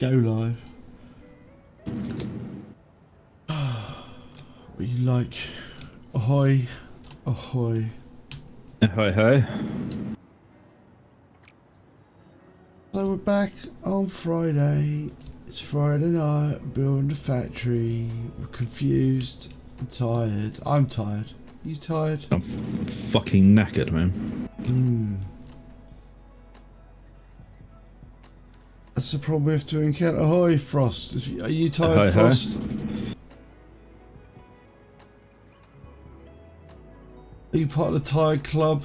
Go live. What you like? Ahoy. Ahoy. Hi, hi. So we're back on Friday. It's Friday night, building the factory. We're confused. I'm tired. I'm tired. You tired? I'm fucking knackered, man. That's the problem we have to encounter. Ahoy, Frost. Are you tired, Hi, Frost? Are you part of the tired club?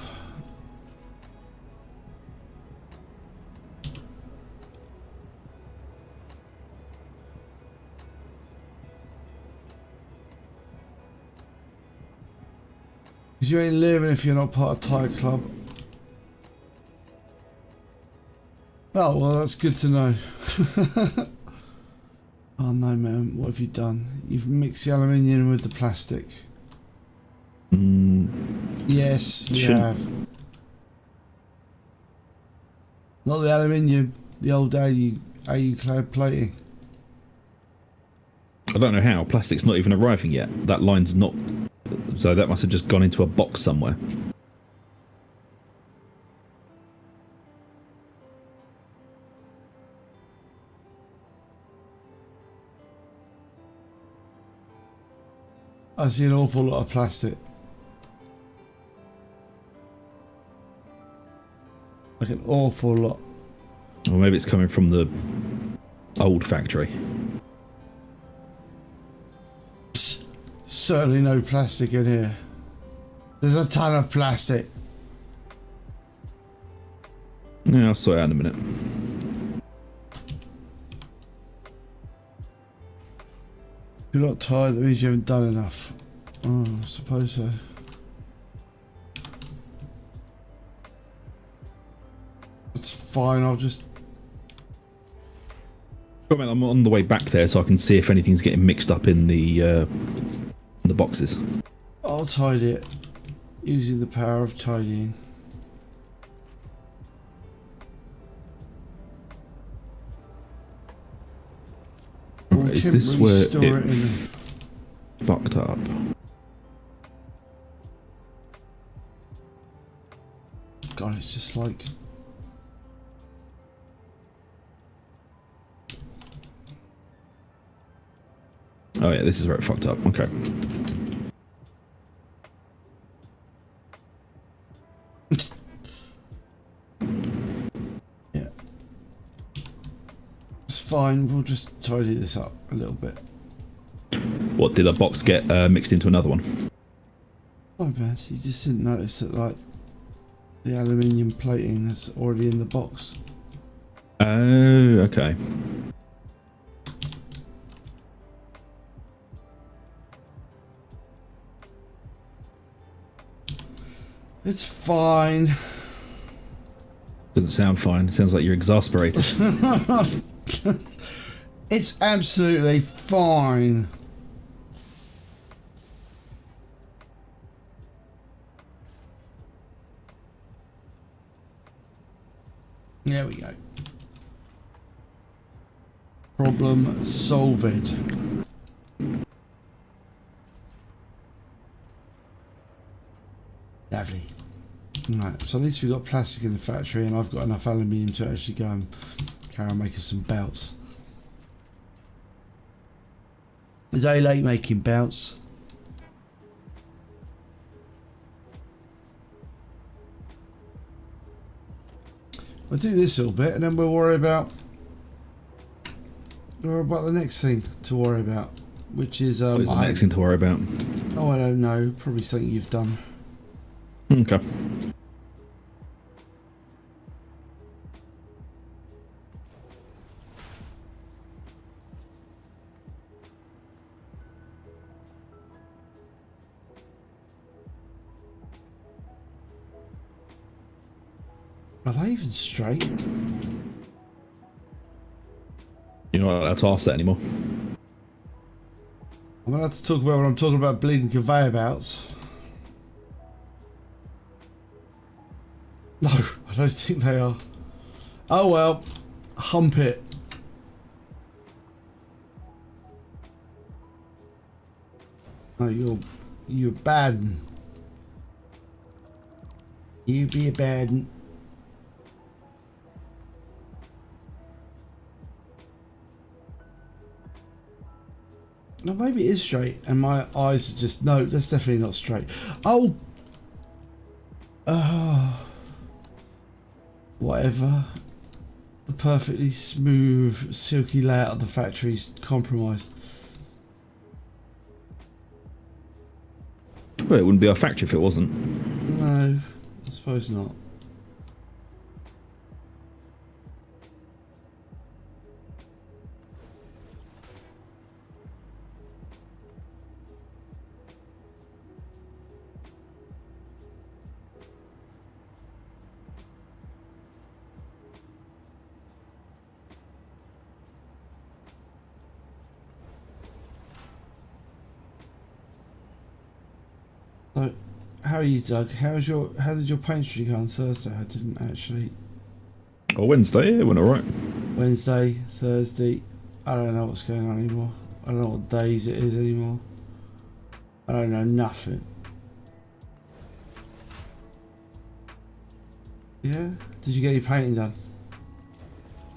Because you ain't living if you're not part of tired club. Oh, well, that's good to know. Oh no, man, what have you done? You've mixed the aluminium with the plastic. Yes, you have. Not the aluminium, the old AU clad plating. I don't know how. Plastic's not even arriving yet. That line's not... So that must have just gone into a box somewhere. I see an awful lot of plastic. Like an awful lot. Or maybe it's coming from the old factory. Certainly no plastic in here. There's a ton of plastic. Yeah, I'll sort it out in a minute. If you're not tired, that means you haven't done enough. Oh, I suppose so. It's fine, I'll just... I mean, I'm on the way back there so I can see if anything's getting mixed up in the boxes. I'll tidy it. Using the power of tidying. Right, is this where Store it in fucked up? God, it's just like... Oh yeah, this is where it fucked up. Okay. Yeah. It's fine, we'll just tidy this up a little bit. What, did a box get mixed into another one? Oh man, you just didn't notice that like the aluminium plating is already in the box. Oh, okay. It's fine. Doesn't sound fine. Sounds like you're exasperated. It's absolutely fine. There we go. Problem solved. Lovely. Right, so at least we've got plastic in the factory and I've got enough aluminium to actually go and carry on making some belts. Is A late making belts? We'll do this little bit and then we'll worry about the next thing to worry about, which is What is the next thing to worry about? Oh, I don't know. Probably something you've done. Okay. Are they even straight? You're not allowed to ask that anymore. I'm allowed to talk about when I'm talking about bleeding conveyor belts. No, I don't think they are. Oh well, hump it. Oh, you're bad 'un. You be a bad 'un. No, maybe it is straight, and my eyes are just no. That's definitely not straight. Oh, whatever. The perfectly smooth, silky layout of the factory's compromised. Well, it wouldn't be our factory if it wasn't. No, I suppose not. So, how are you, Doug? How did your paint streak go on Thursday? I didn't actually. Oh, Wednesday, yeah, it went alright. Wednesday, Thursday. I don't know what's going on anymore. I don't know what days it is anymore. I don't know nothing. Yeah? Did you get your painting done?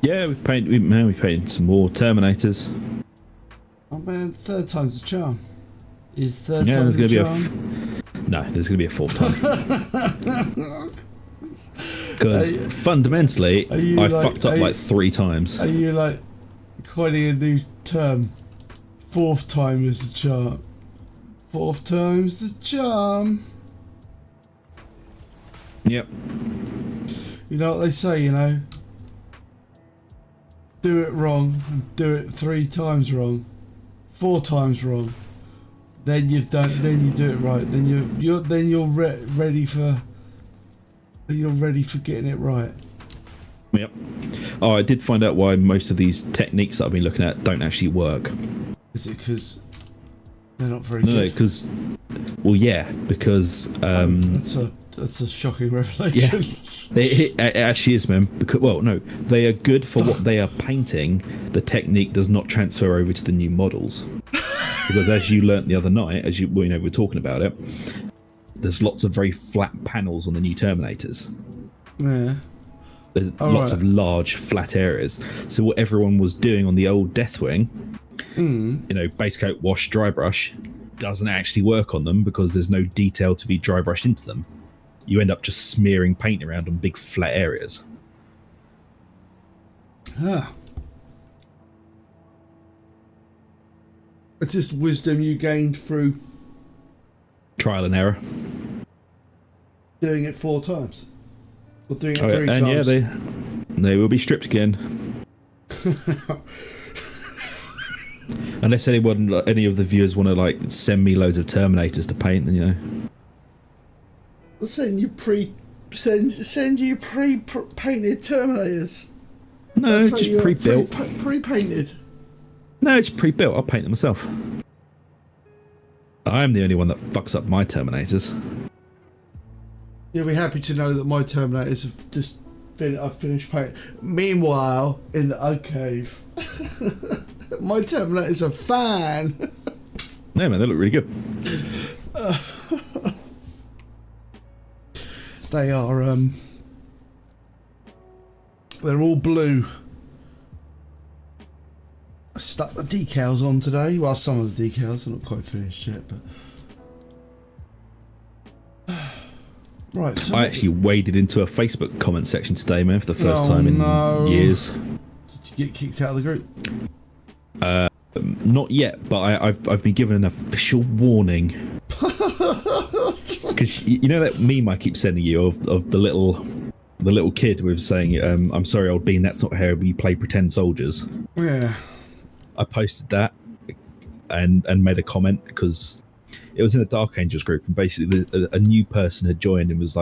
Yeah, we painted some more Terminators. Oh man, third time's the charm. Is third Yeah, time there's the gonna charm? No, there's going to be a fourth time. Because fundamentally, I fucked up like 3 times. Are you like coining a new term? Fourth time is the charm. Fourth time's the charm. Yep. You know what they say, you know? Do it wrong, do it 3 times wrong, 4 times wrong. Then you've done. Then you do it right. Then you're ready for. You're ready for getting it right. Yep. Oh, I did find out why most of these techniques that I've been looking at don't actually work. Is it because they're not very good? No, because. Well, yeah, because. That's a shocking revelation. Yeah, it actually is, man. Because no, they are good for what they are painting. The technique does not transfer over to the new models. Because as you learnt the other night, as we were talking about it, there's lots of very flat panels on the new Terminators. Yeah. There's lots of large flat areas. So what everyone was doing on the old Deathwing, base coat, wash, dry brush, doesn't actually work on them because there's no detail to be dry brushed into them. You end up just smearing paint around on big flat areas. Ah. It's just wisdom you gained through Trial and error. Doing it 4 times. Or doing it 3 times. And yeah, they will be stripped again. Unless any of the viewers want to send me loads of Terminators to paint, then Send you pre-painted Terminators. No, it's just pre-built. Pre-painted. No, it's pre-built. I'll paint them myself. I'm the only one that fucks up my Terminators. You'll be happy to know that my Terminators have just I've finished painting. Meanwhile, in the Ugg Cave, my Terminators are fine. No, man, they look really good. They are, they're all blue. I stuck the decals on today. Well, some of the decals are not quite finished yet, but... Right, so... I actually waded into a Facebook comment section today, man, for the first time in years. Did you get kicked out of the group? Not yet, but I've been given an official warning. Because you know that meme I keep sending you of the little kid with saying, "I'm sorry, old bean, that's not how we play pretend soldiers." Yeah. I posted that and made a comment because it was in a Dark Angels group, and basically a new person had joined and was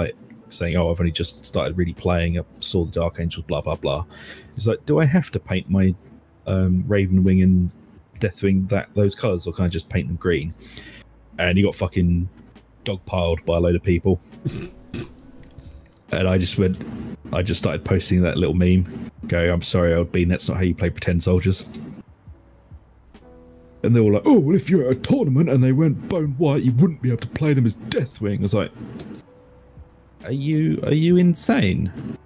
saying, "Oh, I've only just started really playing. I saw the Dark Angels, blah blah blah." It's like, do I have to paint my Ravenwing and Deathwing those colours, or can I just paint them green? And he got fucking dogpiled by a load of people. And I just started posting that little meme, going, "I'm sorry, old bean, that's not how you play pretend soldiers." And they were like, oh, well, if you're at a tournament and they went bone white, you wouldn't be able to play them as Deathwing. I was like, are you insane?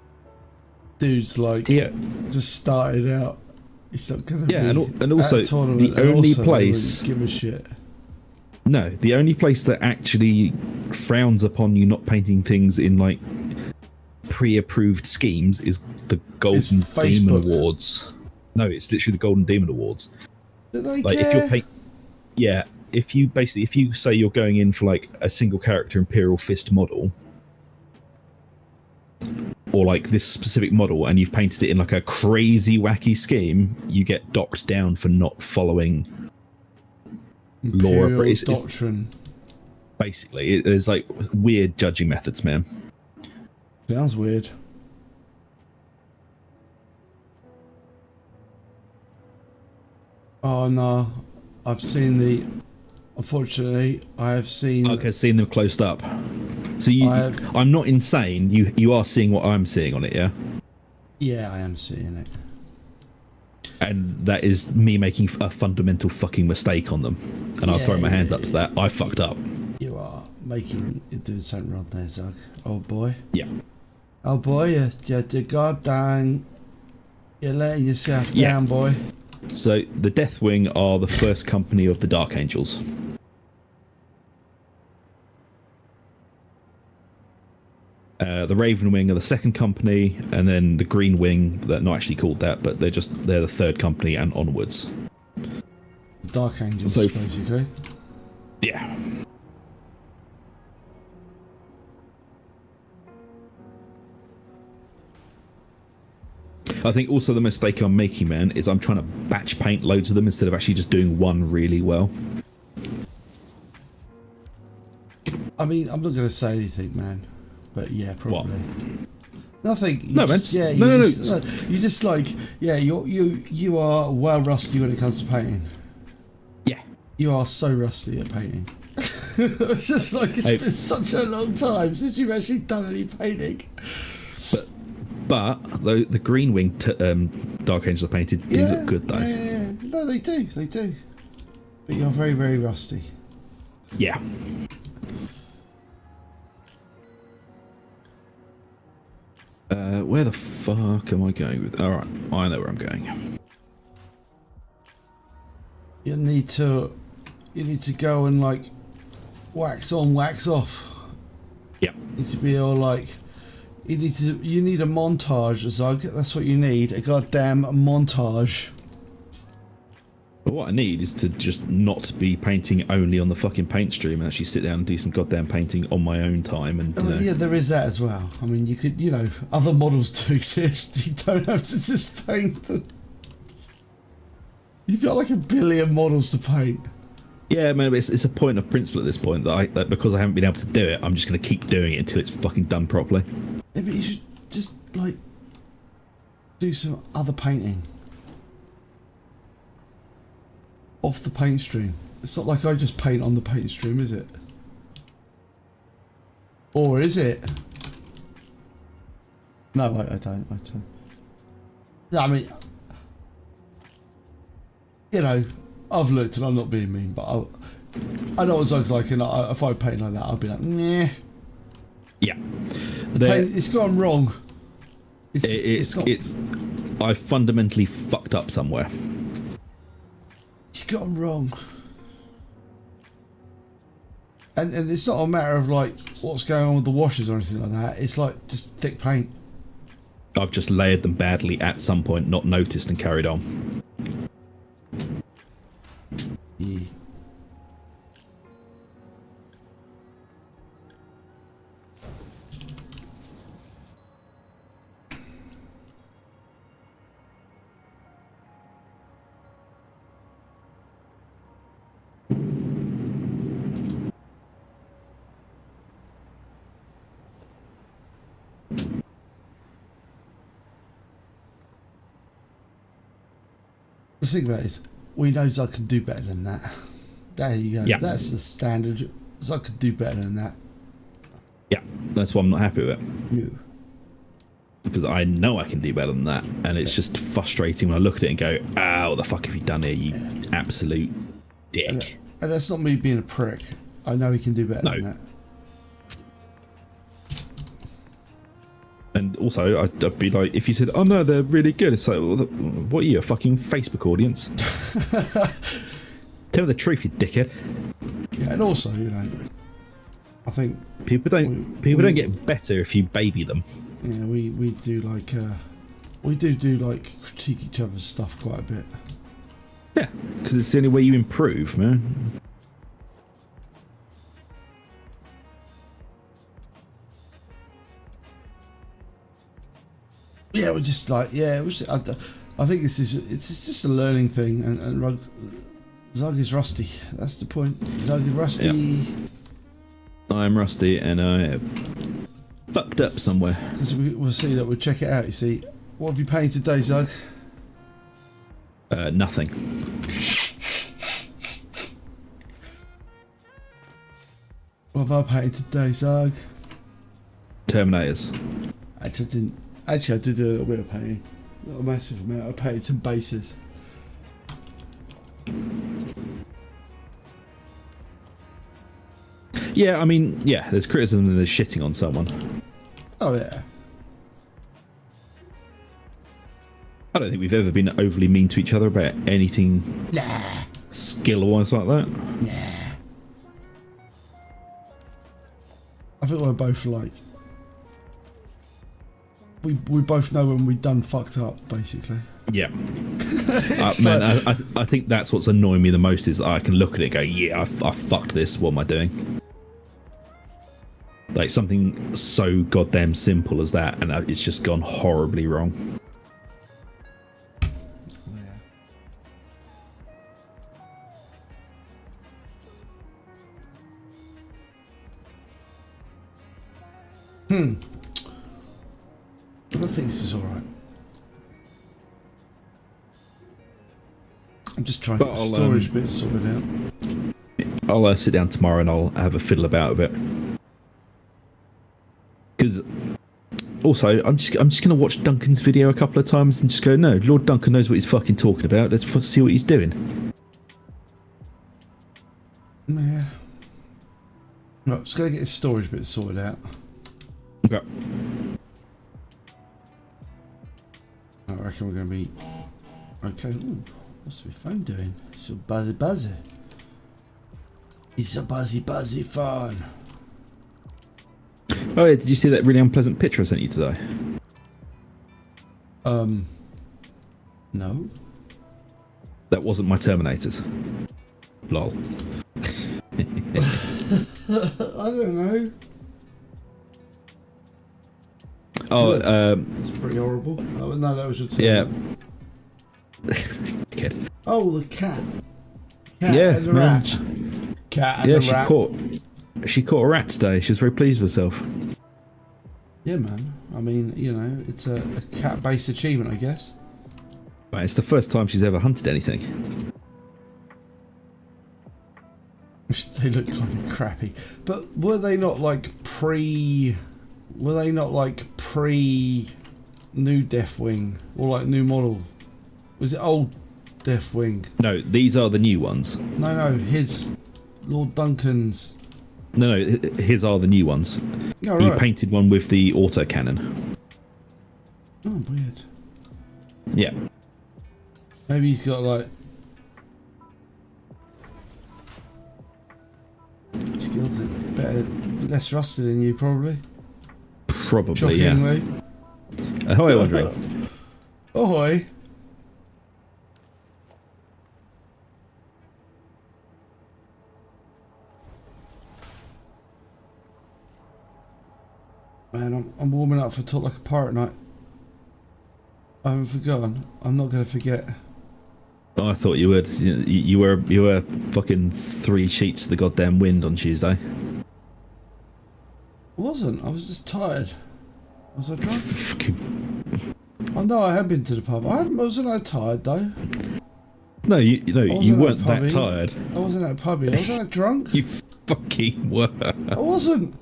Dude's like, just started out. It's not going to be and also at a tournament, the only place... Give a shit. No, the only place that actually frowns upon you not painting things in, like, pre-approved schemes is the Golden Demon Awards. No, it's literally the Golden Demon Awards. Do they like, care? if you say you're going in for, like, a single character Imperial Fist model, or like this specific model, and you've painted it in like a crazy wacky scheme, you get docked down for not following Imperial law. doctrine. Basically, there's like weird judging methods, man. Sounds weird. Oh no, unfortunately, I have seen... Okay, seen them closed up. So I'm not insane. You are seeing what I'm seeing on it, yeah? Yeah, I am seeing it. And that is me making a fundamental fucking mistake on them. And I'll throw my hands up to that. I fucked up. You are doing something wrong there, Zug. Oh boy. Yeah. Oh boy, you're goddamn... You're letting yourself down, boy. So the Deathwing are the first company of the Dark Angels. The Raven Wing are the second company, and then the Green Wing, they're not actually called that, but they're the third company and onwards. Dark Angels, basically. Yeah. I think also the mistake I'm making, man, is I'm trying to batch paint loads of them instead of actually just doing one really well. I mean, I'm not going to say anything, man. But yeah, probably. What? Nothing. No, man. Yeah, No. You just like, yeah, you are well rusty when it comes to painting. Yeah. You are so rusty at painting. It's just like it's been such a long time since you've actually done any painting. But the Green Wing Dark Angels are painted do look good though. Yeah. No, they do. But you're very, very rusty. Yeah. Where the fuck am I going with? All right, I know where I'm going. You need to go and like wax on, wax off. Yeah. You need to be all like, you need a montage, Zug. That's what you need. A goddamn montage. But what I need is to just not be painting only on the fucking paint stream and actually sit down and do some goddamn painting on my own time. And yeah, there is that as well. I mean, you could, other models do exist. You don't have to just paint them. You've got like a billion models to paint. Yeah, man, it's a point of principle at this point that because I haven't been able to do it, I'm just going to keep doing it until it's fucking done properly. Yeah, but you should just like do some other painting. Off the paint stream. It's not like I just paint on the paint stream, is it? Or is it? No, I don't. Yeah, I mean, I've looked and I'm not being mean, but I know what Zug's like, and if I paint like that, I'll be like, meh. Yeah. It's gone wrong. I fundamentally fucked up somewhere. It's gone wrong. And it's not a matter of like what's going on with the washes or anything like that. It's like just thick paint. I've just layered them badly at some point, not noticed, and carried on. Yeah. The thing about it is, we know Zug can do better than that. There you go. Yeah. That's the standard. Zug could do better than that. Yeah, that's why I'm not happy with it. You. Because I know I can do better than that, and it's just frustrating when I look at it and go, what the fuck have you done here, you absolute dick. And that's not me being a prick. I know he can do better than that. And also, I'd be like, if you said, "Oh no, they're really good," it's like, well, what are you, a fucking Facebook audience? Tell me the truth, you dickhead. Yeah, and also, you know, I think people don't get better if you baby them. Yeah, we do like we do like critique each other's stuff quite a bit. Yeah, because it's the only way you improve, man. Yeah, we're just like, yeah, I think it's just a learning thing, and Zug is rusty. That's the point. Zug is rusty. Yep. I'm rusty, and I have fucked up somewhere. So we'll see that. We'll check it out. You see, what have you painted today, Zug? Nothing. What have I painted today, Zug? Terminators. Actually, I did do a little bit of painting. Not a massive amount. I painted some bases. Yeah, I mean, yeah, there's criticism and there's shitting on someone. Oh, yeah. I don't think we've ever been overly mean to each other about anything skill-wise like that. Nah. I think we're both like... We both know when we've done fucked up, basically. Yeah. Man, I think that's what's annoying me the most is that I can look at it and go, yeah, I fucked this, what am I doing? Like something so goddamn simple as that, and it's just gone horribly wrong. I think this is alright. I'm just trying to get the storage bits sorted out. I'll sit down tomorrow and I'll have a fiddle about with it. Because also, I'm just going to watch Duncan's video a couple of times and just go, no, Lord Duncan knows what he's fucking talking about. Let's see what he's doing. Yeah. Right, just going to get this storage bit sorted out. Okay. I reckon we're going to be okay. Ooh, what's my phone doing? It's so buzzy. It's a buzzy phone. Oh yeah, did you see that really unpleasant picture I sent you today? No. That wasn't my Terminators. Lol. I don't know. Oh, it's pretty horrible. Oh, no, that was your turn. Yeah. Kid. Oh, the cat. Yeah, and the man. rat. Cat and the rat. She caught a rat today. She was very pleased with herself. Yeah, man. I mean, you know, it's a cat-based achievement, I guess. Right, it's the first time she's ever hunted anything. They look kind of crappy. But were they not like pre... Were they not like pre-new Deathwing? Or like new model? Was it old Deathwing? No, these are the new ones. No, his... Lord Duncan's... No, his are the new ones. Oh, He right. painted one with the autocannon. Oh, weird. Yeah. Maybe he's got like... skills that better, less rusted than you, probably. Probably, yeah. Shockingly. Ahoy, wondering. Ahoy! Man, I'm warming up for Talk Like a Pirate Night. I haven't forgotten. I'm not going to forget. Oh, I thought you would. You were fucking 3 sheets to the goddamn wind on Tuesday. I wasn't. I was just tired. Was I drunk? Oh no, I had been to the pub. Wasn't I tired though? No, you weren't that tired. I wasn't at a pubby. I wasn't that drunk. You fucking were. I wasn't.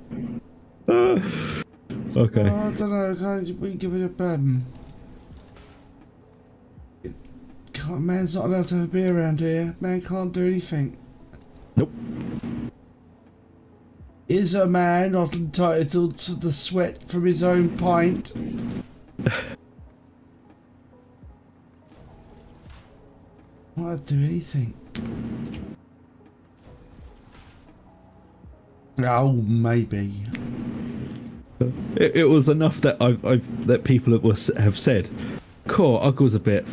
Okay. I don't know. Can't we give it a Man's not allowed to have a beer around here. Man can't do anything. Nope. Is a man not entitled to the sweat from his own pint? Not do anything. Oh, maybe. It was enough that that people have said, "Cool, Ugg was a bit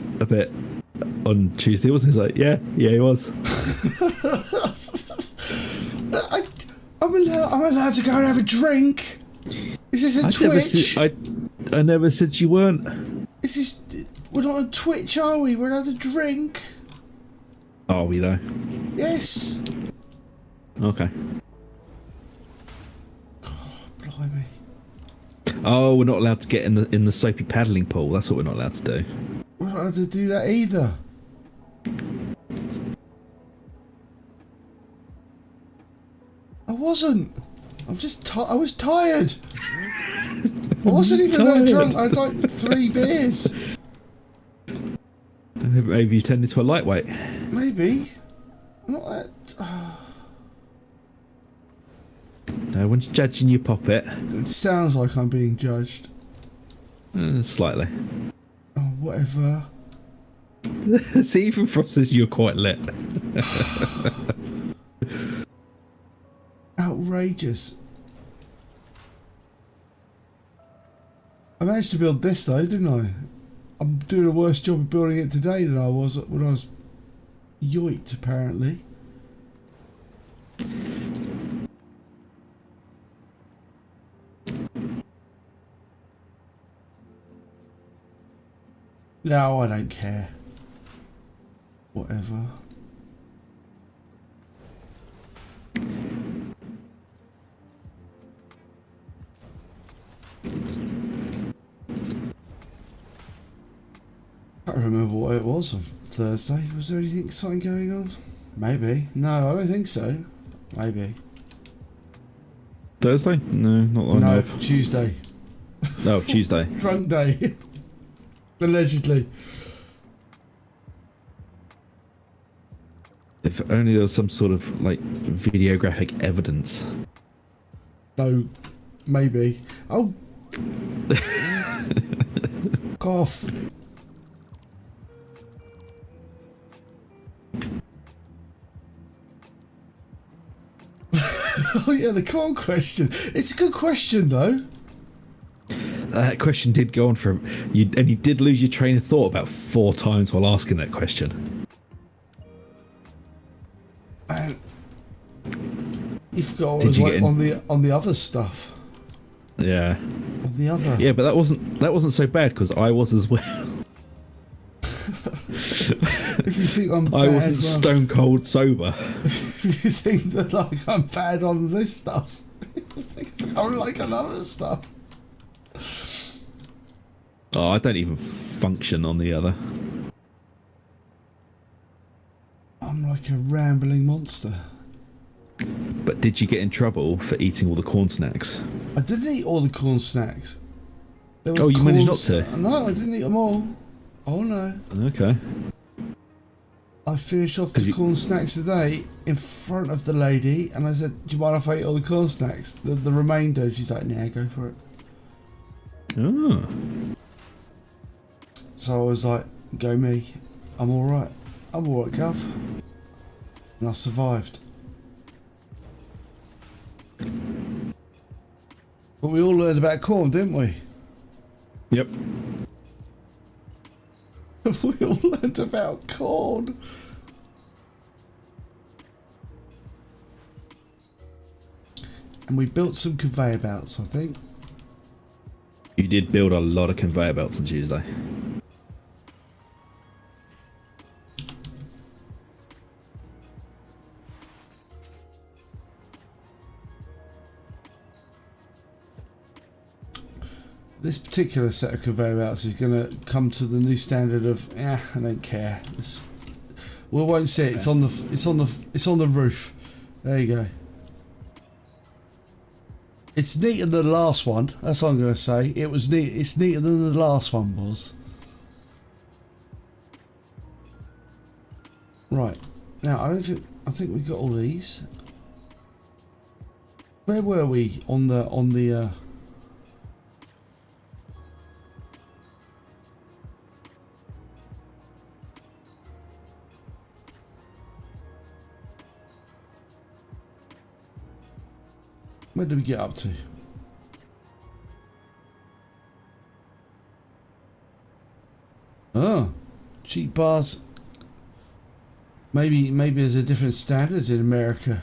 on Tuesday, wasn't he?" He's like, yeah, he was. I'm allowed to go and have a drink. Is this a Twitch? I never said you weren't. Is this? We're not on Twitch, are we? We're allowed to drink. Are we though? Yes. Okay. Oh, blimey. Oh, we're not allowed to get in the soapy paddling pool. That's what we're not allowed to do. We're not allowed to do that either. I wasn't. I was tired. I wasn't even that drunk. I had like 3 beers. Maybe you turned into a lightweight. Maybe. I'm not that. No one's judging you, Poppet. It sounds like I'm being judged. Slightly. Oh, whatever. See, even Frost says you're quite lit. Outrageous. I managed to build this though, didn't I? I'm doing a worse job of building it today than I was when I was yoinked, apparently. No, I don't care. Whatever. I can't remember what it was on Thursday. Was there anything exciting going on? Maybe. No, I don't think so. Maybe. Thursday? No, not that I know of. Tuesday. No, Tuesday. Drunk day. Allegedly. If only there was some sort of like videographic evidence. No, maybe. Oh. Cough. Oh yeah, the corn question. It's a good question though. That question did go on for you, and you did lose your train of thought about 4 times while asking that question. You forgot what was like on the other stuff. Yeah. On the other. Yeah, but that wasn't so bad because I was as well. If you think I'm bad, I wasn't stone cold sober. If you think that like I'm bad on this stuff, I'm like on other stuff. Oh, I don't even function on the other. I'm like a rambling monster. But did you get in trouble for eating all the corn snacks? I didn't eat all the corn snacks. Oh, you managed not to? No, I didn't eat them all. Oh no. Okay. I finished off the corn snacks today in front of the lady, and I said, "Do you mind if I eat all the corn snacks? The remainder?" She's like, "Nah, go for it." Oh. So I was like, "Go me. I'm all right. I'm all right, Gov." And I survived. But we all learned about corn, didn't we? Yep. We all learned about corn. And we built some conveyor belts, I think. You did build a lot of conveyor belts on Tuesday. This particular set of conveyor belts is going to come to the new standard of, I don't care. We won't see it. It's on the roof. There you go. It's neater than the last one. That's what I'm going to say. It was neat. It's neater than the last one was. Right. Now, I think we got all these. Where were we on the where did we get up to? Oh, cheap bars. Maybe there's a different standard in America.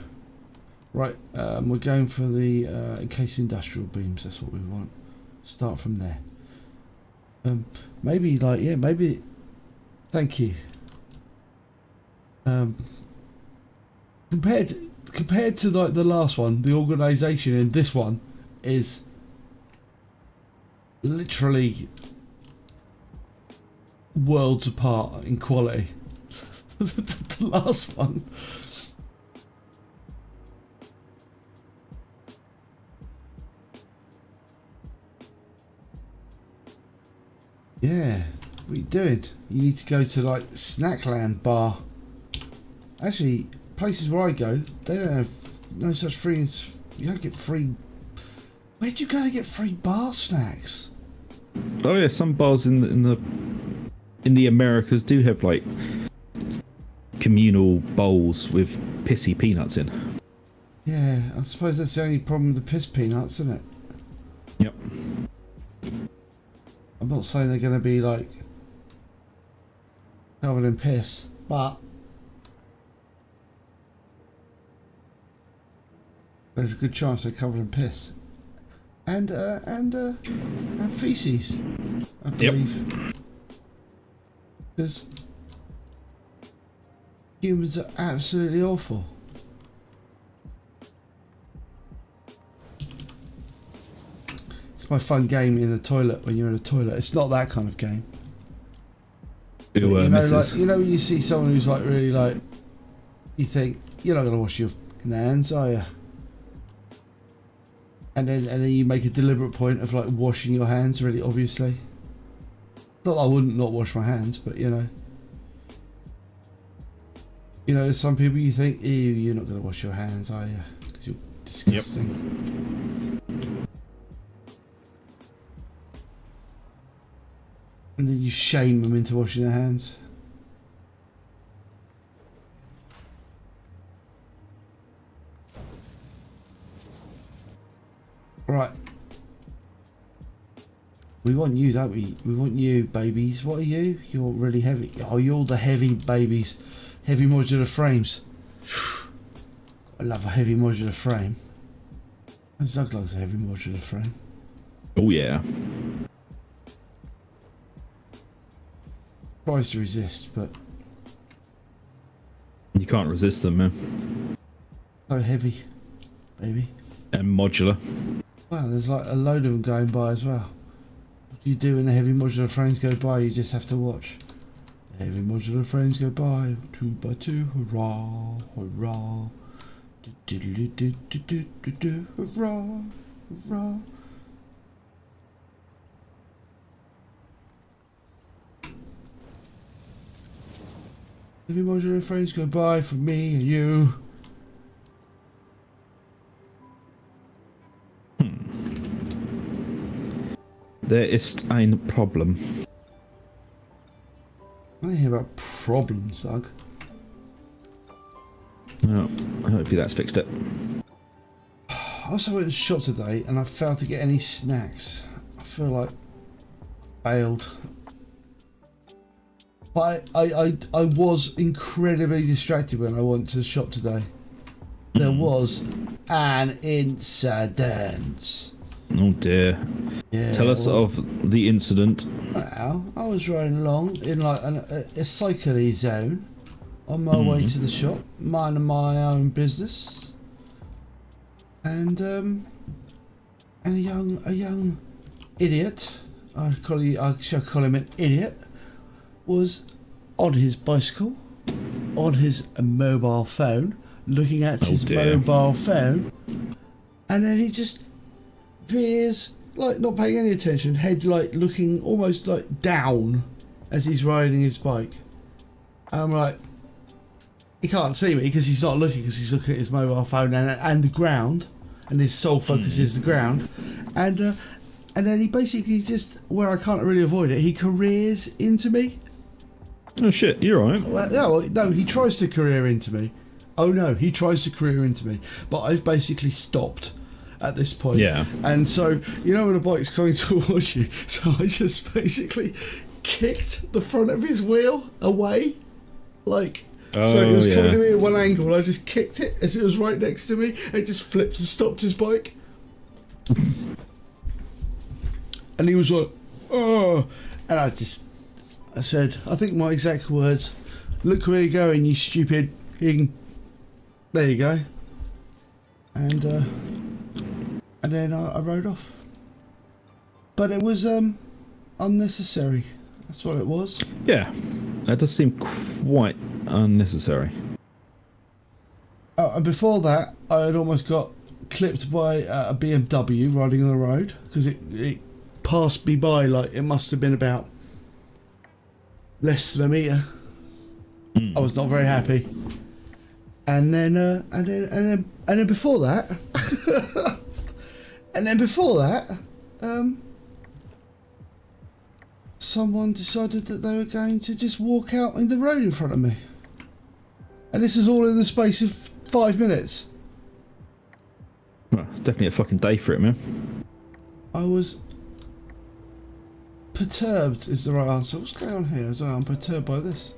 Right, we're going for the encased industrial beams. That's what we want. Start from there. Maybe like, yeah, maybe. Thank you. Compared to like the last one, the organisation in this one is literally worlds apart in quality. The last one. Yeah, what are you doing? You need to go to like Snackland bar. Actually, places where I go, they don't have no such free. You don't get free. Where'd you go to get free bar snacks? Oh yeah, some bars in the Americas do have like communal bowls with pissy peanuts in. Yeah, I suppose that's the only problem with the piss peanuts, isn't it? Yep. I'm not saying they're going to be like covered in piss, but there's a good chance they're covered in piss and feces, I believe. Because humans are absolutely awful. It's my fun game in the toilet when you're in a toilet. It's not that kind of game. Who, you know, misses? like, you know when you see someone who's like really like, you think you're not gonna wash your hands, are you? And then you make a deliberate point of like washing your hands really obviously. Not that I wouldn't not wash my hands, but you know. You know, there's some people you think, ew, you're not gonna wash your hands, are you? Because you're disgusting. Yep. And then you shame them into washing their hands. Right. We want you, don't we? We want you, babies. What are you? You're really heavy. Oh, you're the heavy babies. Heavy modular frames. I love a heavy modular frame. Zug loves a heavy modular frame. Oh yeah. Tries to resist, but you can't resist them, man. So heavy, baby. And modular. Wow, there's like a load of them going by as well. What do you do when the heavy modular frames go by? You just have to watch. The heavy modular frames go by, 2 by 2, hurrah, hurrah. Do do do do do do do do, hurrah, hurrah. Heavy modular frames go by for me and you. There ist ein Problem. I don't hear about problems, Doug. Oh, hopefully that's fixed it. I also went to the shop today and I failed to get any snacks. I feel like I failed. But I was incredibly distracted when I went to the shop today. There was an incident. Oh dear. Yeah, Tell us of the incident. Well, I was riding along in like a cycle zone on my way to the shop, minding my own business, and a young idiot, I shall call him an idiot, was on his bicycle, on his mobile phone, looking at his mobile phone, and then he just veers, like not paying any attention, head like looking almost like down as he's riding his bike. I'm like, he can't see me because he's not looking, because he's looking at his mobile phone and the ground, and his sole focus is the ground, and then he basically just, where I can't really avoid it, he careers into me. Oh shit, you're alright. No, he tries to career into me. Oh no, he tries to career into me, but I've basically stopped at this point. Yeah. And so, you know when a bike's coming towards you, so I just basically kicked the front of his wheel away, like. So it was coming to me at one angle, and I just kicked it as it was right next to me. It just flipped and stopped his bike. And he was like, oh. And I said, I think my exact words, look where you're going, you stupid thing. There you go. And then I rode off. But it was unnecessary. That's what it was. Yeah, that does seem quite unnecessary. And before that, I had almost got clipped by a BMW riding on the road, because it passed me by, like, it must have been about less than a metre. I was not very happy. And then before that, someone decided that they were going to just walk out in the road in front of me. And this is all in the space of 5 minutes. Well, it's definitely a fucking day for it, man. I was perturbed is the right answer. What's going on here? I'm perturbed by this.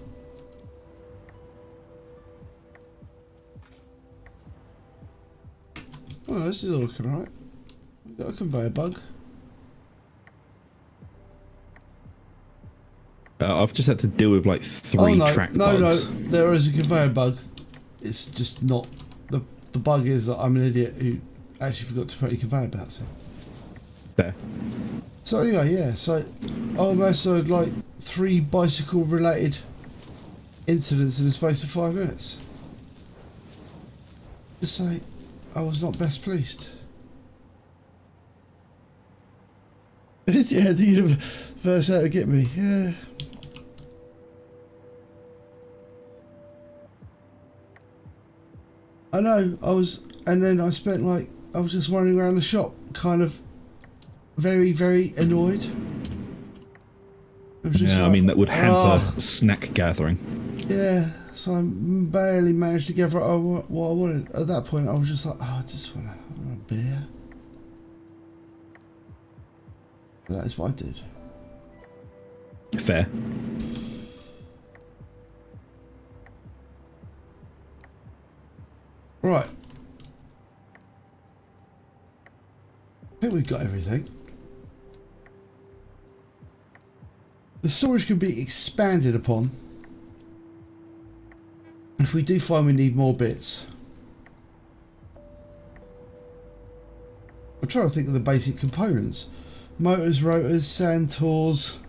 Oh, this is all looking alright. We've got a conveyor bug. I've just had to deal with like three track bugs. No, there is a conveyor bug. It's just not the bug is that I'm an idiot who actually forgot to put your conveyor belts in. There. So anyway, yeah. So I almost had like 3 bicycle-related incidents in the space of 5 minutes. Just say, I was not best pleased. Yeah, the universe out to get me. Yeah. I know, and then I spent like, I was just running around the shop, kind of very, very annoyed. It was just I mean, that would hamper snack gathering. Yeah, so I barely managed to gather what I wanted. At that point, I was just like, I just want a beer. That is what I did. Fair. Right. I think we've got everything. The storage can be expanded upon if we do find we need more bits. I'm trying to think of the basic components. Motors, rotors, sand tours,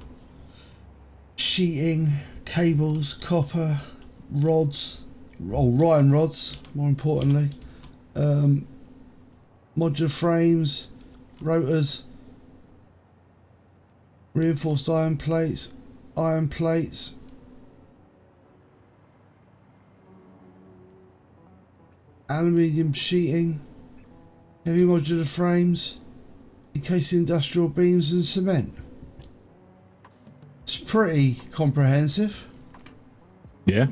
sheeting, cables, copper, rods, Ryan rods, more importantly, modular frames, rotors, reinforced iron plates, aluminium sheeting, heavy modular frames, encased industrial beams and cement. It's pretty comprehensive. Yeah.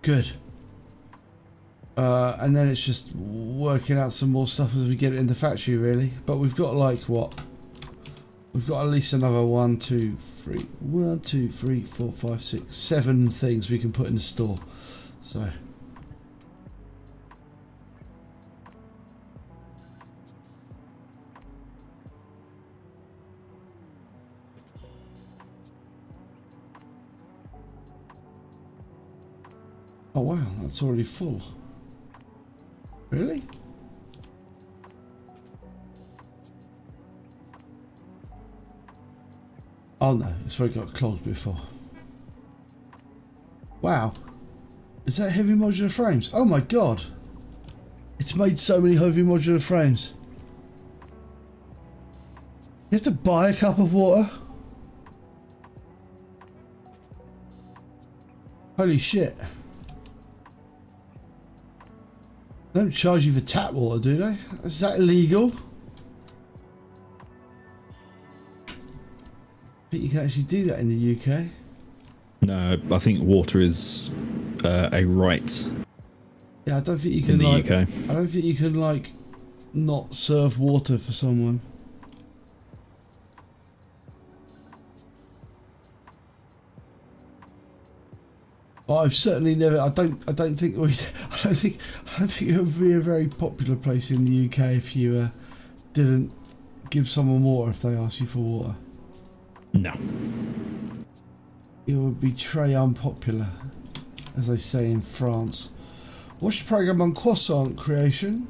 Good. And then it's just working out some more stuff as we get it in the factory, really. But we've got like what? We've got at least another 1, 2, 3, 4, 5, 6, 7 things we can put in the store. So. Oh wow, that's already full. Really? Oh no, it's where it got closed before. Wow. Is that heavy modular frames? Oh my god. It's made so many heavy modular frames. You have to buy a cup of water? Holy shit. They don't charge you for tap water, do they? Is that illegal? I think you can actually do that in the UK. No, I think water is a right Yeah, I don't think you can in the like, UK. I don't think you can like not serve water for someone. But I've certainly never. I don't think we. I don't think it would be a very popular place in the UK if you didn't give someone water if they ask you for water. No. It would be très unpopular, as they say in France. Watched the program on croissant creation.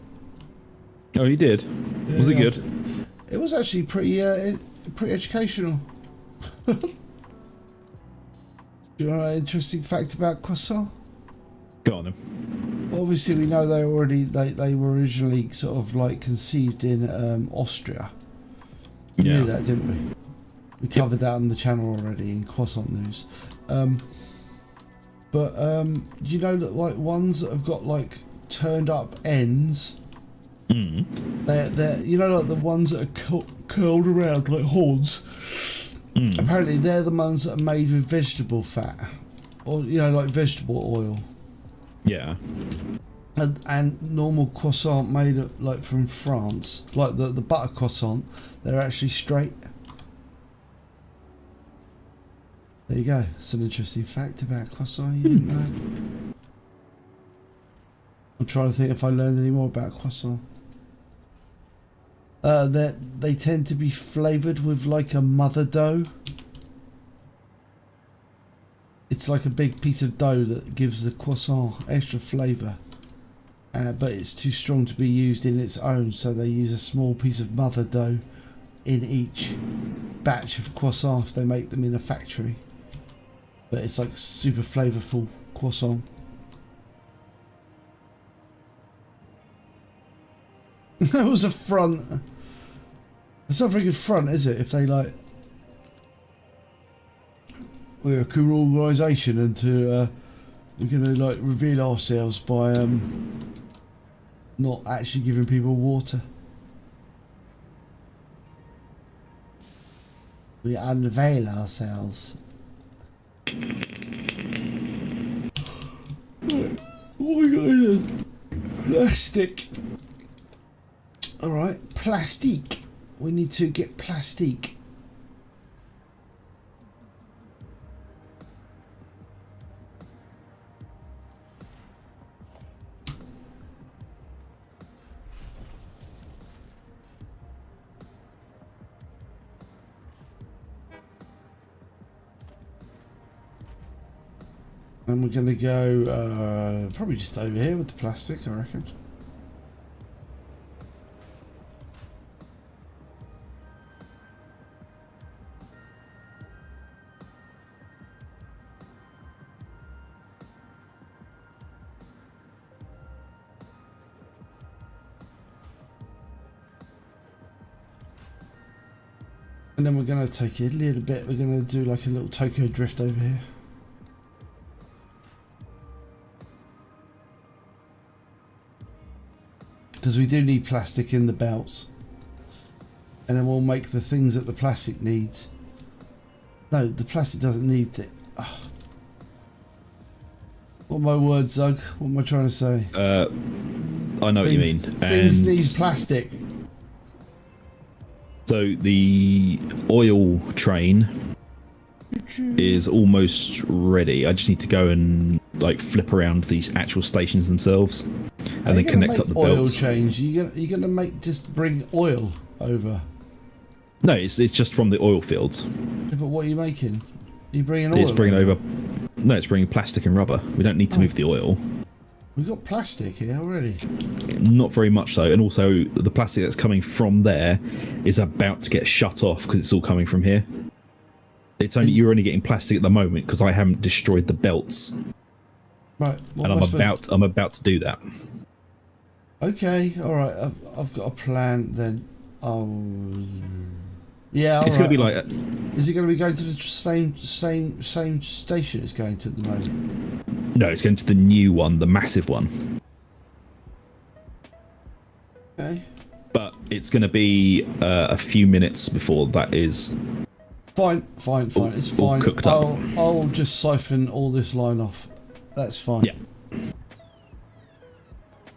Oh, you did? Yeah, Was it good? It was actually pretty educational. Do you know an interesting fact about croissant? Go on then. Obviously, we know they were originally sort of like conceived in Austria. We knew that, didn't we? We covered that on the channel already in croissant news. But you know that like ones that have got like turned up ends. They're you know like the ones that are curled around like horns. Apparently they're the ones that are made with vegetable fat, or you know like vegetable oil. Yeah. And normal croissant made like from France, like the butter croissant, they're actually straight. There you go. It's an interesting fact about croissant you didn't know. I'm trying to think if I learned any more about croissant. They tend to be flavoured with like a mother dough. It's like a big piece of dough that gives the croissant extra flavour. But it's too strong to be used in its own, so they use a small piece of mother dough in each batch of croissants. They make them in a factory. But it's like super flavourful croissant. That was a front. It's not a very good front, is it? If they like, we're a cool organisation, and we're gonna like reveal ourselves by not actually giving people water. We unveil ourselves. What we got here? Plastic. Alright, plastique. We need to get plastique. And we're going to go probably just over here with the plastic, I reckon. And then we're going to take it a little bit. We're going to do like a little Tokyo drift over here. Because we do need plastic in the belts. And then we'll make the things that the plastic needs. No, the plastic doesn't need it. Oh. What are my words, Zug? What am I trying to say? I know what you mean. Things need plastic. So the oil train is almost ready. I just need to go and like flip around these actual stations themselves, and then connect up the oil belts. Change. You're gonna make just bring oil over. No, it's just from the oil fields. Yeah, but what are you making? Are you bringing oil? It's bringing over. No, it's bringing plastic and rubber. We don't need to move the oil. We've got plastic here already. Not very much so, and also the plastic that's coming from there is about to get shut off because it's all coming from here. It's only you're only getting plastic at the moment because I haven't destroyed the belts. Right. What and am I supposed I'm about to do that. Okay. All right. I've got a plan then. Oh. Yeah. All It's right. going to be like Is it going to be going to the same station it's going to at the moment? no, it's going to the new one, the massive one. Okay. But it's going to be a few minutes before that is Fine. It's all fine. cooked up. I'll just siphon all this line off. That's fine. Yeah.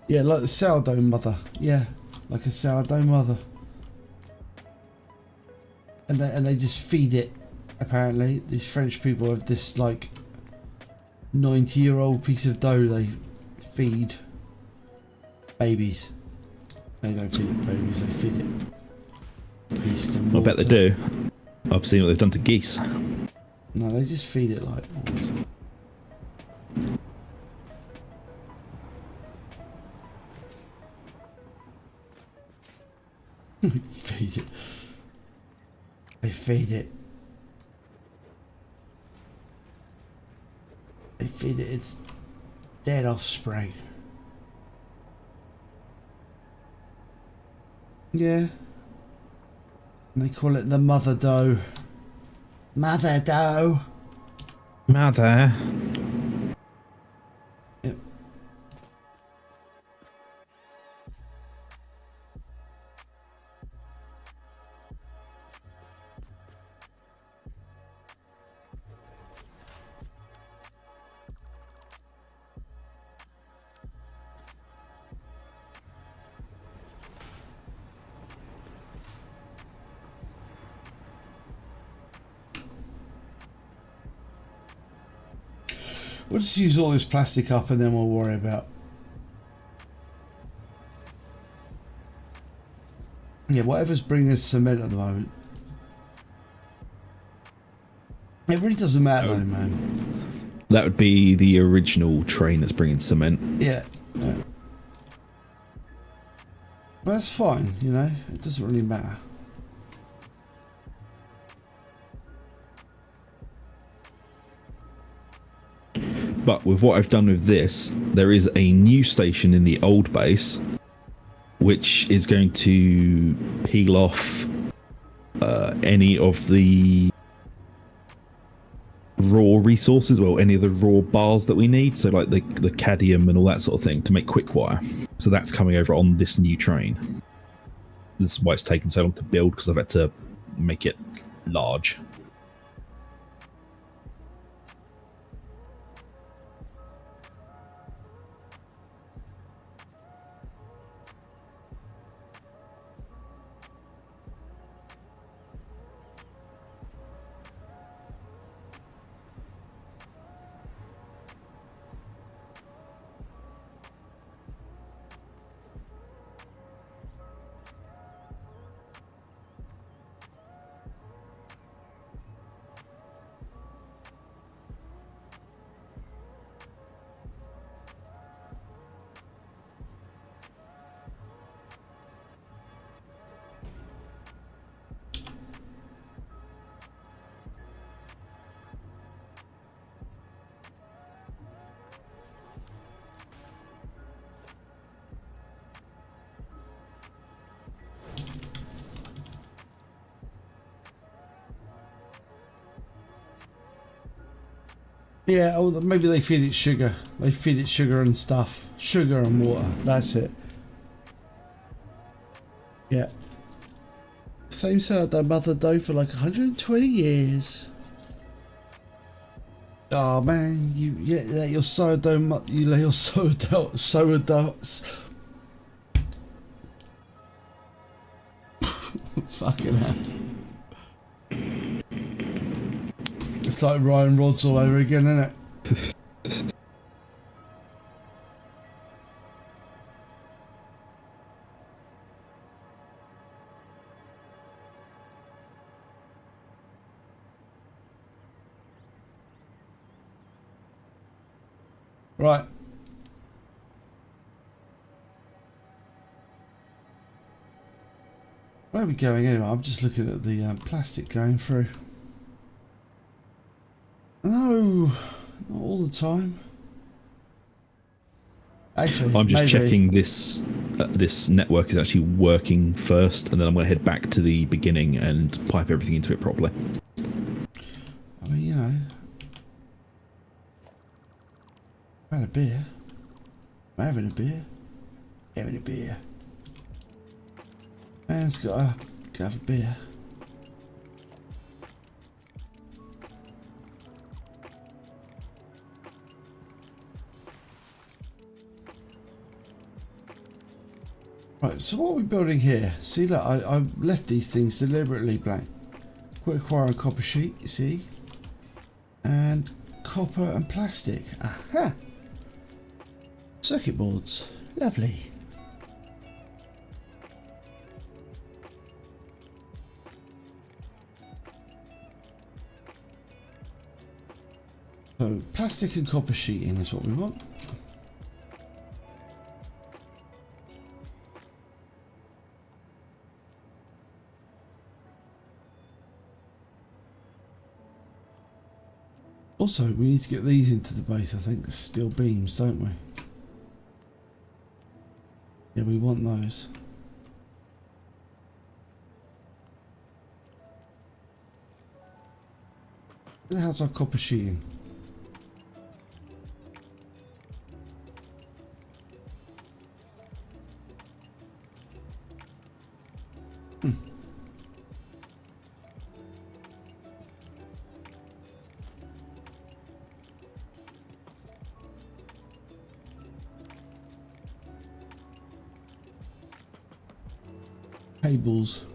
Yeah, like the sourdough mother. Yeah, like a sourdough mother. And they just feed it. Apparently, these French people have this like 90-year-old piece of dough they feed babies. They don't feed it babies. They feed it yeast and I water. bet they do. I've seen what they've done to geese. No, they just feed it like water. Feed it. They feed it. They feed it its dead offspring. Yeah. And they call it the mother dough. Mother dough. Mother. Yep. We'll just use all this plastic up and then we'll worry about... Yeah, whatever's bringing us cement at the moment. It really doesn't matter though, man. That would be the original train that's bringing cement. Yeah. But that's fine, you know? It doesn't really matter. But with what I've done with this, there is a new station in the old base, which is going to peel off any of the raw resources, well, any of the raw bars that we need, so like the cadmium and all that sort of thing to make quick wire. So that's coming over on this new train. This is why it's taken so long to build, because I've had to make it large. Yeah, or maybe they feed it sugar. They feed it sugar and stuff. Sugar and water. That's it. Yeah. Same sourdough mother dough for like 120 years. Oh man, you let your sourdough you let your sourdough fucking hell. It's like Ryan Rods all over again, isn't it? Right. Where are we going anyway? I'm just looking at the plastic going through. No, not all the time. Actually, I'm just maybe. checking this this network is actually working first, and then I'm going to head back to the beginning and pipe everything into it properly. I mean, you know, had a beer. I'm having a beer. Having a beer. Man's got to have a beer. Right, so what are we building here? See, look, I left these things deliberately blank. Quick wire and copper sheet, you see? And copper and plastic. Aha! Circuit boards. Lovely. So, plastic and copper sheeting is what we want. Also, we need to get these into the base, I think. Steel beams, don't we? Yeah, we want those. How's our copper sheeting? Cables.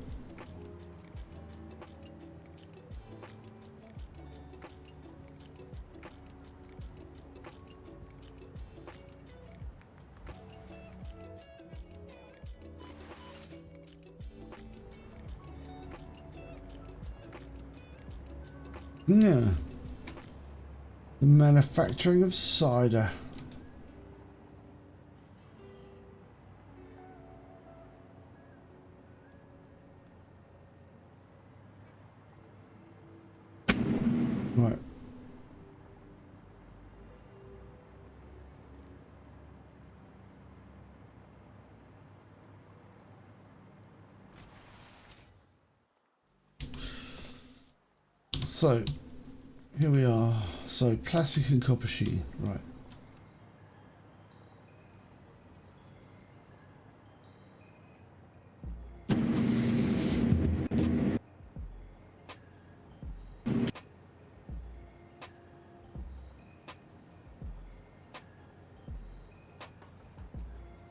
Yeah. The manufacturing of cider. Right. So, here we are. So, plastic and copper sheeting. Right.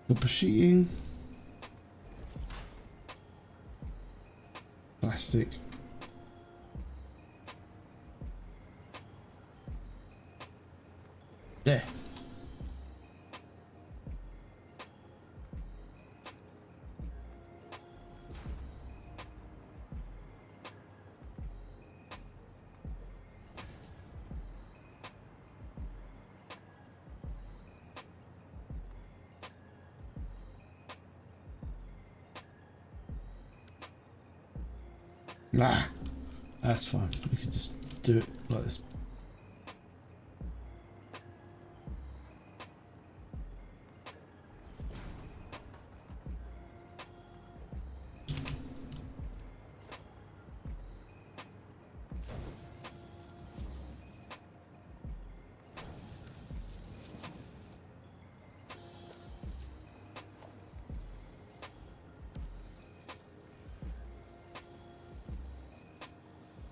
Copper sheeting. Plastic. There. Nah, that's fine. We can just do it like this.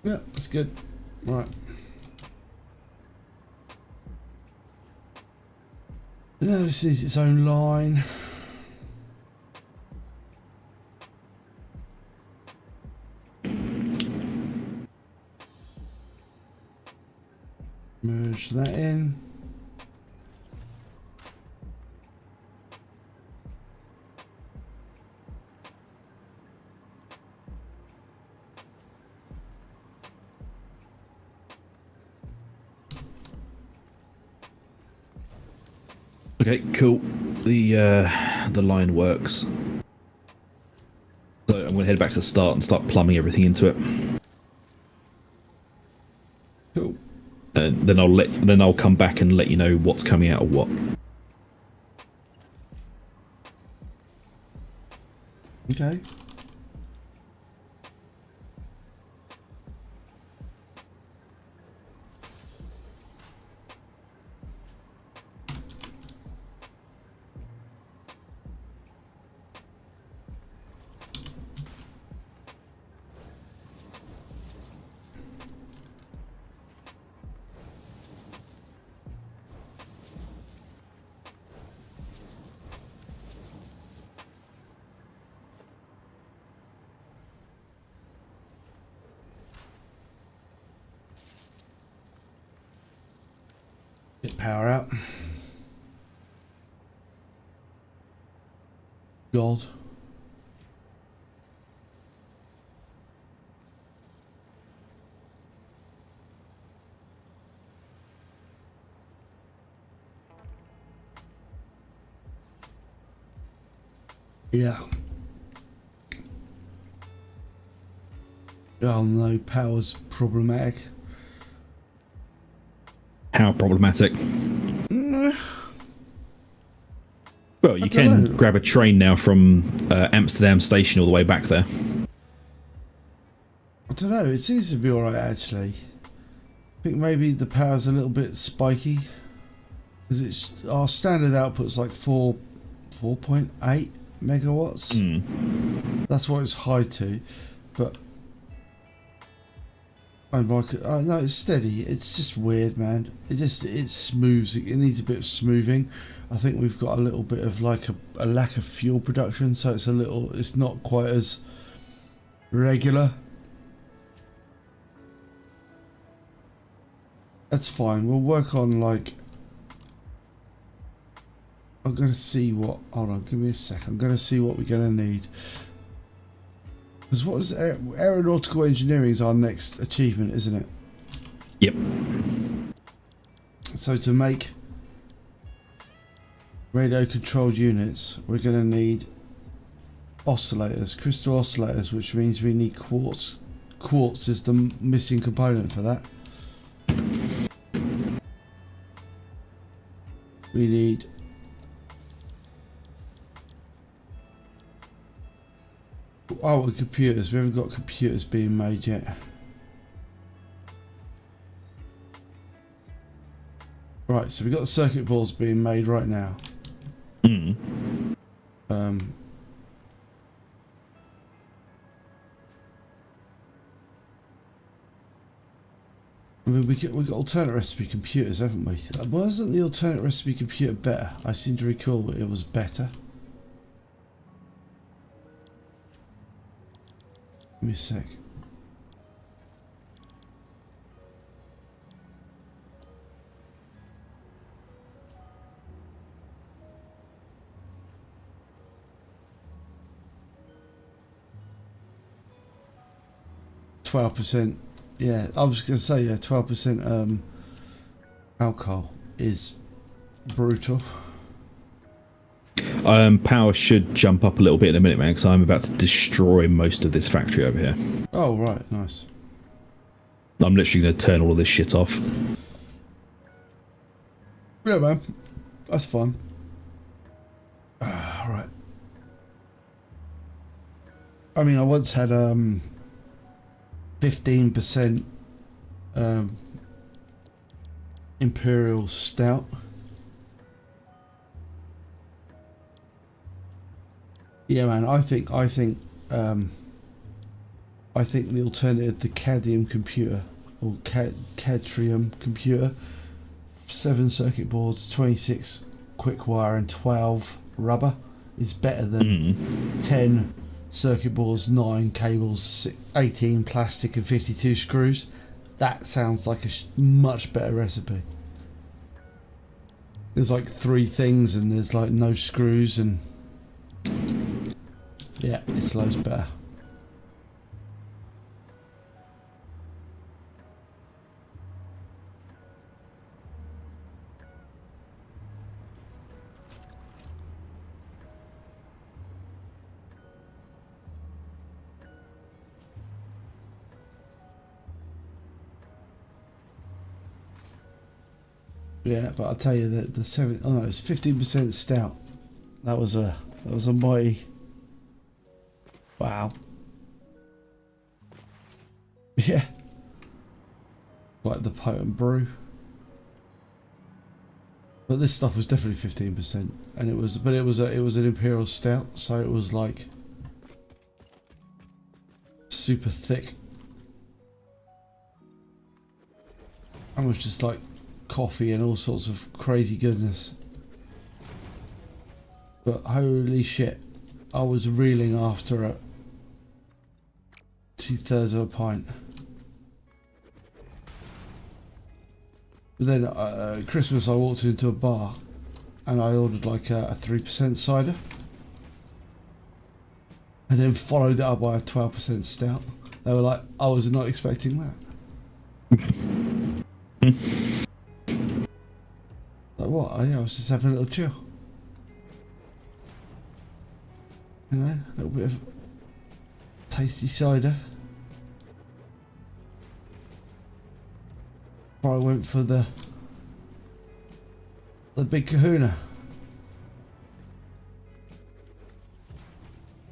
Yeah, that's good. Right. Now this is its own line. Merge that in. Okay, cool. The line works. So I'm going to head back to the start and start plumbing everything into it. Cool. And then I'll come back and let you know what's coming out of what. Okay. Get power out. God. Yeah. Oh no, power's problematic. How problematic? Well, you I can dunno. grab a train now from Amsterdam station all the way back there. I don't know, it seems to be alright actually. I think maybe the power's a little bit spiky. Because it's our standard output's like 4.8 megawatts. That's what it's high to. But oh no, it's steady. It's just weird, man. It smooths. It needs a bit of smoothing. I think we've got a little bit of like a lack of fuel production, so it's not quite as regular. That's fine. We'll work on like. I'm gonna see what. Hold on, give me a sec. I'm gonna see what we're gonna need. Because what was aeronautical engineering is our next achievement, isn't it? Yep. So to make radio controlled units, we're going to need oscillators, crystal oscillators, which means we need quartz. Quartz is the missing component for that. We need computers. We haven't got computers being made yet. Right, so we've got the circuit boards being made right now. I mean, we've got alternate recipe computers, haven't we? Wasn't the alternate recipe computer better? I seem to recall that it was better. Give me a sec. %. Yeah, I was going to say, yeah, 12% alcohol is brutal. Power should jump up a little bit in a minute, man, because I'm about to destroy most of this factory over here. Oh, right, nice. I'm literally going to turn all of this shit off. Yeah, man. That's fun. Right. I mean, I once had 15% Imperial Stout. Yeah, man. I think the alternative, the cadmium computer or cadmium computer, 7 circuit boards, 26 quick wire, and 12 rubber, is better than 10 circuit boards, 9 cables, 18 plastic, and 52 screws. That sounds like a much better recipe. There's like 3 things and there's like no screws, and yeah, it's loads better. Yeah, but I'll tell you that the 7, oh no, it's 15% stout. That was a mighty Wow. Yeah. Like the potent brew. But this stuff was definitely 15%, and it was an imperial stout, so it was like super thick. And was just like coffee and all sorts of crazy goodness. But holy shit, I was reeling after it. 2/3 of a pint. But then at Christmas I walked into a bar and I ordered like a 3% cider. And then followed it up by a 12% stout. They were like, I was not expecting that. Like what? Oh, yeah, I was just having a little chill. You know, a little bit of tasty cider. Before I went for the big kahuna.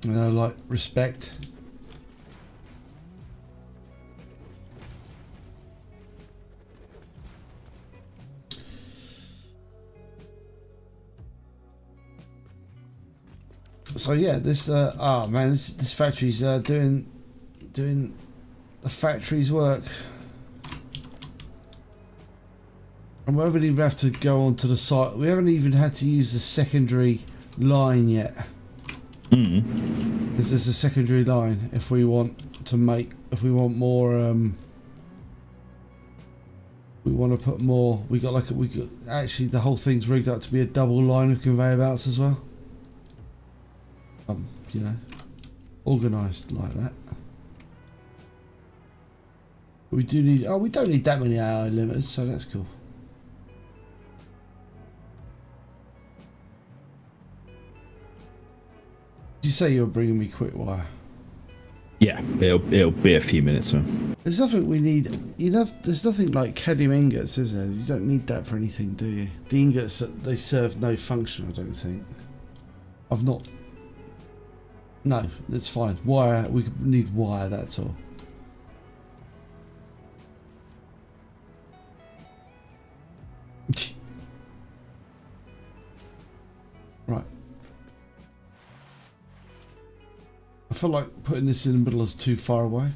You know, like respect. So yeah, this man, this factory's doing the factory's work. And we haven't even have to go onto the site. We haven't even had to use the secondary line yet. Because there's a secondary line if we want to make, if we want more, we want to put more. We got actually the whole thing's rigged up to be a double line of conveyor belts as well. You know, organised like that. We do need. Oh, we don't need that many AI limiters, so that's cool. Did you say you were bringing me quick wire? Yeah, it'll be a few minutes, man. There's nothing we need. You know, there's nothing like cadmium ingots, is there? You don't need that for anything, do you? The ingots, they serve no function, I don't think. I've not. No, it's fine. Wire, we need wire, that's all. Right. I feel like putting this in the middle is too far away.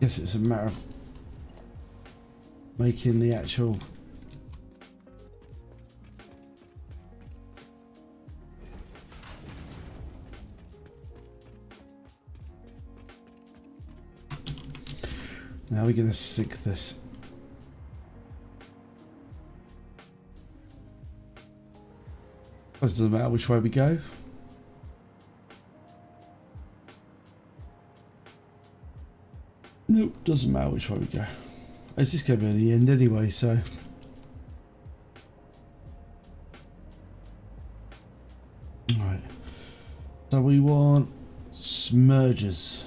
Yes, it's a matter of making the actual now we're going to sink this. It doesn't matter which way we go. Nope, doesn't matter which way we go. It's just going to be at the end anyway, so. Alright. So we want smurgers.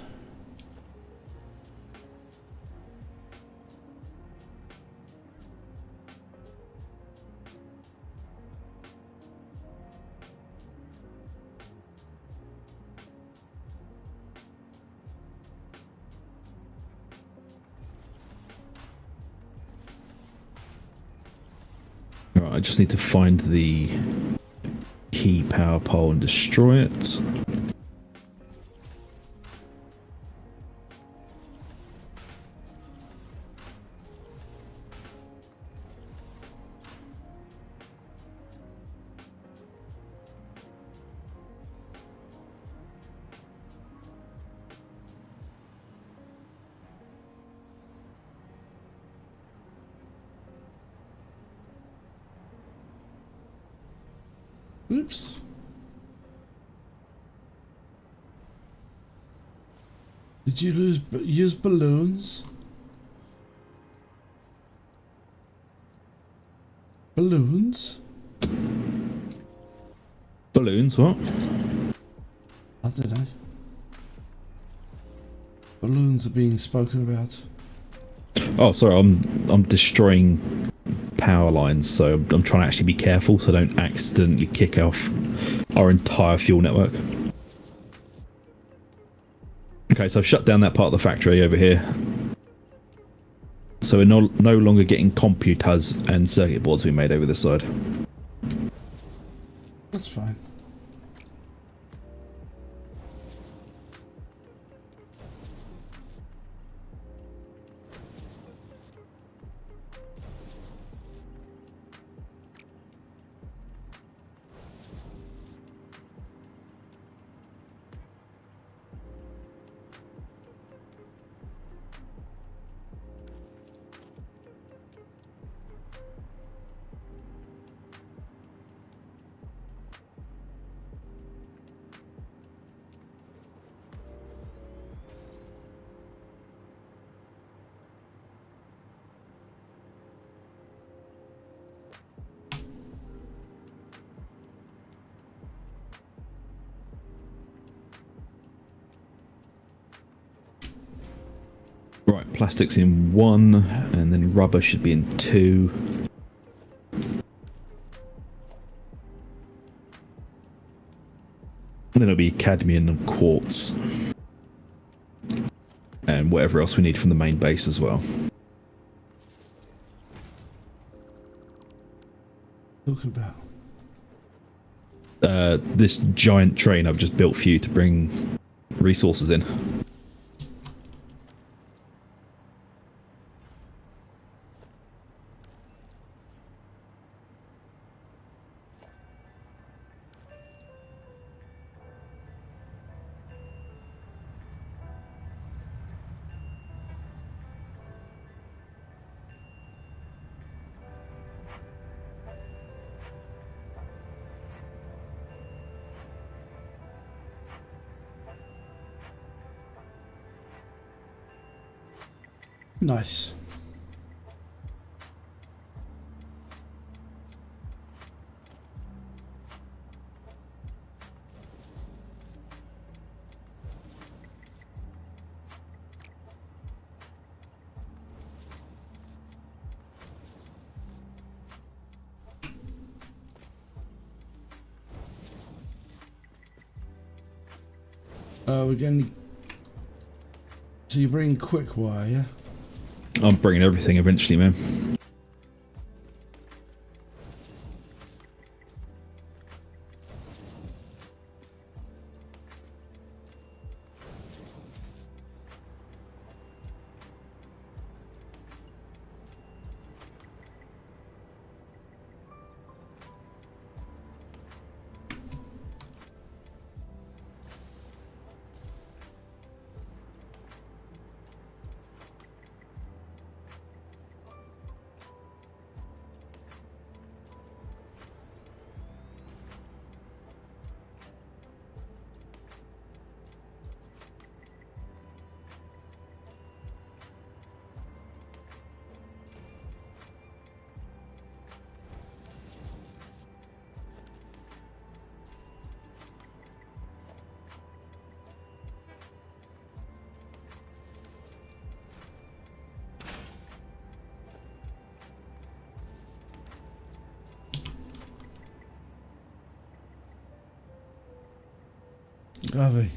Right, I just need to find the key power pole and destroy it. Oops. Did you use balloons? Balloons? Balloons, what? I don't know. Balloons are being spoken about. Oh, sorry, I'm destroying power lines, so I'm trying to actually be careful so I don't accidentally kick off our entire fuel network. Okay, so I've shut down that part of the factory over here. So we're no longer getting computers and circuit boards being made over this side. That's fine. Right, plastic's in 1, and then rubber should be in 2. And then it'll be cadmium and quartz. And whatever else we need from the main base as well. Talking about this giant train I've just built for you to bring resources in. nice. We're going to... So you bring quick wire, yeah? I'm bringing everything eventually, man. Gravy.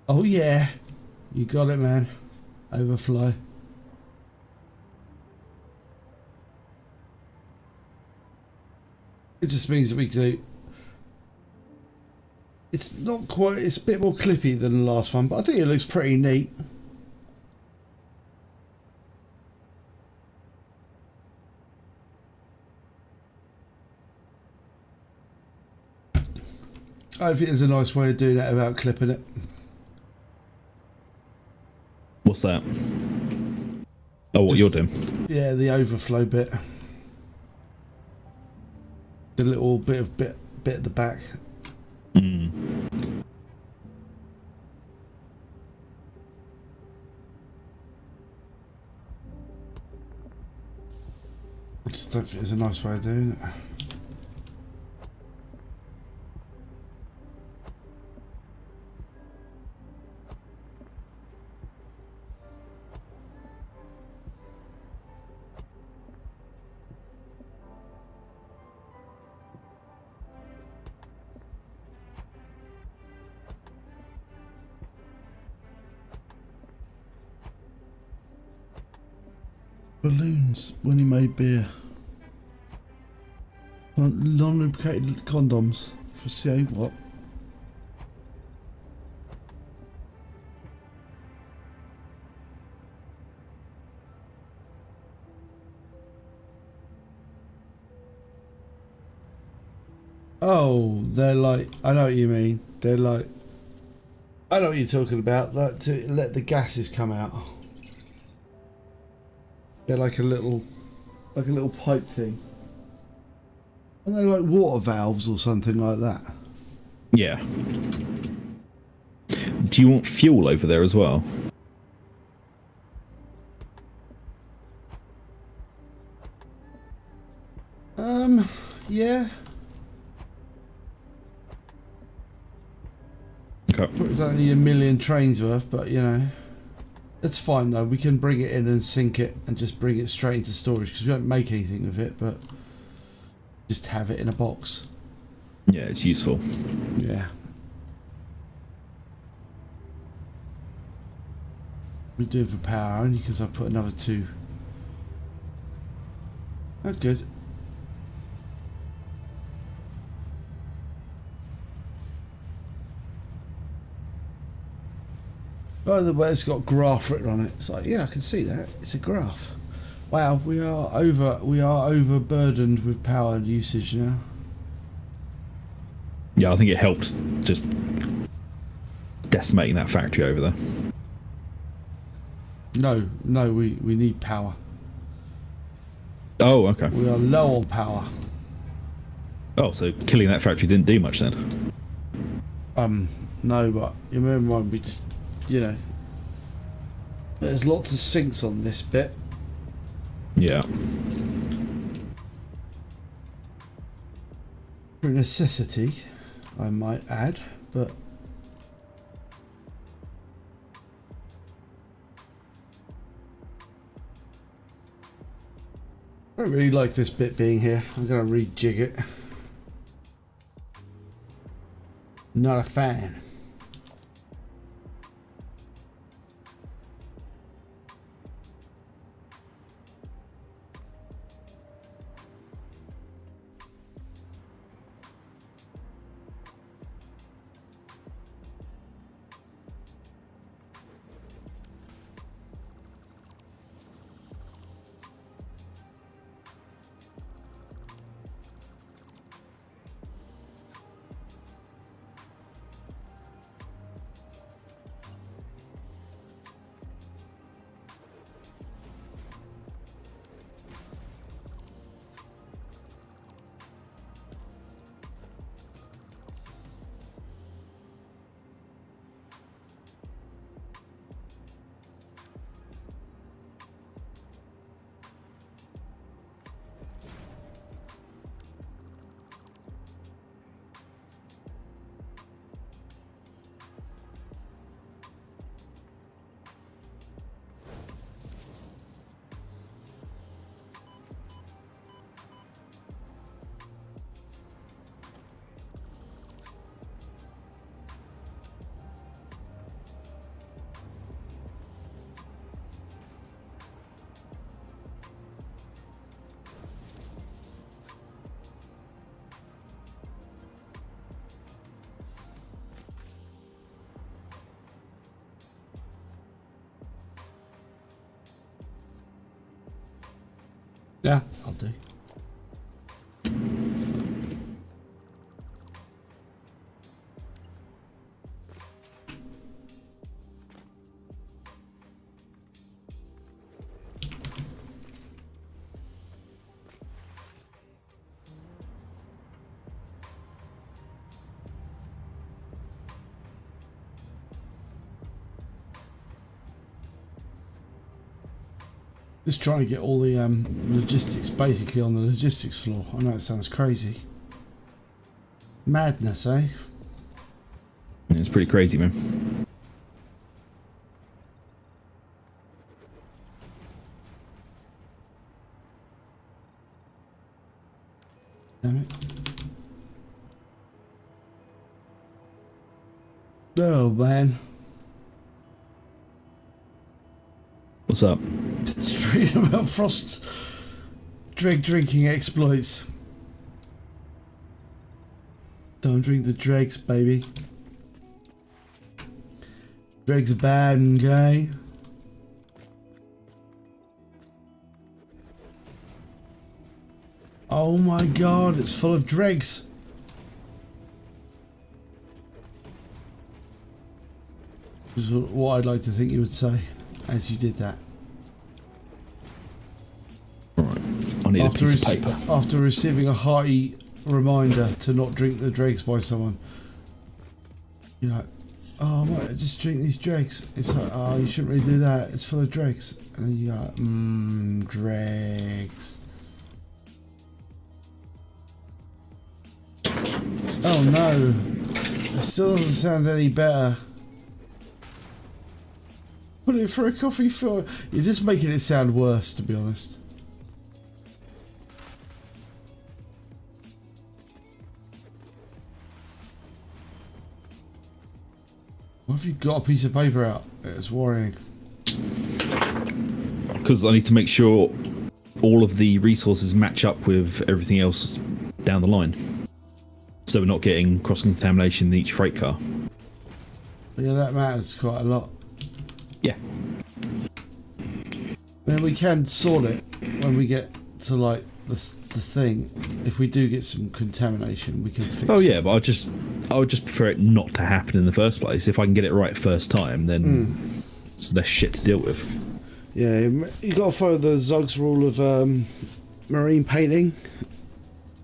Oh yeah, you got it, man. Overflow. It just means that we can do... It's not quite... It's a bit more clippy than the last one, but I think it looks pretty neat. I think there's a nice way of doing that without clipping it. What's that? Oh, what Just, you're doing? Yeah, the overflow bit. The little bit at the back. Mm. I just don't think there's a nice way of doing it. Balloons when he made beer. Non-lubricated condoms for say what? Oh, they're like, I know what you mean. They're like, I know what you're talking about. Like to let the gases come out. They're like a little pipe thing. And they're like water valves or something like that. Yeah. Do you want fuel over there as well? Yeah. Okay. It's only a million trains worth, but you know, it's fine though. We can bring it in and sink it and just bring it straight into storage because we don't make anything with it, but just have it in a box. Yeah, it's useful. Yeah. We do it for power only because I put another 2. That's good. By the way, it's got graph written on it. It's like, yeah, I can see that. It's a graph. Wow, we are overburdened with power usage now. Yeah, I think it helps just decimating that factory over there. No, we need power. Oh, okay. We are low on power. Oh, so killing that factory didn't do much then? No, but you remember when we just, you know, there's lots of sinks on this bit. Yeah. For necessity, I might add, but I don't really like this bit being here. I'm gonna rejig it. Not a fan. Yeah, I'll do. Just trying to get all the logistics basically on the logistics floor. I know it sounds crazy. Madness, eh? It's pretty crazy, man. Damn it. Oh, man. What's up? It's reading about Frost's drinking exploits. Don't drink the dregs, baby. Dregs are bad and gay. Oh my god, it's full of dregs. Is what I'd like to think you would say as you did that. Alright, I need a piece of paper. After receiving a hearty reminder to not drink the dregs by someone, you're like, oh, I might just drink these dregs. It's like, oh, you shouldn't really do that. It's full of dregs. And then you're like, dregs. Oh no, it still doesn't sound any better. Put it for a coffee filter. You're just making it sound worse, to be honest. Why have you got a piece of paper out? It's worrying. Because I need to make sure all of the resources match up with everything else down the line. So we're not getting cross-contamination in each freight car. Yeah, that matters quite a lot. Yeah. Then we can sort it when we get to like the thing. If we do get some contamination, we can fix it. Oh yeah, but I would just prefer it not to happen in the first place. If I can get it right first time, then it's less shit to deal with. Yeah, you got to follow the Zug's rule of marine painting.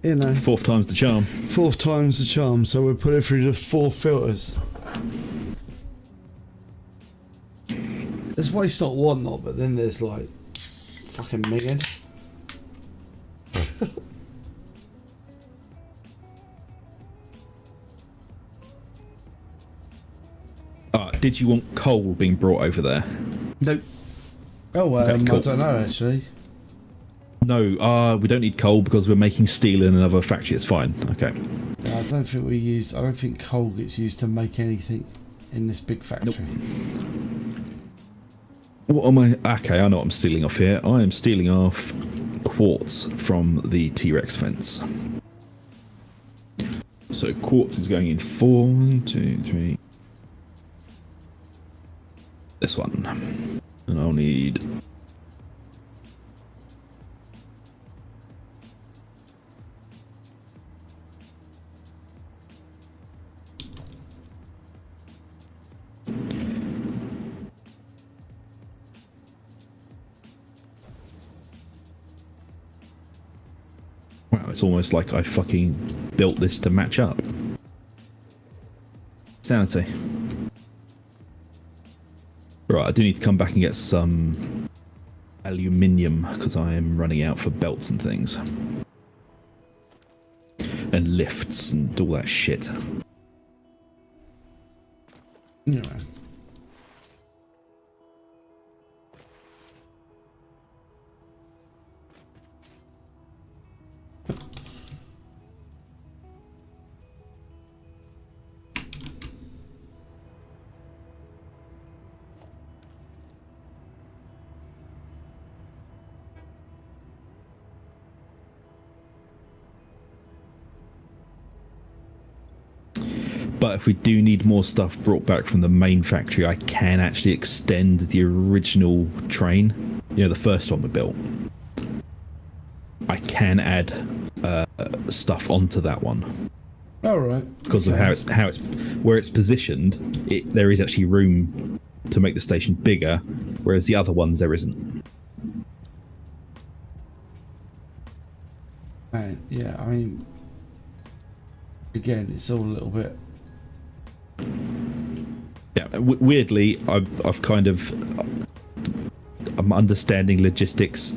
You know, Fourth time's the charm. fourth time's the charm. So we'll put it through the 4 filters. There's waste not whatnot, but then there's like fucking million. Did you want coal being brought over there? Nope. Oh, Okay, cool. I don't know actually. No, we don't need coal because we're making steel in another factory. It's fine. Okay. No, I don't think coal gets used to make anything in this big factory. What am I? Okay, I know what I'm stealing off here. I am stealing off quartz from the T-Rex fence. So quartz is going in 4, 1, 2, 3. This one. And I'll need... Wow, it's almost like I fucking built this to match up. Sanity. Right, I do need to come back and get some aluminium because I am running out for belts and things. And lifts and all that shit. Yeah. But if we do need more stuff brought back from the main factory, I can actually extend the original train. You know, the first one we built. I can add stuff onto that one. All right. Because of how it's where it's positioned. There is actually room to make the station bigger, whereas the other ones there isn't. Right, yeah, I mean, again, it's all a little bit. Yeah, weirdly, I've kind of I'm understanding logistics,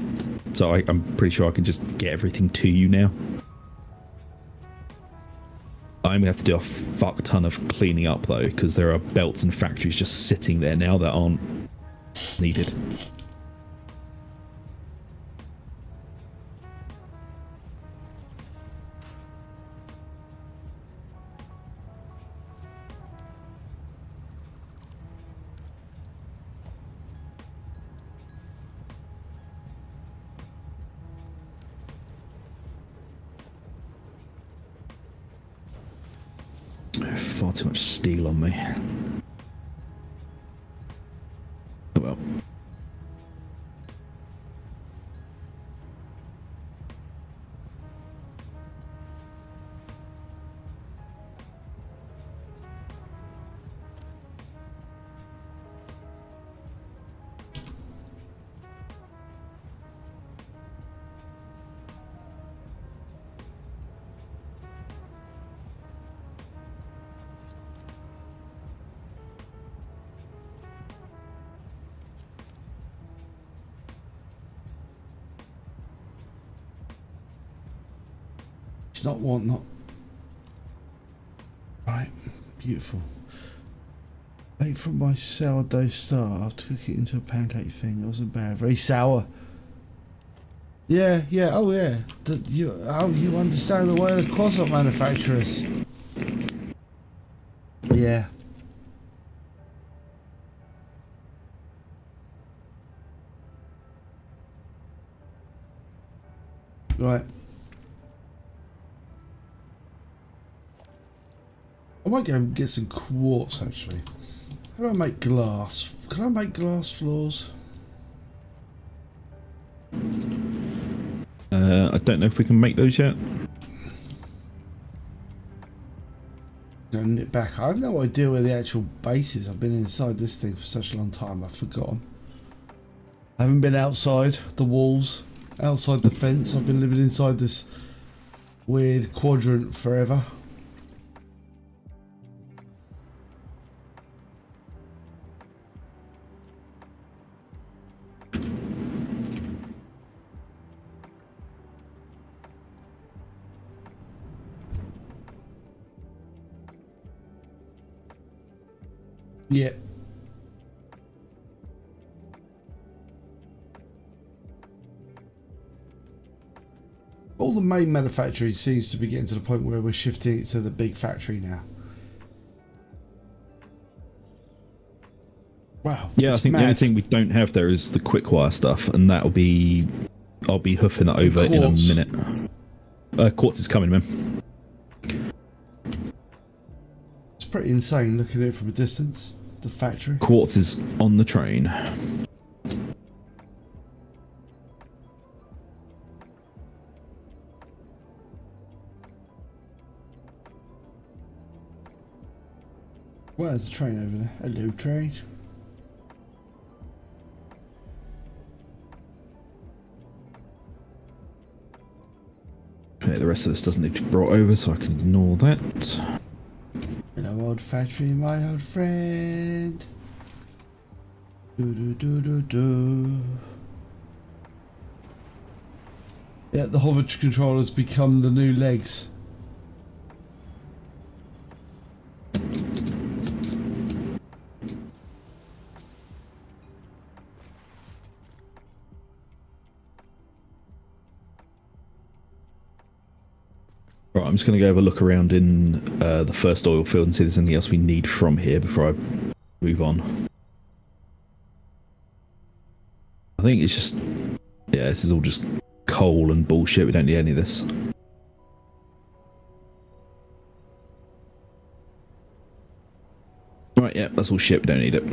so I'm pretty sure I can just get everything to you now. I'm gonna have to do a fuck ton of cleaning up though, because there are belts and factories just sitting there now that aren't needed. Far too much steel on me. Oh well. It's not whatnot. Right, beautiful. Ate from my sourdough start after cooking it into a pancake thing. It wasn't bad. Very sour. Yeah, yeah, oh yeah. You understand the way of the croissant manufacturers. Yeah. Right. I might go and get some quartz actually. How do I make glass? Can I make glass floors? I don't know if we can make those yet. Go knit back. I have no idea where the actual base is. I've been inside this thing for such a long time. I've forgotten. I haven't been outside the walls, outside the fence. I've been living inside this weird quadrant forever. Yeah. All the main manufacturing seems to be getting to the point where we're shifting it to the big factory now. Wow. Yeah, I think the only thing we don't have there is the quick wire stuff, and that'll be... I'll be hoofing that over in a minute. Quartz is coming, man. It's pretty insane looking at it from a distance. The factory. Quartz is on the train. Well, there's a train over there. Hello, train. Okay, the rest of this doesn't need to be brought over, so I can ignore that. Hello, old factory, my old friend. Do do do do do. Yeah, the hover controllers become the new legs. Right, I'm just going to go have a look around in the first oil field and see if there's anything else we need from here before I move on. I think it's just... yeah, this is all just coal and bullshit. We don't need any of this. Right, yeah, that's all shit. We don't need it.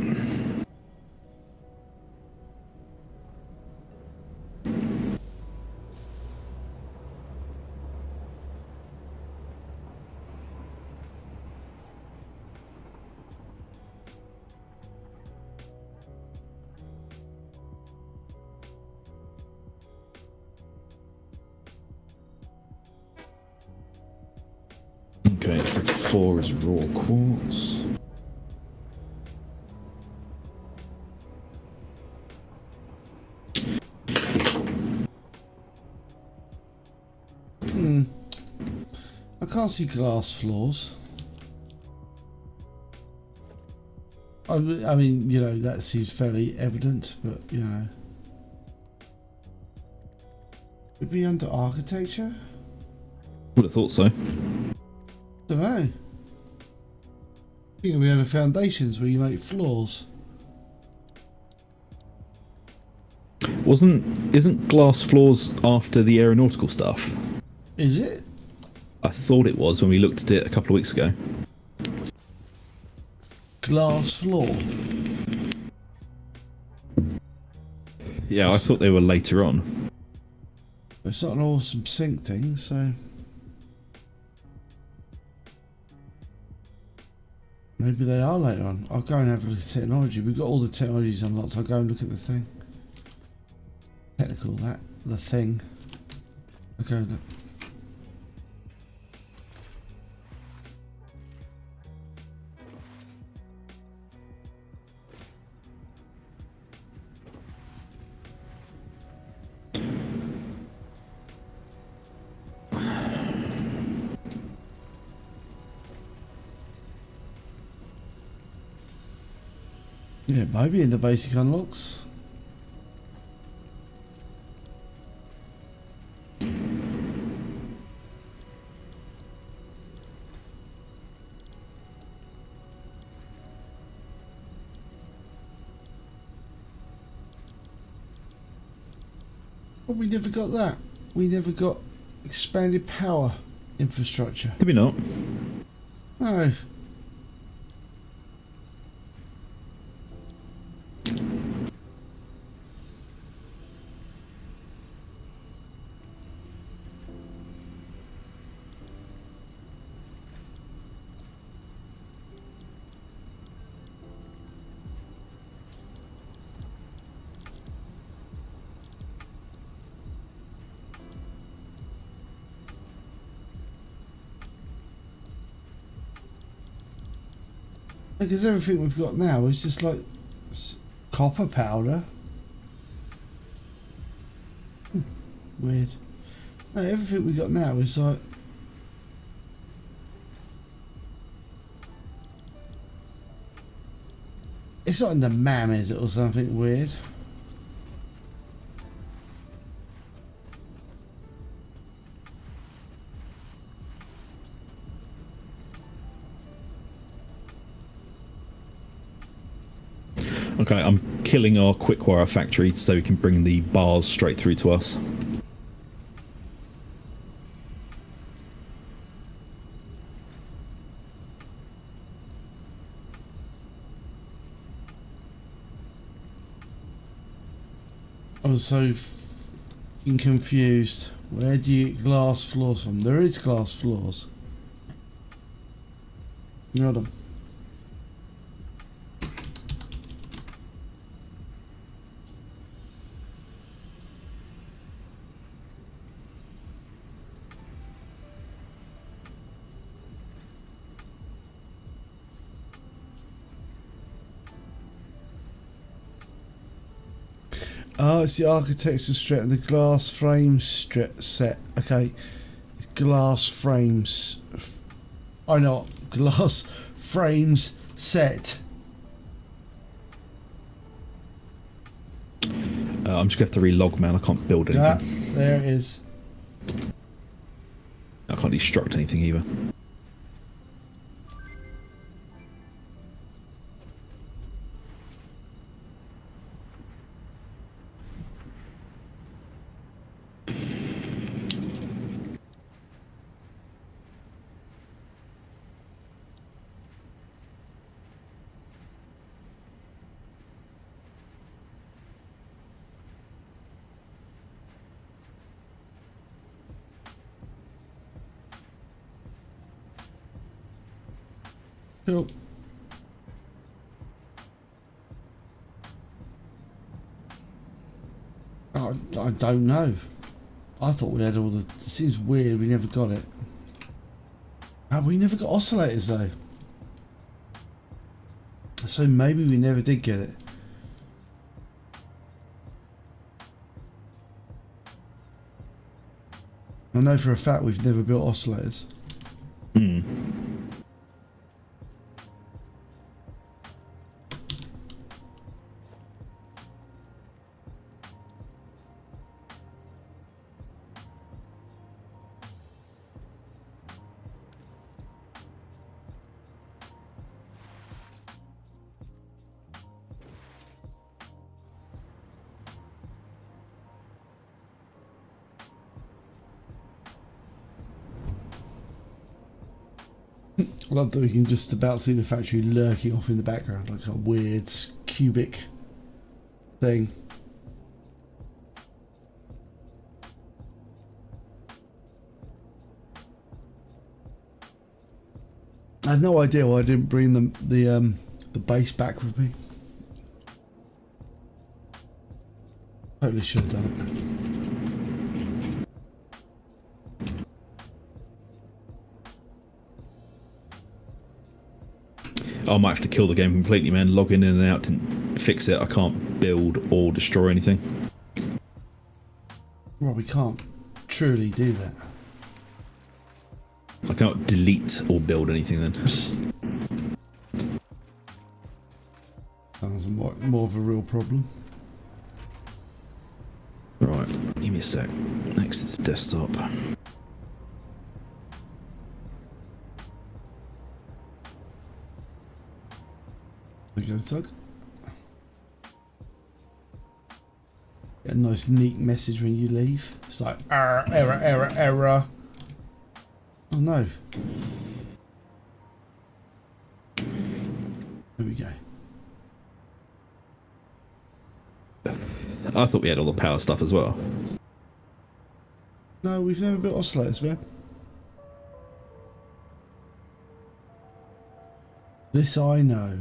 Okay, so 4 is raw quartz. can't see glass floors. I mean, you know, that seems fairly evident, but, you know. Could it be under architecture? Would have thought so. Don't know. I think we under foundations where you make floors. Isn't glass floors after the aeronautical stuff? Is it? I thought it was when we looked at it a couple of weeks ago. Glass floor. Yeah, I thought they were later on. It's not an awesome sync thing, so maybe they are later on. I'll go and have a look at the technology. We've got all the technologies unlocked. I'll go and look at the thing. Technical, that the thing. Okay, look. Yeah, maybe in the basic unlocks. But we never got that. We never got expanded power infrastructure. Maybe not. No. Because everything we've got now is just like copper powder. Weird. No, everything we got now is like it's not in the MAM, is it, or something weird? Okay, I'm killing our quickwire factory so we can bring the bars straight through to us. I was so f***ing confused. Where do you get glass floors from? There is glass floors. Got them. Oh, it's the architectural strip and the glass frame strip set. Okay, glass frames. I know, glass frames set. I'm just going to have to relog, man. I can't build anything. There it is. I can't destruct anything either. Cool. I don't know. I thought we had all the... It seems weird we never got it. We never got oscillators though. So maybe we never did get it. I know for a fact we've never built oscillators. Hmm. I love that we can just about see the factory lurking off in the background like a weird cubic thing. I had no idea why I didn't bring the base back with me. Totally should have done it. I might have to kill the game completely, man. Logging in and out to fix it. I can't build or destroy anything. Well, we can't truly do that. I cannot delete or build anything then. Sounds more of a real problem. Right, give me a sec. Next it's desktop. There you go, Tug. Get a nice neat message when you leave. It's like error, error, error, error. Oh no. There we go. I thought we had all the power stuff as well. No, we've never built oscillators, man. This I know.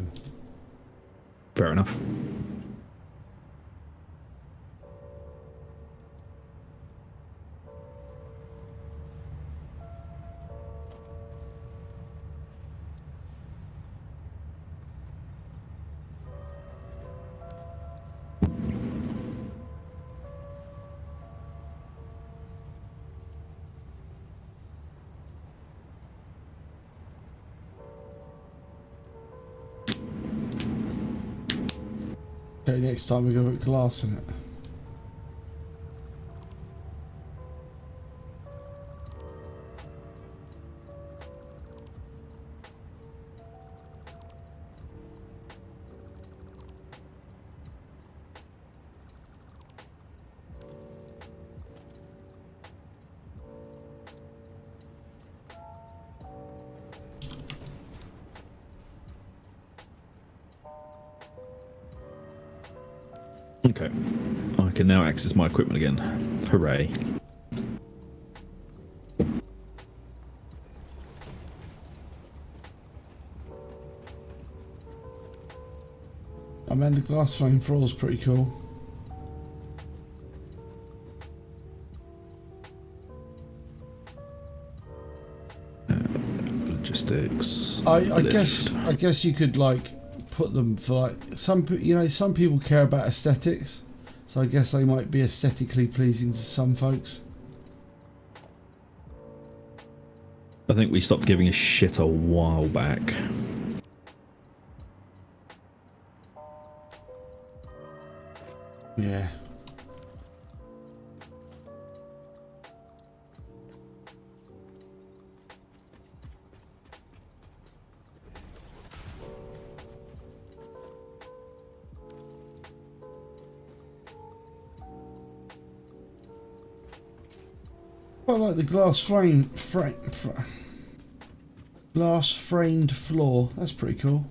Fair enough. Okay, next time we're going to put glass in it. Okay. I can now access my equipment again. Hooray. I mean, the glass frame floor is pretty cool. Logistics. I guess you could like put them for like some people care about aesthetics, so I guess they might be aesthetically pleasing to some folks. I think we stopped giving a shit a while back. Yeah. I like the glass glass framed floor. That's pretty cool.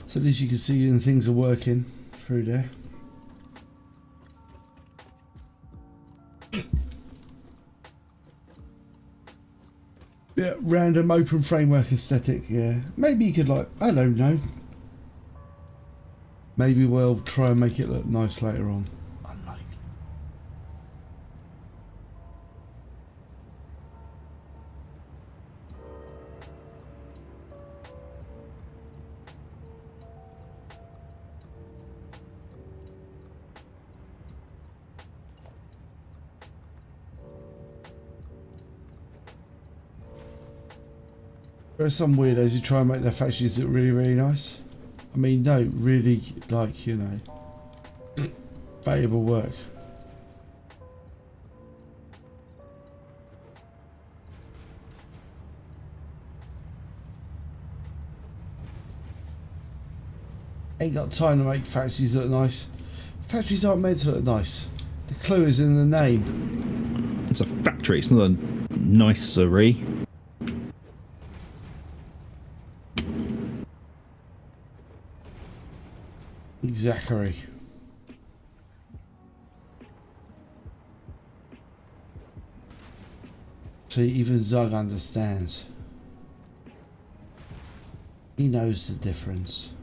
So at least you can see when things are working through there. Yeah, random open framework aesthetic, yeah. Maybe you could like, I don't know. Maybe we'll try and make it look nice later on. Unlikely. There are some weirdos who try and make their factories look really, really nice. I mean, no, really, like, you know, valuable work. Ain't got time to make factories look nice. Factories aren't meant to look nice. The clue is in the name. It's a factory. It's not a nicery. Exactly. See, even Zug understands. He knows the difference.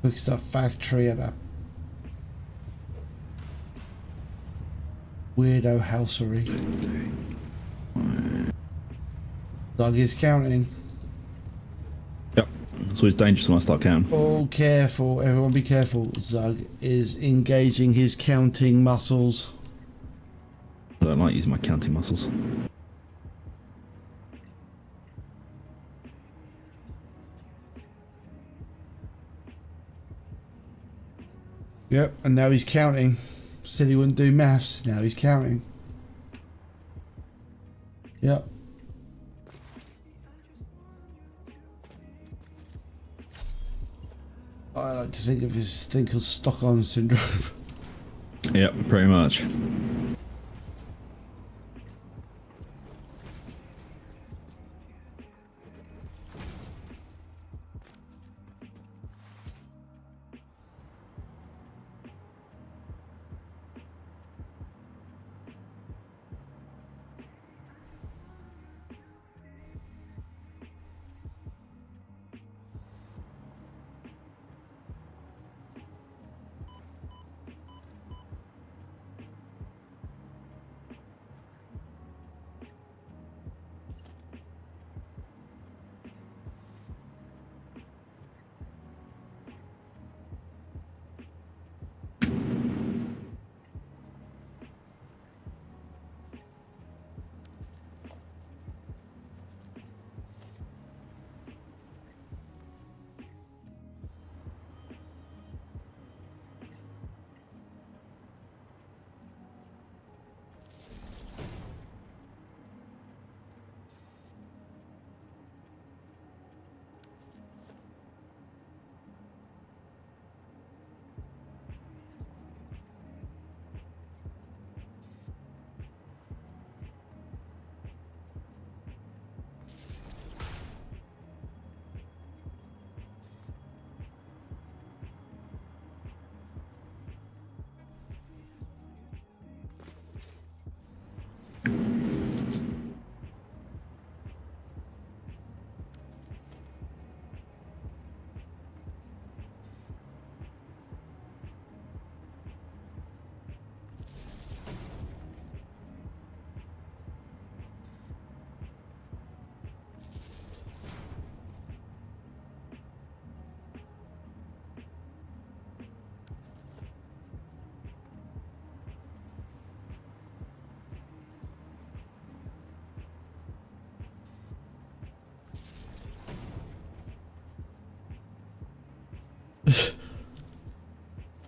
Quick stuff factory at a weirdo housery. Zug is counting. Yep. It's always dangerous when I start counting. Oh, careful. Everyone be careful. Zug is engaging his counting muscles. I don't like using my counting muscles. Yep, and now he's counting. Said he wouldn't do maths. Now he's counting. Yep. I like to think of his thing called Stockholm Syndrome. Yep, pretty much.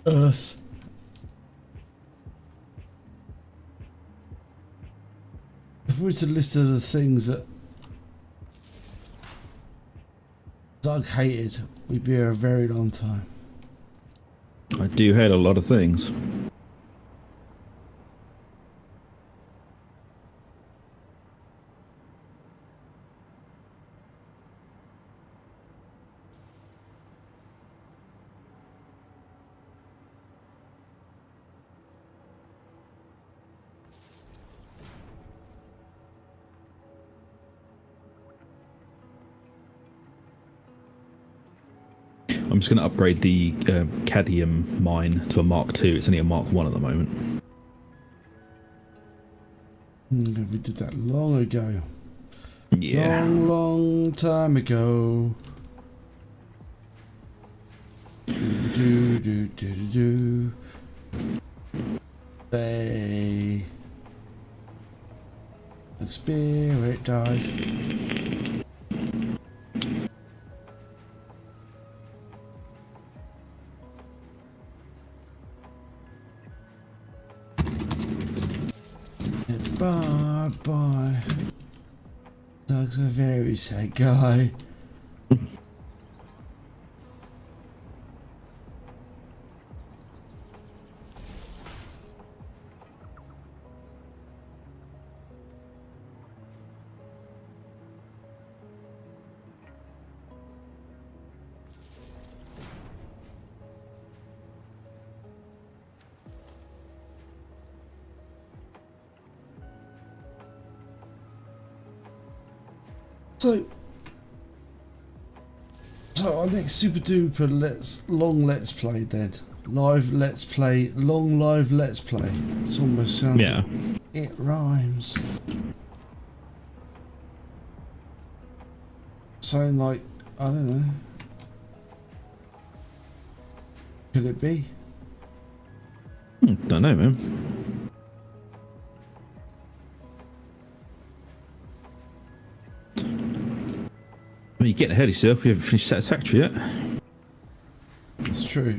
Earth. If we were to list of the things that Doug hated, we'd be here a very long time. I do hate a lot of things. I'm just going to upgrade the cadmium mine to a Mark II. It's only a Mark 1 at the moment. We did that long ago. Yeah. Long time ago. Do. They. spirit died. Bye bye. Doug's a very sad guy. So our next super duper let's play then. Live let's play, long live let's play. It almost sounds it rhymes. Something like, I don't know. Could it be? Don't know, man. Well, you're getting ahead of yourself. You haven't finished Satisfactory yet. It's true.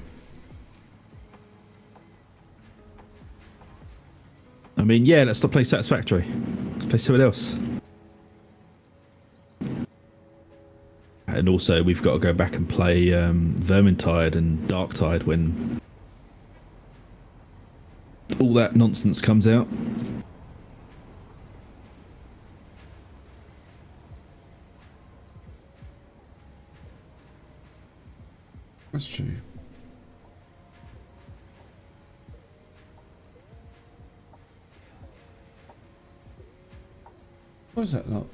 I mean, yeah, let's not play Satisfactory. Let's play something else. And also, we've got to go back and play Vermintide and Darktide when all that nonsense comes out. That's true. Why is that not?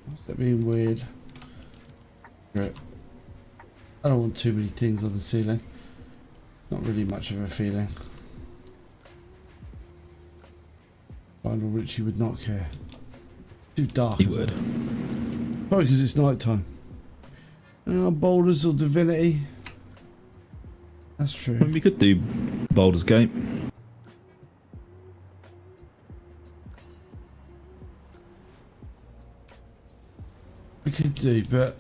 What's that being weird? Right. I don't want too many things on the ceiling. Not really much of a feeling. Lionel Richie would not care. Too dark. He would. Probably because it's night time. Boulders or Divinity. That's true. Well, we could do Baldur's Gate. We could do, but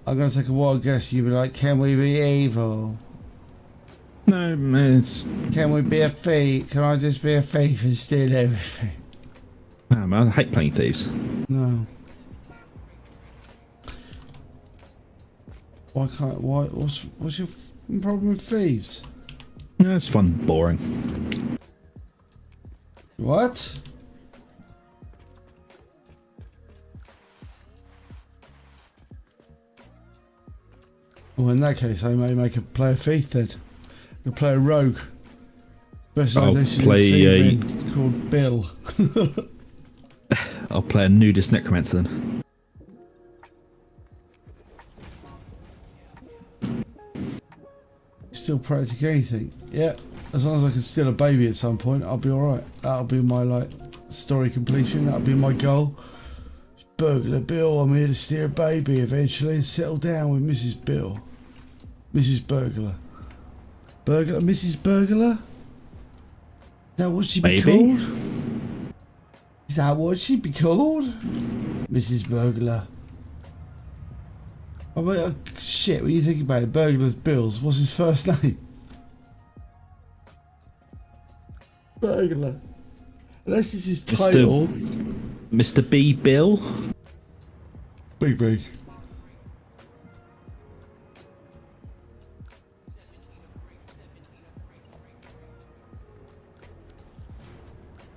I'm going to take a wild guess. You'd be like, can we be evil? No, man, it's... Can we be a thief? Can I just be a thief and steal everything? Nah, man, I hate playing thieves. No. Why can't... Why? What's your problem with thieves? No, it's fun, boring. What? Well, in that case, I may make a player thief then. You'll play a rogue. Specialisation in thieving called Bill. I'll play a nudist necromancer then. Still practically anything. Yeah, as long as I can steal a baby at some point, I'll be alright. That'll be my story completion. That'll be my goal. Burglar Bill, I'm here to steal a baby eventually and settle down with Mrs. Bill. Mrs. Burglar. Burglar? Mrs. Burglar? Is that what she'd be called? Is that what she'd be called? Mrs. Burglar. I mean, shit, when you think about it, Burglar's Bills. What's his first name? Burglar. Unless it's his title. Mr. B. Bill? Big B.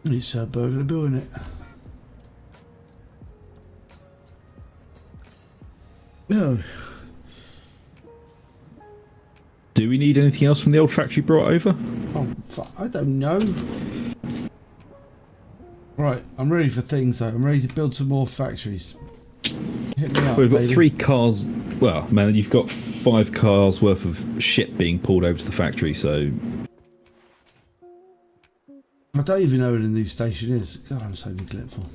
It's Burglar Bill, isn't it? No. Do we need anything else from the old factory brought over? Oh, I don't know. Right, I'm ready for things though. I'm ready to build some more factories. Hit me up, We've got baby. 3 cars. Well, man, you've got 5 cars worth of shit being pulled over to the factory, so... I don't even know where the new station is. God, I'm so neglectful.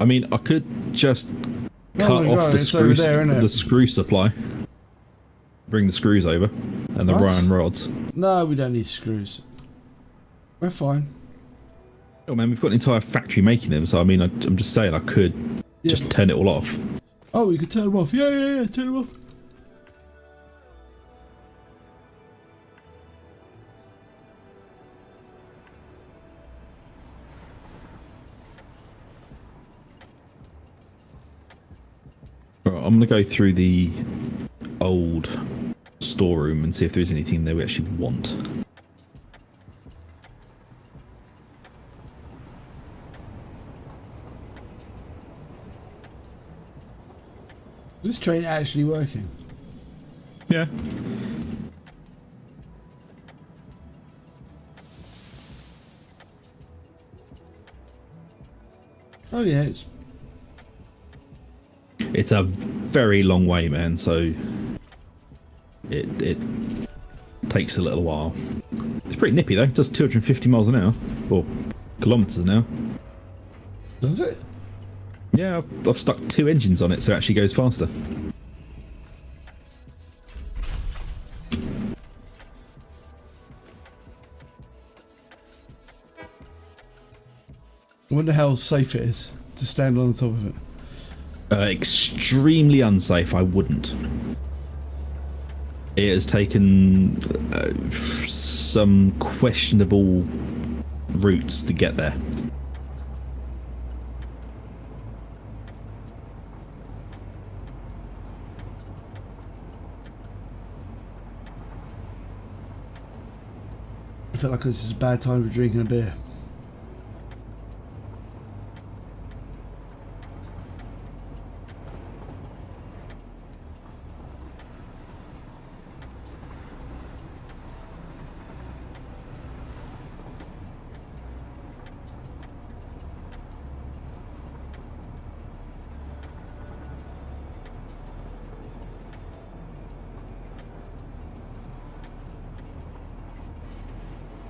I mean, I could just cut off the screw supply. Bring the screws over. And the iron rods. No, we don't need screws. We're fine. Oh man, we've got an entire factory making them, so I mean, I'm just saying I could just turn it all off. Oh, you could turn them off. Yeah, turn them off. Right, I'm gonna go through the old storeroom and see if there's anything that we actually want. Is this train actually working? Yeah. Oh yeah, It's a very long way, man, so it takes a little while. It's pretty nippy though. It does 250 miles an hour, or kilometers an hour. does it? Yeah, I've stuck 2 engines on it, so it actually goes faster. I wonder how safe it is to stand on the top of it. Extremely unsafe. I wouldn't. It has taken some questionable routes to get there. I feel like this is a bad time for drinking a beer.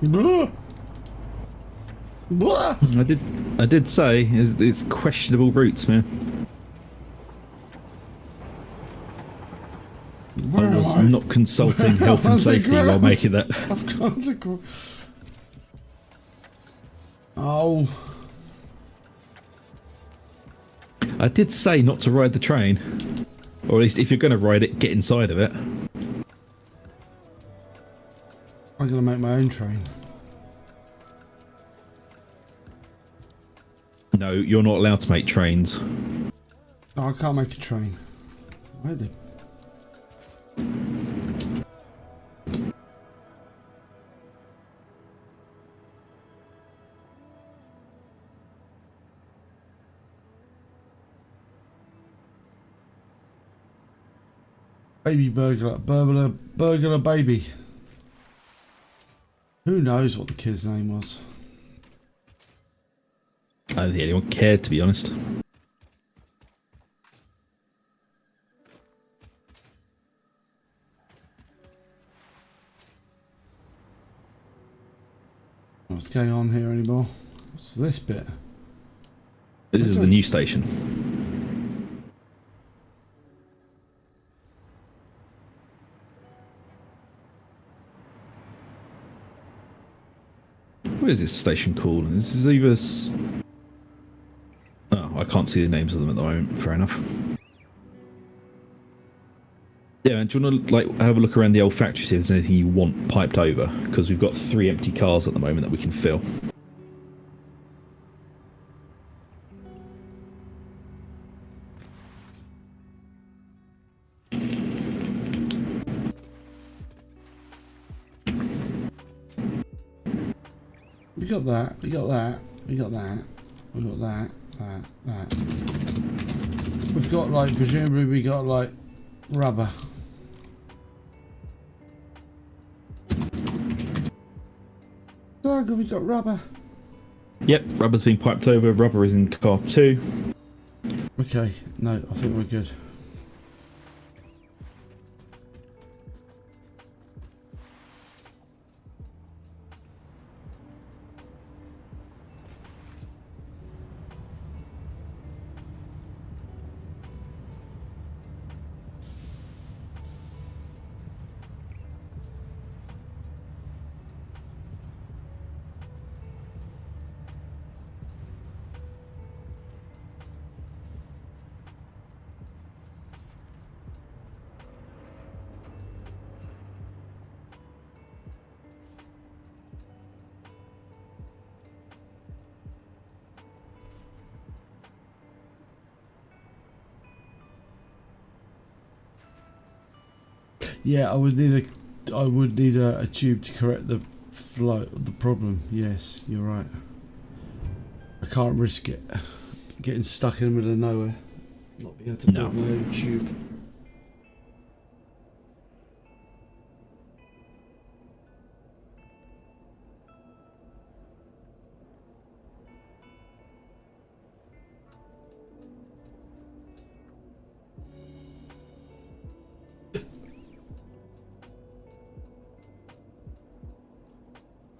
Blah! Blah! I did say it's questionable routes, man. Where I was am I? not consulting health and safety while making that. I've gone to. Oh. I did say not to ride the train, or at least if you're going to ride it, get inside of it. I'm gonna make my own train. No, you're not allowed to make trains. No, I can't make a train. Where the? Baby burglar baby. Who knows what the kid's name was? I don't think anyone cared, to be honest. What's going on here anymore? What's this bit? This is the new station. What is this station called? This is either... Oh, I can't see the names of them at the moment. Fair enough. Yeah, and do you want to like have a look around the old factory, see if there's anything you want piped over? Because we've got 3 empty cars at the moment that we can fill. We got that. We got that. We got that. We got that. That. We've got like presumably we got like rubber. Oh, good, we got rubber. Yep, rubber's being piped over. Rubber is in car 2. Okay, no, I think we're good. Yeah, I would need a tube to correct the flow, the problem. Yes, you're right. I can't risk it. Getting stuck in the middle of nowhere. Not being able to build my own tube.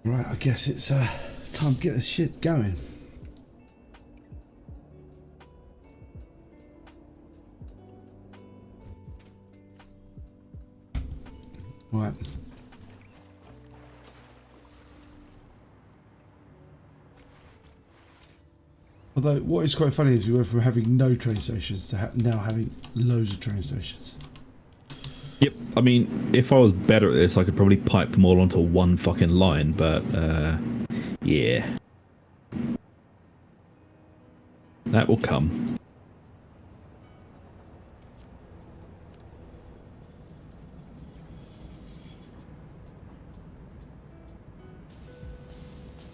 Right, I guess it's time to get this shit going. Right. Although, what is quite funny is we went from having no train stations to now having loads of train stations. Yep. I mean, if I was better at this, I could probably pipe them all onto one fucking line, but, yeah. That will come.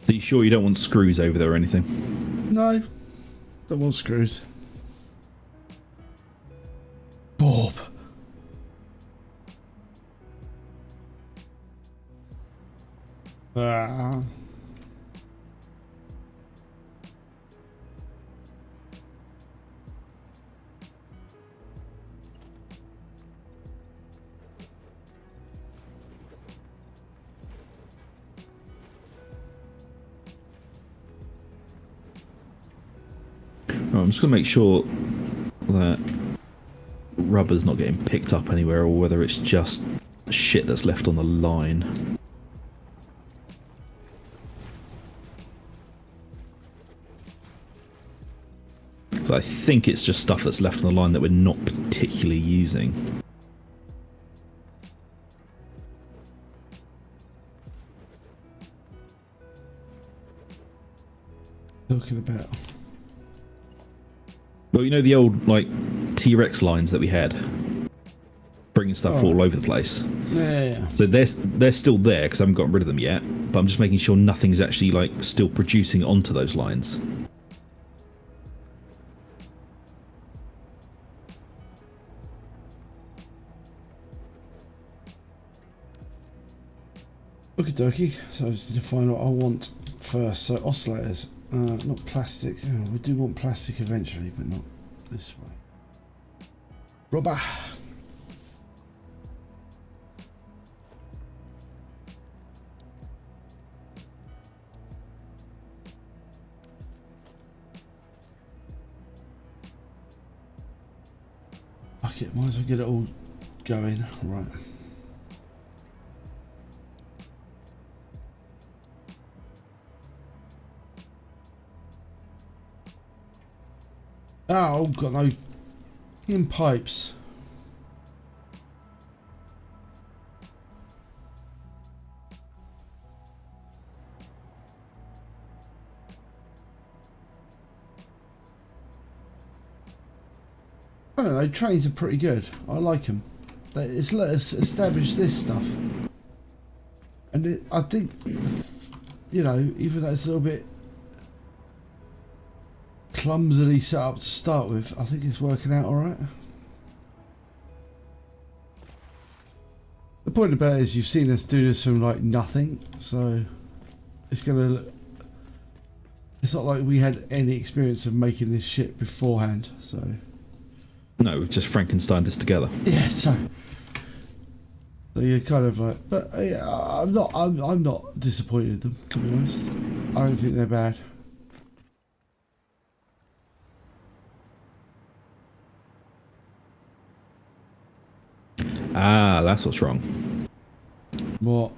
Are you sure you don't want screws over there or anything? No, don't want screws. Bob. Ah. Oh, I'm just going to make sure that rubber's not getting picked up anywhere, or whether it's just shit that's left on the line. So I think it's just stuff that's left on the line that we're not particularly using. Talking about. Well, you know the old, like, T-Rex lines that we had? Bringing stuff all over the place. Yeah. So they're still there, because I haven't gotten rid of them yet, but I'm just making sure nothing's actually, like, still producing onto those lines. Okie dokie. So I just need to find what I want first. So oscillators. Not plastic. Oh, we do want plastic eventually, but not this way. Rubber. Fuck it, might as well get it all going. Right. Oh, got no in pipes. I don't know, trains are pretty good. I like them. It's let us establish this stuff. And I think, you know, even though it's a little bit clumsily set up to start with, I think it's working out alright. The point about it is you've seen us do this from like nothing, so it's gonna, it's not like we had any experience of making this shit beforehand, so. No, we've just Frankenstein this together. Yeah, so you're kind of like, but I'm not disappointed with them, to be honest. I don't think they're bad. Ah, that's what's wrong. What?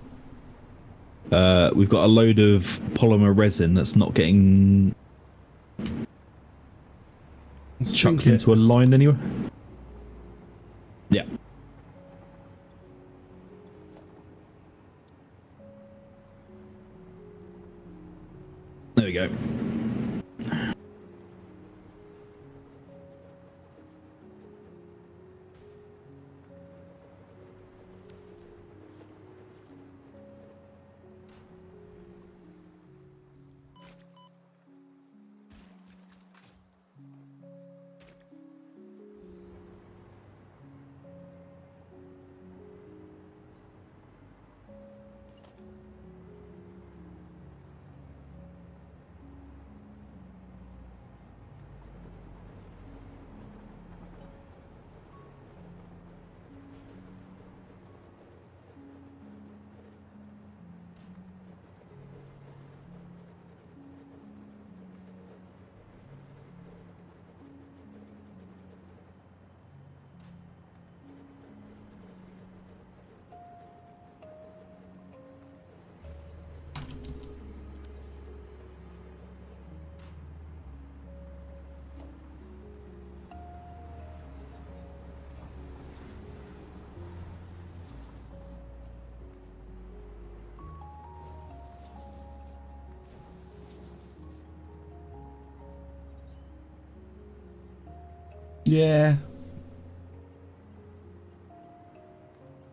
We've got a load of polymer resin that's not getting chucked into a line anywhere. Yeah. There we go. Yeah.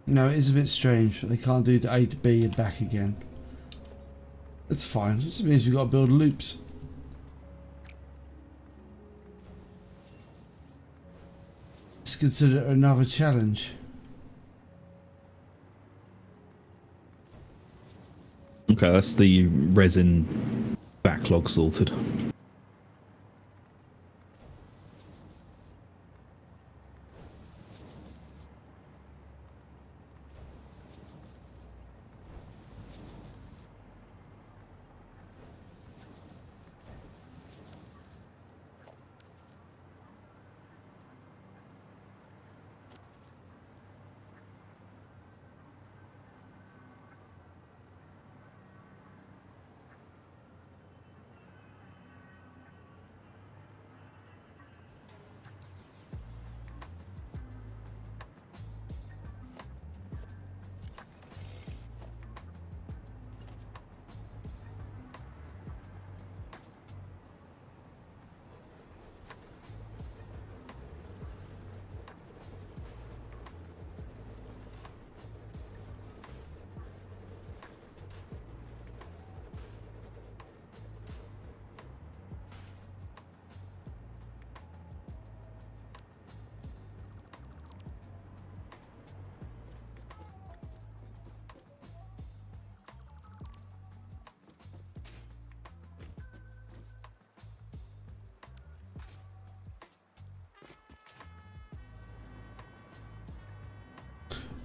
No, it is a bit strange that they can't do the A to B and back again. It's fine. It just means we've got to build loops. Let's consider it another challenge. Okay, that's the resin backlog sorted.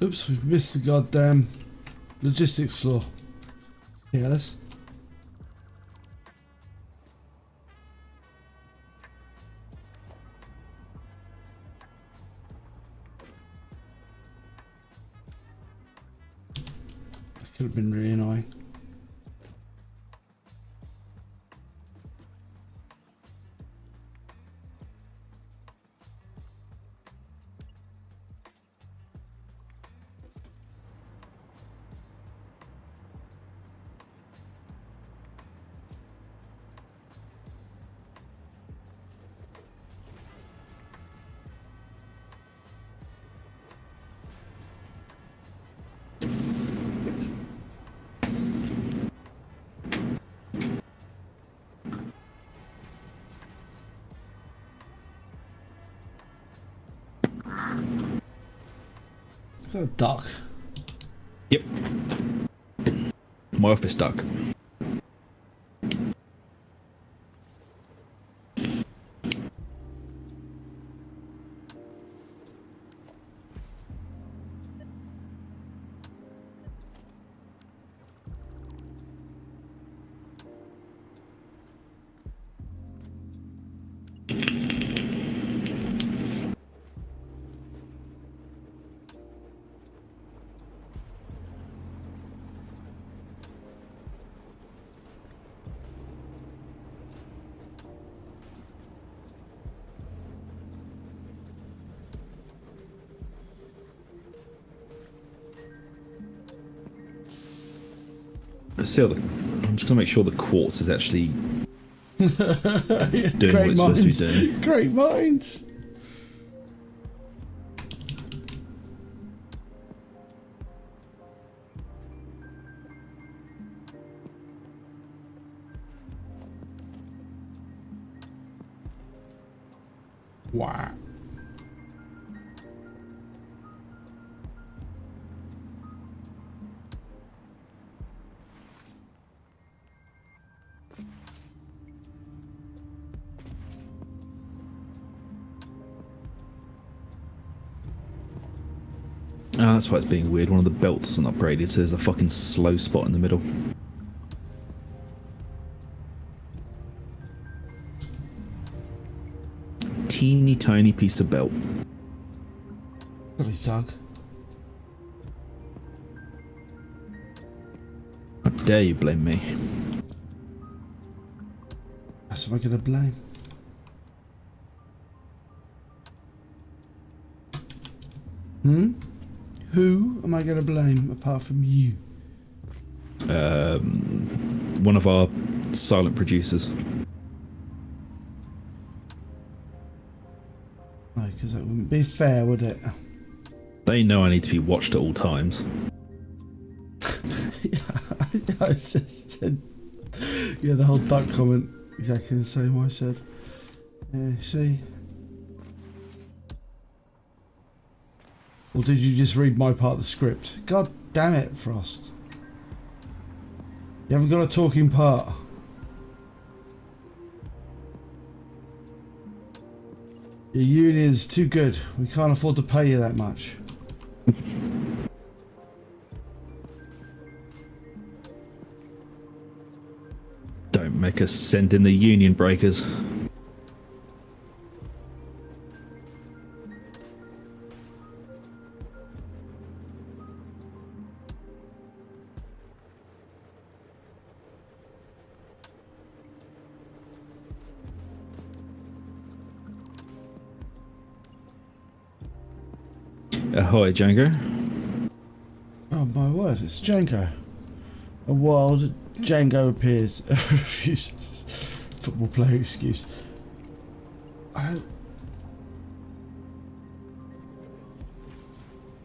Oops, we've missed the goddamn logistics floor. Careless. That could have been really annoying. Is that a duck? Yep. My office duck. Still, I'm just gonna make sure the quartz is actually doing what it's supposed to be doing. Great minds. Wow. Ah, that's why it's being weird. One of the belts isn't upgraded, so there's a fucking slow spot in the middle. Teeny tiny piece of belt. Silly sug. How dare you blame me? That's what I'm gonna blame. Who am I gonna blame apart from you? One of our silent producers. because that wouldn't be fair, would it? They know I need to be watched at all times. I said, yeah, the whole duck comment, exactly the same I said. Yeah, see? Or did you just read my part of the script? God damn it, Frost. You haven't got a talking part. Your union's too good. We can't afford to pay you that much. Don't make us send in the union breakers. Ahoy, Django. Oh my word, it's Django. A wild Django appears. Refuses. Football player excuse.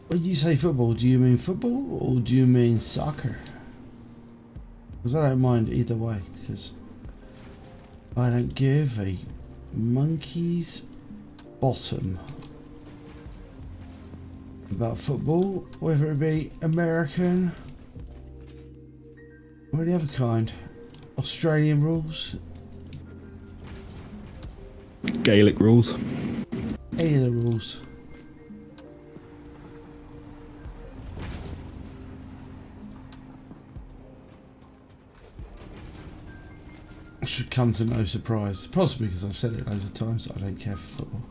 When you say football, do you mean football or do you mean soccer? Because I don't mind either way, because I don't give a monkey's bottom about football, whether it be American or any other kind. Australian rules, Gaelic rules. any of the rules. Should come to no surprise, possibly because I've said it loads of times that I don't care for football.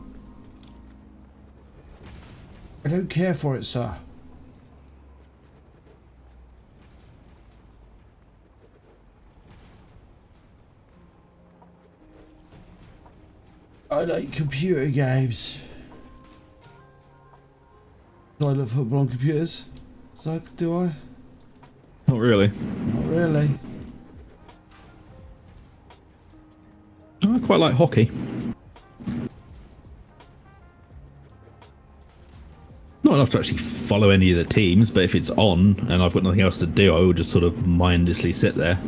I don't care for it, sir. I like computer games. Do I love football on computers? So do I? Not really. Not really. I quite like hockey. Not enough to actually follow any of the teams, but if it's on and I've got nothing else to do, I will just sort of mindlessly sit there.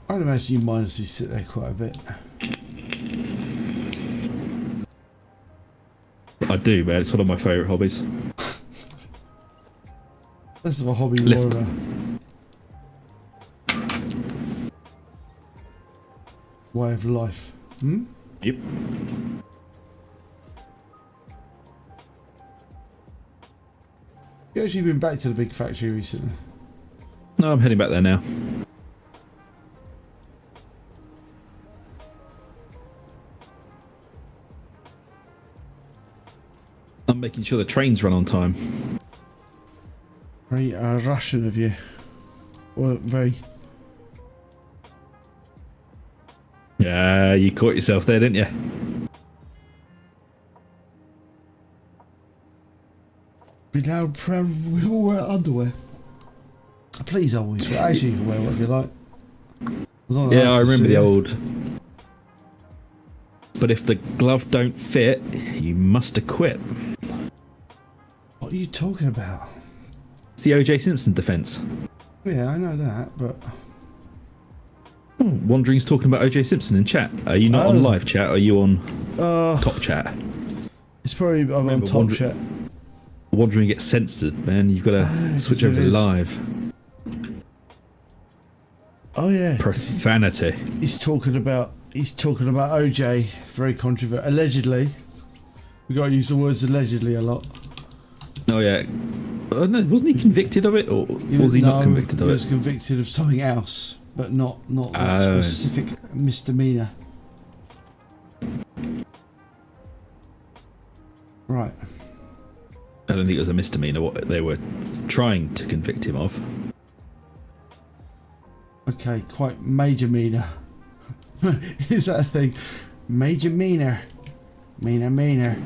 I'd imagine you mindlessly sit there quite a bit. I do, man. It's one of my favourite hobbies. Less of a hobby, more Lift. of a way of life. Hmm? Yep. You actually been back to the big factory recently? No, I'm heading back there now. I'm making sure the trains run on time. Very Russian of you. Or very... Yeah, you caught yourself there, didn't you? Be loud and proud we all wear underwear. Please always wear. Actually, you can wear whatever you like. As long as Yeah, I have to remember see the it. old. But if the glove don't fit, you must acquit. What are you talking about? It's the O.J. Simpson defence. Yeah, I know that, but... Wandering's talking about O.J. Simpson in chat. Are you not on live chat? Are you on top chat? It's probably I'm on Remember, top chat. Wandering gets censored, man. You've got to switch over to live. Oh yeah. Profanity. He's talking about OJ. Very controversial. Allegedly. We got to use the words allegedly a lot. Oh yeah. No, wasn't he convicted of it, or was he not convicted of He was it? convicted of something else, but not that specific misdemeanor. Right. I don't think it was a misdemeanor. What they were trying to convict him of. Okay, quite major meaner. Is that a thing? Major meaner. Meaner.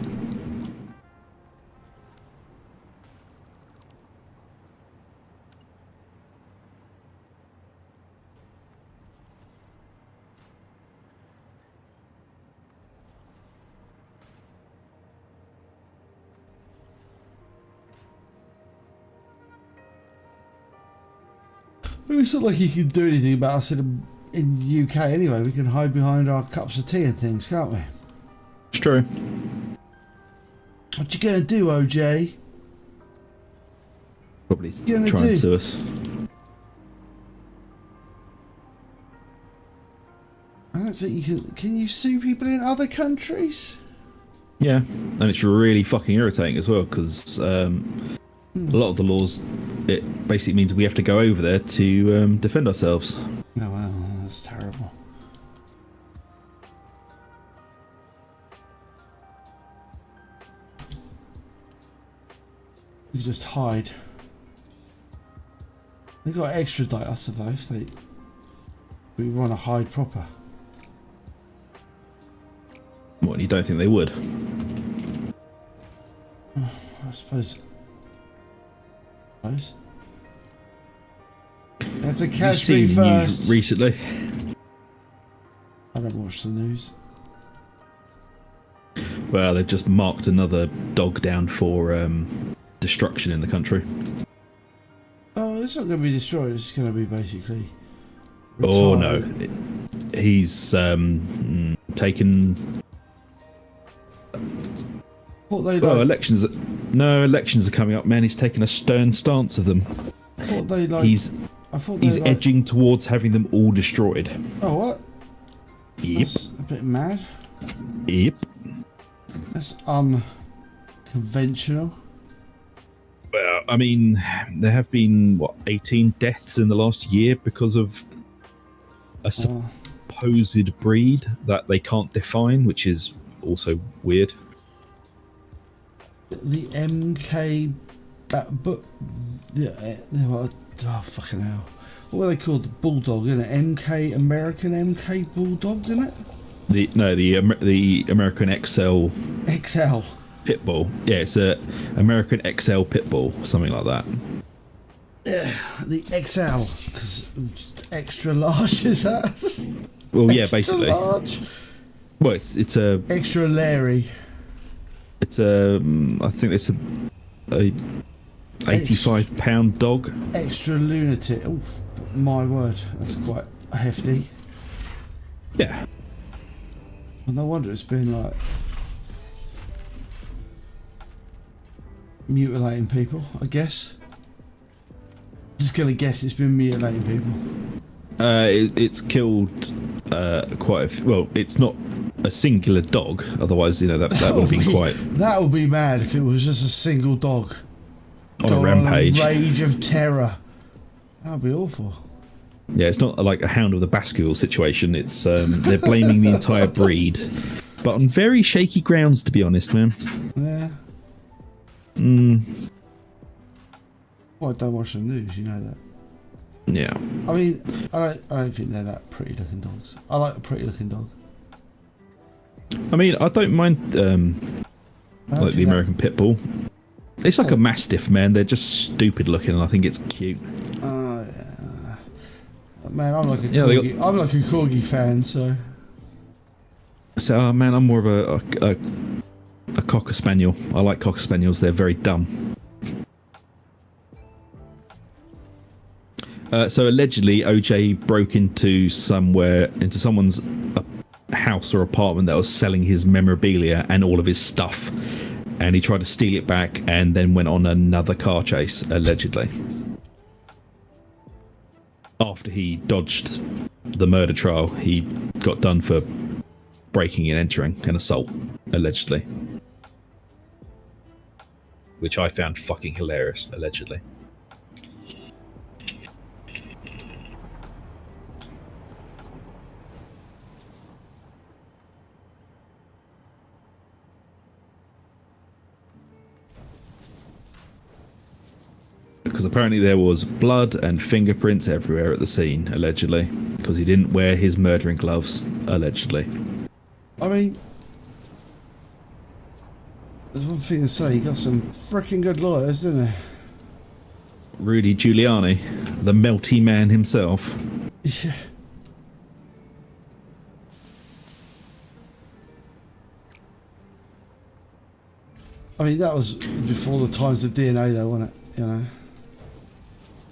It's not like you can do anything about us in the UK anyway. We can hide behind our cups of tea and things, can't we? It's true. What you gonna do, OJ? Probably try and sue us. I don't think you can. Can you sue people in other countries? Yeah, and it's really fucking irritating as well because a lot of the laws, it basically means we have to go over there to defend ourselves. Oh wow, that's terrible. You just hide. They got to extradite us of those. We want to hide proper. What, you don't think they would? I suppose. They have to catch me You've seen the first. news recently. I don't watch the news. Well, they've just marked another dog down for destruction in the country. Oh, it's not going to be destroyed. It's going to be basically. Oh retired. no, he's taken. What they Well, like? elections are coming up, man. He's taken a stern stance of them. What they like? I thought He's they like. edging towards having them all destroyed. Oh, what? Yep. That's a bit mad. Yep. That's unconventional. Well, I mean, there have been 18 deaths in the last year because of a supposed breed that they can't define, which is also weird. The MK, but yeah, oh fucking hell! What were they called? The bulldog, isn't it? MK American MK bulldog, isn't it? The American XL XL pit bull. Yeah, it's a American XL pit bull, something like that. Yeah, the XL because extra large is that? Well, yeah, Extra basically. large. Well, it's a Extra Larry. it's a I think it's a 85-pound dog. Extra lunatic. Oh, my word, that's quite hefty. Yeah. Well, no wonder it's been like mutilating people, I guess. Just gonna guess it's been mutilating people. It's killed quite a few. Well, it's not a singular dog, otherwise, that would have been quite. That would be mad if it was just a single dog on a rampage. Rage of terror. That would be awful. Yeah, it's not like a Hound of the Baskerville situation. It's they're blaming the entire breed, but on very shaky grounds, to be honest, man. Yeah. Well, I don't watch the news, you know that. Yeah. I mean, I don't think they're that pretty looking dogs. I like a pretty looking dog. I mean, I don't mind like the American pit bull. It's like a mastiff, man. They're just stupid looking, and I think it's cute. Yeah. Man, I'm like a corgi. I'm like a corgi fan, so. So, man, I'm more of a cocker spaniel. I like cocker spaniels. They're very dumb. So allegedly, OJ broke into someone's house or apartment that was selling his memorabilia and all of his stuff, and he tried to steal it back, and then went on another car chase. Allegedly, after he dodged the murder trial, he got done for breaking and entering and assault. Allegedly, which I found fucking hilarious. Allegedly. Because apparently there was blood and fingerprints everywhere at the scene, allegedly, because he didn't wear his murdering gloves, allegedly. I mean, there's one thing to say, he got some freaking good lawyers, didn't he? Rudy Giuliani, the melty man himself. Yeah. I mean, that was before the times of DNA, though, wasn't it?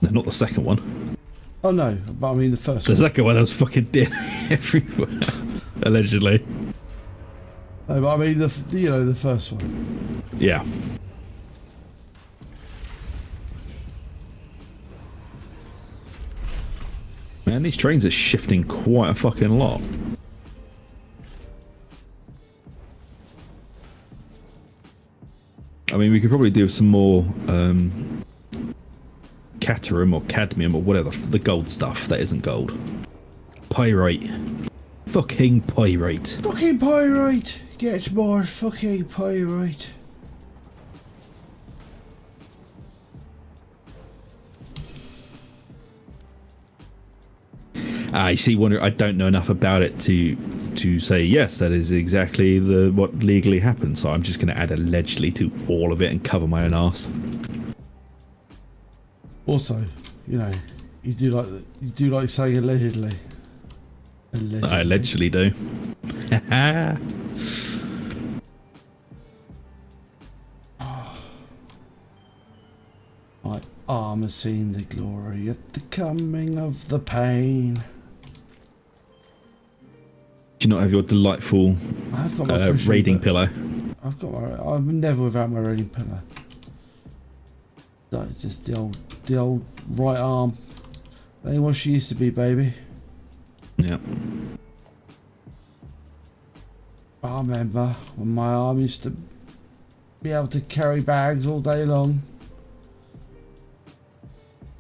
No, not the second one. Oh no, but I mean the first The one. second one, there was fucking dead everywhere, allegedly. No, but I mean the first one. Yeah. Man, these trains are shifting quite a fucking lot. I mean, we could probably do some more Caterium or cadmium or whatever, the gold stuff that isn't gold. Pyrite. Fucking pyrite. Fucking pyrite! Get more fucking pyrite. I see. Wonder. I don't know enough about it to say yes. That is exactly what legally happened. So I'm just going to add allegedly to all of it and cover my own arse. Also, you do like saying allegedly. I allegedly do. My arm has seen the glory at the coming of the pain. Do you not have your delightful I've got my cushion, raiding pillow? I'm never without my raiding pillow. That's just the old right arm. That ain't what she used to be, baby. Yeah. I remember when my arm used to be able to carry bags all day long.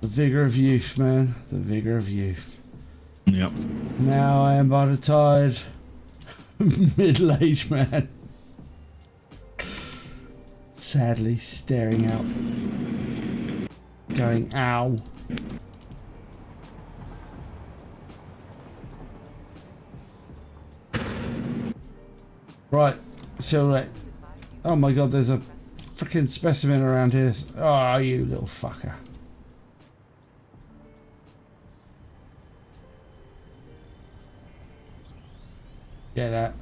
The vigour of youth, man. The vigour of youth. Yep. Now I am but a tired middle-aged man. Sadly staring out. Going, ow. Right, so right. Oh my god, there's a freaking specimen around here. Oh, you little fucker. Get that.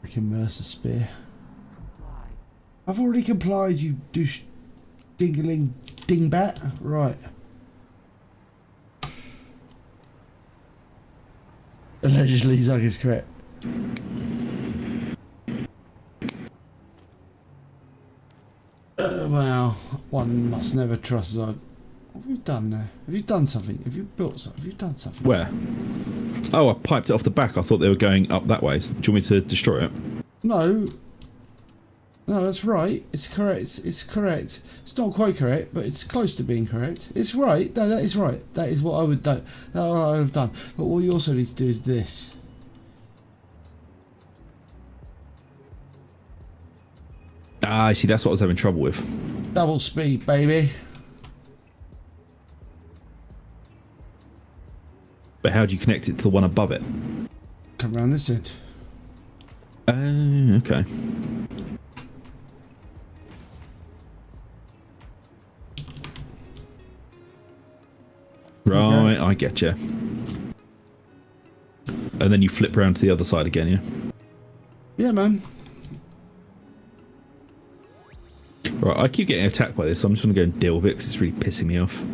Freaking Mercer Spear. I've already complied, you douche dingling dingbat. Right. Allegedly, Zug is correct. Well, one must never trust Zug. What have you done there? Have you done something? Have you built something? Have you done something? Where? Oh, I piped it off the back. I thought they were going up that way. Do you want me to destroy it? No. No, that's right. It's correct. It's correct. It's not quite correct, but it's close to being correct. It's right. No, that is right. That is what I would do. That I would have done. But what you also need to do is this. Ah, I see. That's what I was having trouble with. Double speed, baby. But how do you connect it to the one above it? Come round this end. Oh, okay. Right, okay. I get you. And then you flip around to the other side again, yeah? Yeah, man. Right, I keep getting attacked by this, so I'm just going to go and deal with it because it's really pissing me off.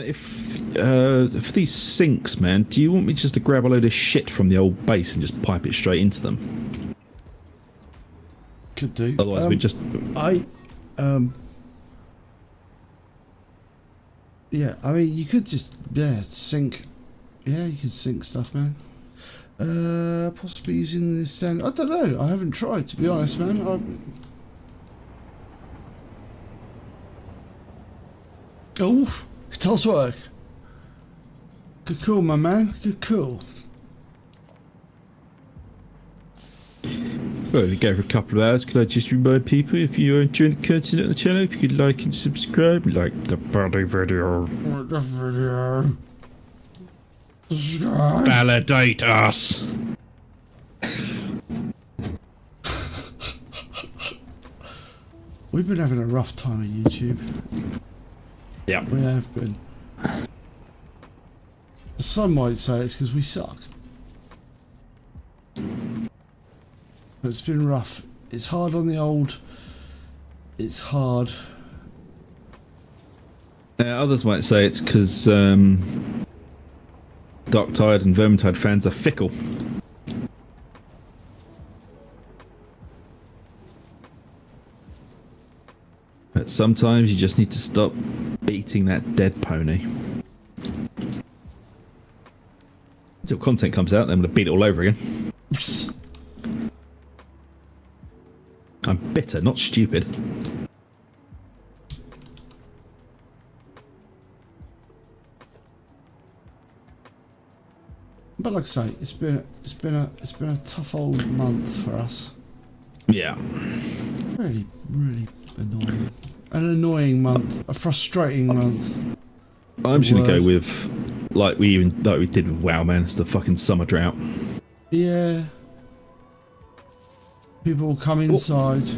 If these sinks, man, do you want me just to grab a load of shit from the old base and just pipe it straight into them? Could do. Otherwise, we just. Yeah, I mean, you could just sink. Yeah, you could sink stuff, man. Possibly using the stand. I don't know. I haven't tried, to be honest, man. Oh, it does work. Good call, my man. Good call. Well, we go for a couple of hours. Could I just remind people, if you are enjoying the content on the channel, if you could like and subscribe, like the bloody video. Subscribe. Validate us. We've been having a rough time on YouTube. Yeah. We have been. Some might say it's because we suck. But it's been rough. It's hard on the old. It's hard. Others might say it's because Darktide and Vermintide fans are fickle. But sometimes you just need to stop beating that dead pony. Until content comes out, then I'm going to beat it all over again. I'm bitter, not stupid. But like I say, it's been a tough old month for us. Yeah. Really, really annoying. An annoying month. A frustrating month. I'm just gonna go with like we did with WoW, man. It's the fucking summer drought. Yeah. People will come inside.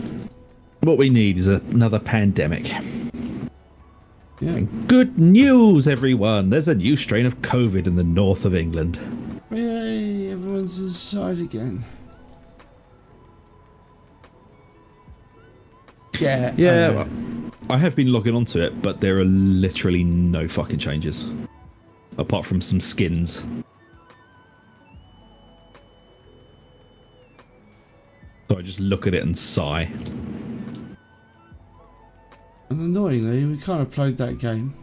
What we need is another pandemic. Yeah. And good news, everyone! There's a new strain of COVID in the north of England. Yay! Everyone's inside again. Yeah. Yeah. I have been logging onto it, but there are literally no fucking changes. Apart from some skins. So I just look at it and sigh. And annoyingly, we kind of played that game.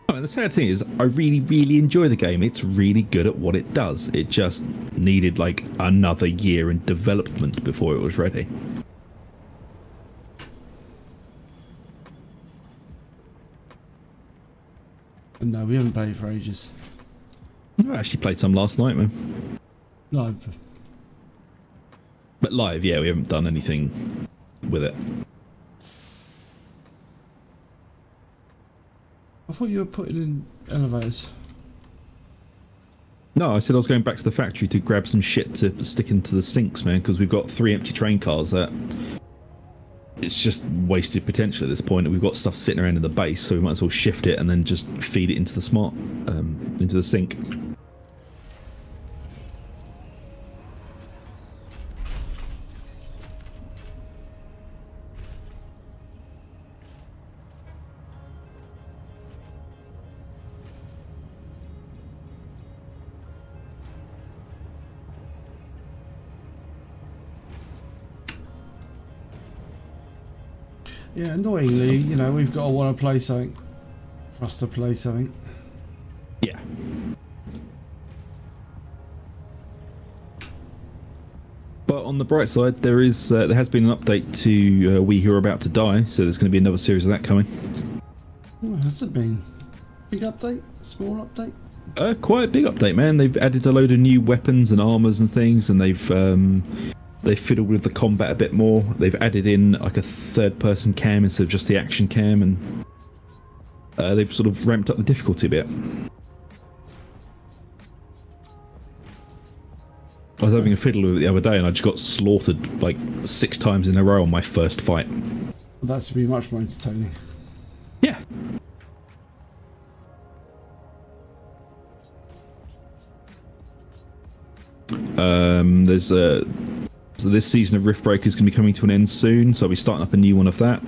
Oh, and the sad thing is, I really, really enjoy the game. It's really good at what it does. It just needed like another year in development before it was ready. And no, we haven't played for ages. I actually played some last night, man. Live. But live, yeah, we haven't done anything with it. I thought you were putting in elevators. No, I said I was going back to the factory to grab some shit to stick into the sinks, man, because we've got 3 empty train cars that it's just wasted potential at this point. We've got stuff sitting around in the base, so we might as well shift it and then just feed it into the into the sink. Yeah, annoyingly, you know, we've got to want to play something. For us to play something. Yeah. But on the bright side, there has been an update to We Who Are About to Die, so there's going to be another series of that coming. Oh, has it been? Big update? Small update? Quite a big update, man. They've added a load of new weapons and armors and things, and they've fiddled with the combat a bit more. They've added in like a third-person cam instead of just the action cam, and they've sort of ramped up the difficulty a bit. I was having a fiddle with it the other day, and I just got slaughtered like 6 times in a row on my first fight. That's to be much more entertaining. Yeah. There's So this season of Rift Breaker is going to be coming to an end soon, so I'll be starting up a new one of that,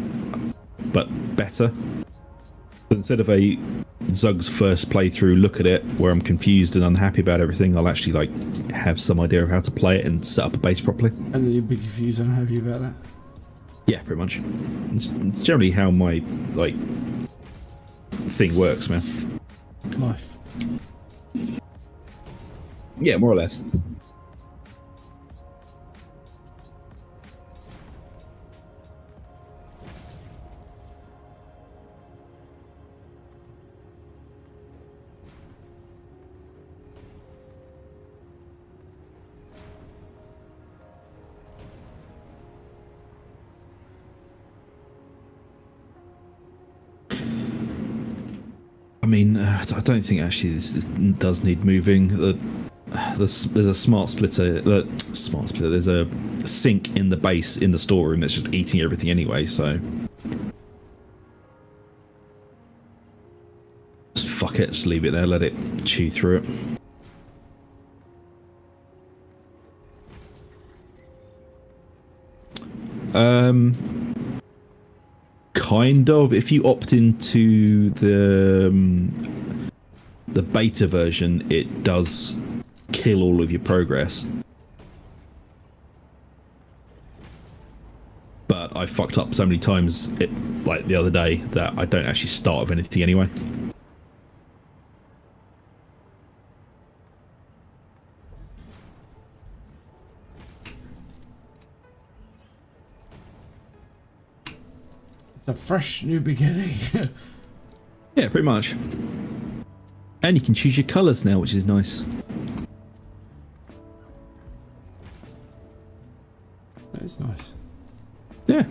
but better. So instead of a Zug's first playthrough, look at it, where I'm confused and unhappy about everything, I'll actually like have some idea of how to play it and set up a base properly. And then you'll be confused and unhappy about that. Yeah, pretty much. It's generally how my like thing works, man. Life. Yeah, more or less. I mean, I don't think actually this does need moving. There's a smart splitter. There's a sink in the base in the storeroom that's just eating everything anyway. So just fuck it. Just leave it there. Let it chew through it. Kind of. If you opt into the beta version, it does kill all of your progress. But I fucked up so many times, like the other day, that I don't actually start with anything anyway. It's a fresh new beginning. Yeah, pretty much. And you can choose your colours now, which is nice. That is nice. Yeah.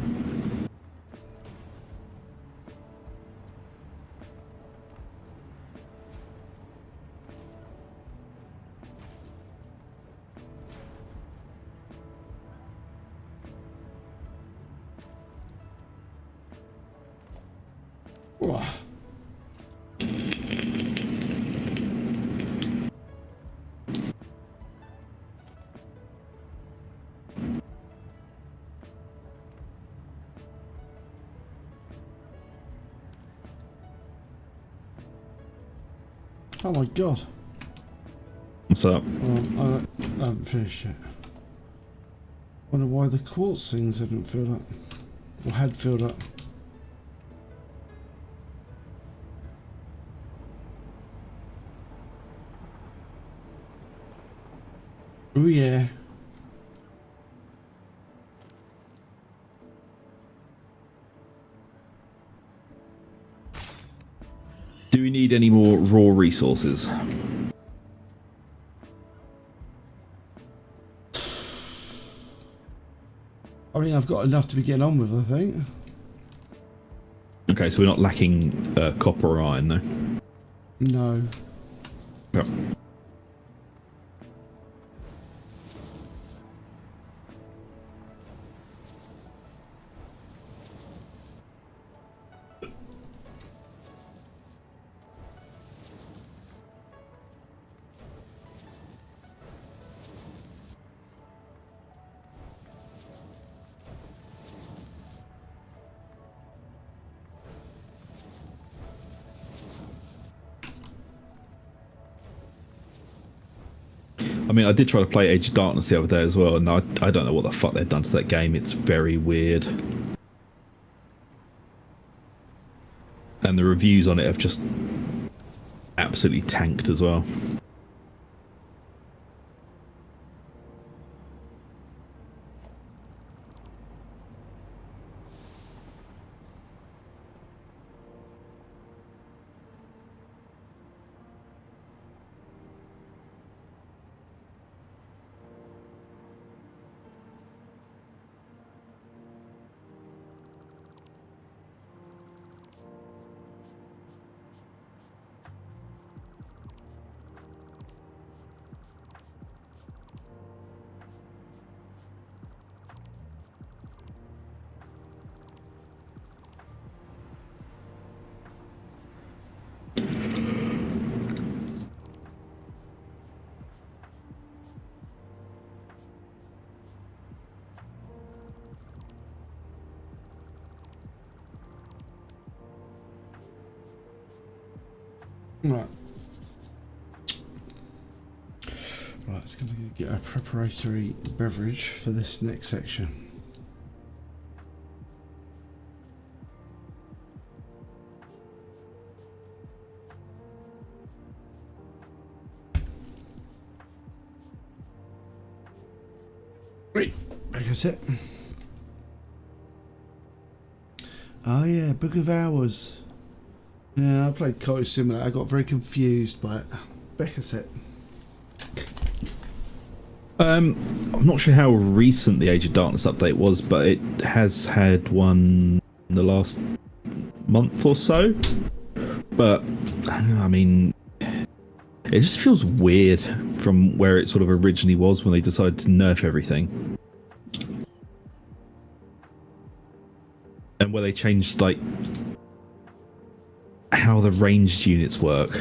Whoa. Oh my god. What's up? Well, I haven't finished yet. Wonder why the quartz things hadn't filled up. Or had filled up. Oh yeah. Do we need any more raw resources? I mean, I've got enough to be getting on with, I think. Okay, so we're not lacking copper or iron, no? No. Yep. I mean, I did try to play Age of Darkness the other day as well, and I don't know what the fuck they've done to that game. It's very weird. And the reviews on it have just absolutely tanked as well. Right. Right, it's going to get a preparatory beverage for this next section. Right, back at it. Oh yeah, Book of Hours. Yeah, I played Cottage Simulator. I got very confused by it. Back at it. I'm not sure how recent the Age of Darkness update was, but it has had one in the last month or so. But I mean, it just feels weird from where it sort of originally was when they decided to nerf everything. And where they changed, like, how the ranged units work.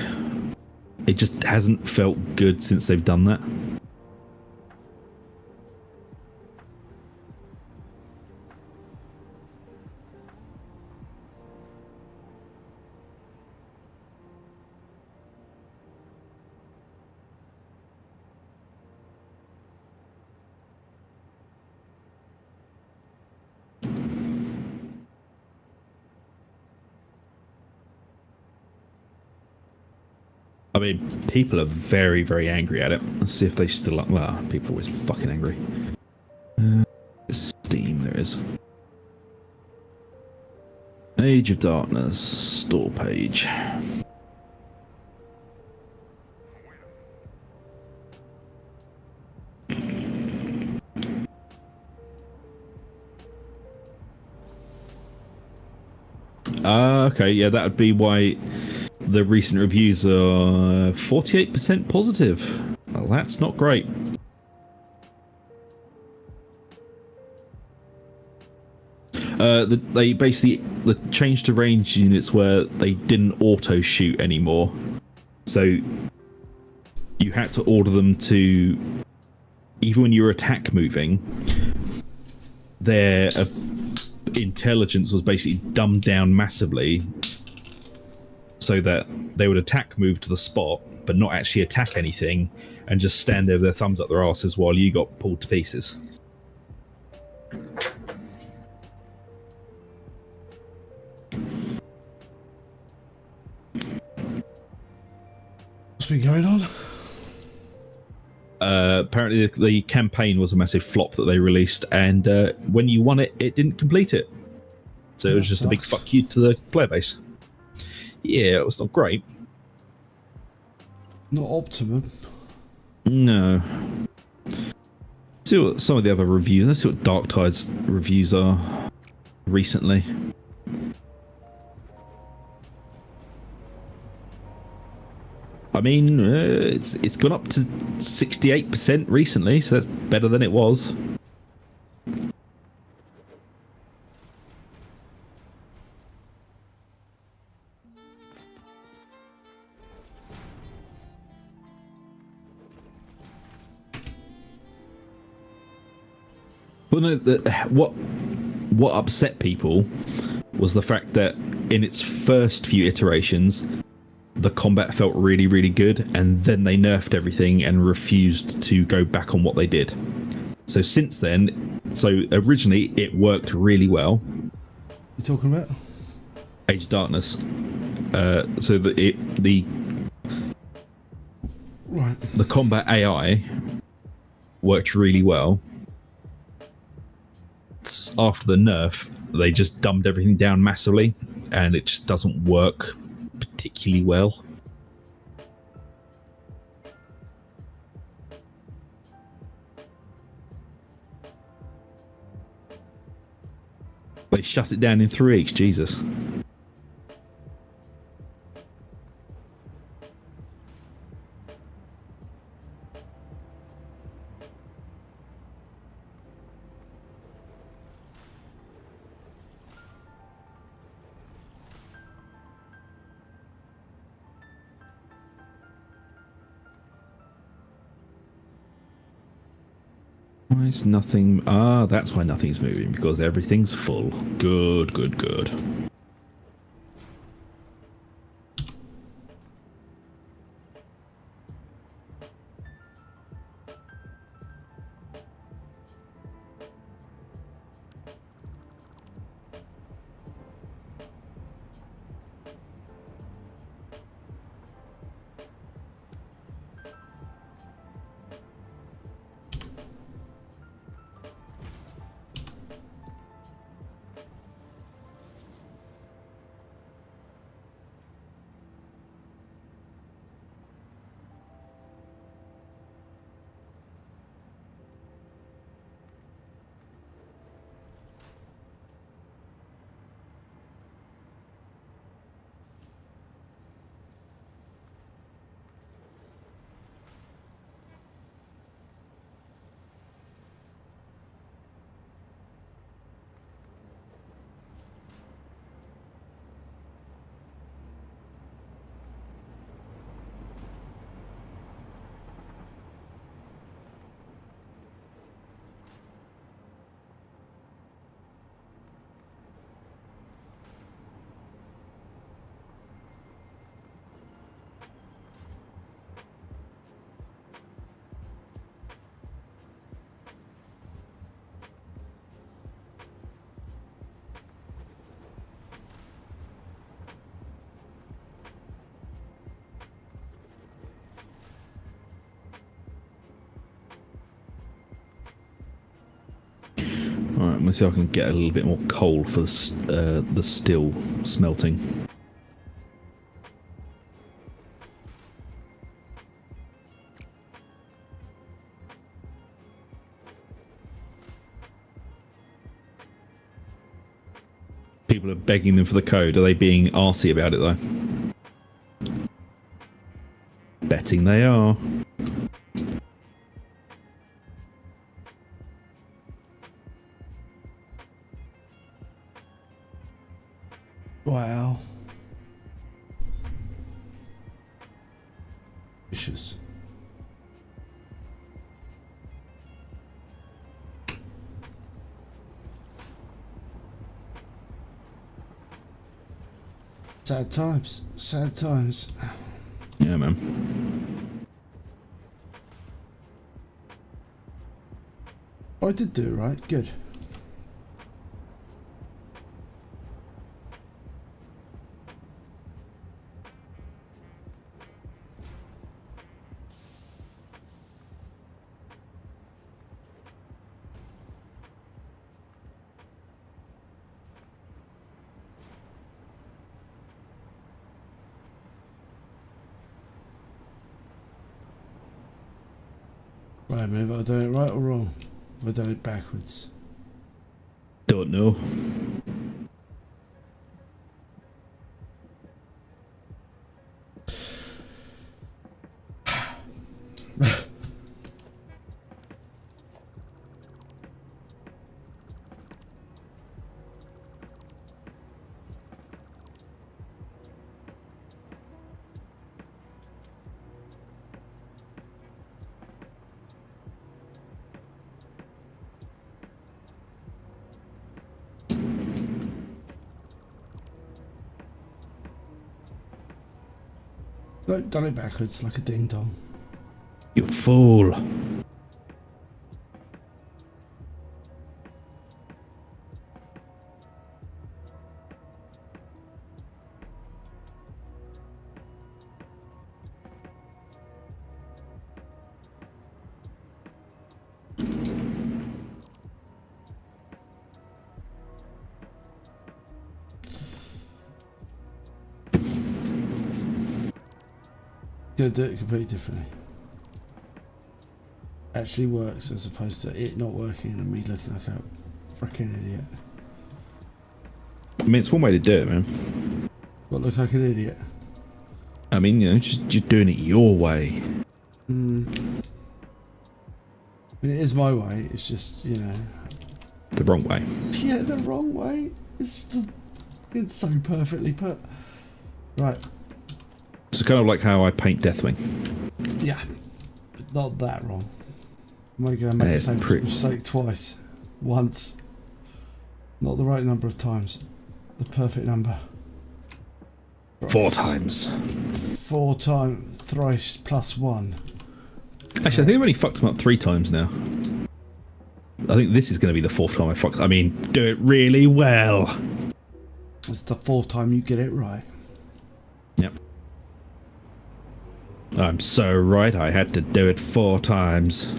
It just hasn't felt good since they've done that. I mean, people are very, very angry at it. Let's see if they still are. Well, people are always fucking angry. Steam, there is. Age of Darkness, store page. Okay, yeah, that would be why the recent reviews are 48% positive. Well, that's not great. They basically the change to range units where they didn't auto shoot anymore, so you had to order them to, even when you were attack moving, their intelligence was basically dumbed down massively, so that they would attack move to the spot but not actually attack anything and just stand there with their thumbs up their asses while you got pulled to pieces. What's been going on? Apparently the campaign was a massive flop that they released, and when you won it, it didn't complete it. So it was just a big fuck you to the player base. Yeah, it was not great. Not optimum. No. See what some of the other reviews. Let's see what Dark Tide's reviews are recently. I mean, it's gone up to 68% recently, so that's better than it was. Well, no, what upset people was the fact that in its first few iterations, the combat felt really, really good, and then they nerfed everything and refused to go back on what they did. So since then, so originally it worked really well. You talking about Age of Darkness. So the right. The combat AI worked really well. After the nerf, they just dumbed everything down massively, and it just doesn't work particularly well. They shut it down in 3 weeks, Jesus. Why is nothing... Ah, that's why nothing's moving, because everything's full. Good, good, good. me see if I can get a little bit more coal for the steel smelting. People are begging them for the code. Are they being arsey about it, though? Betting they are. Wow. Vicious. Sad times. Sad times. Yeah, man. I did do it right. Good. Right, man, have I done it right or wrong? Have I done it backwards? Don't know. No, done it backwards like a ding dong. You fool. Gonna do it completely differently. Actually works as opposed to it not working and me looking like a freaking idiot. I mean, it's one way to do it, man. What, look like an idiot? I mean, you know, just doing it your way. I mean, it is my way. It's just, you know. The wrong way. Yeah, the wrong way. It's so perfectly put. Right. It's kind of like how I paint Deathwing. Yeah, but not that wrong. Am I going to make the same mistake twice? Once. Not the right number of times. The perfect number. Thrice. 4 times. 4 times. Thrice plus 1. Actually, I think I've only fucked him up 3 times now. I think this is going to be the 4th time I fucked. I mean, do it really well. It's the 4th time you get it right. Yep. I'm so right, I had to do it 4 times.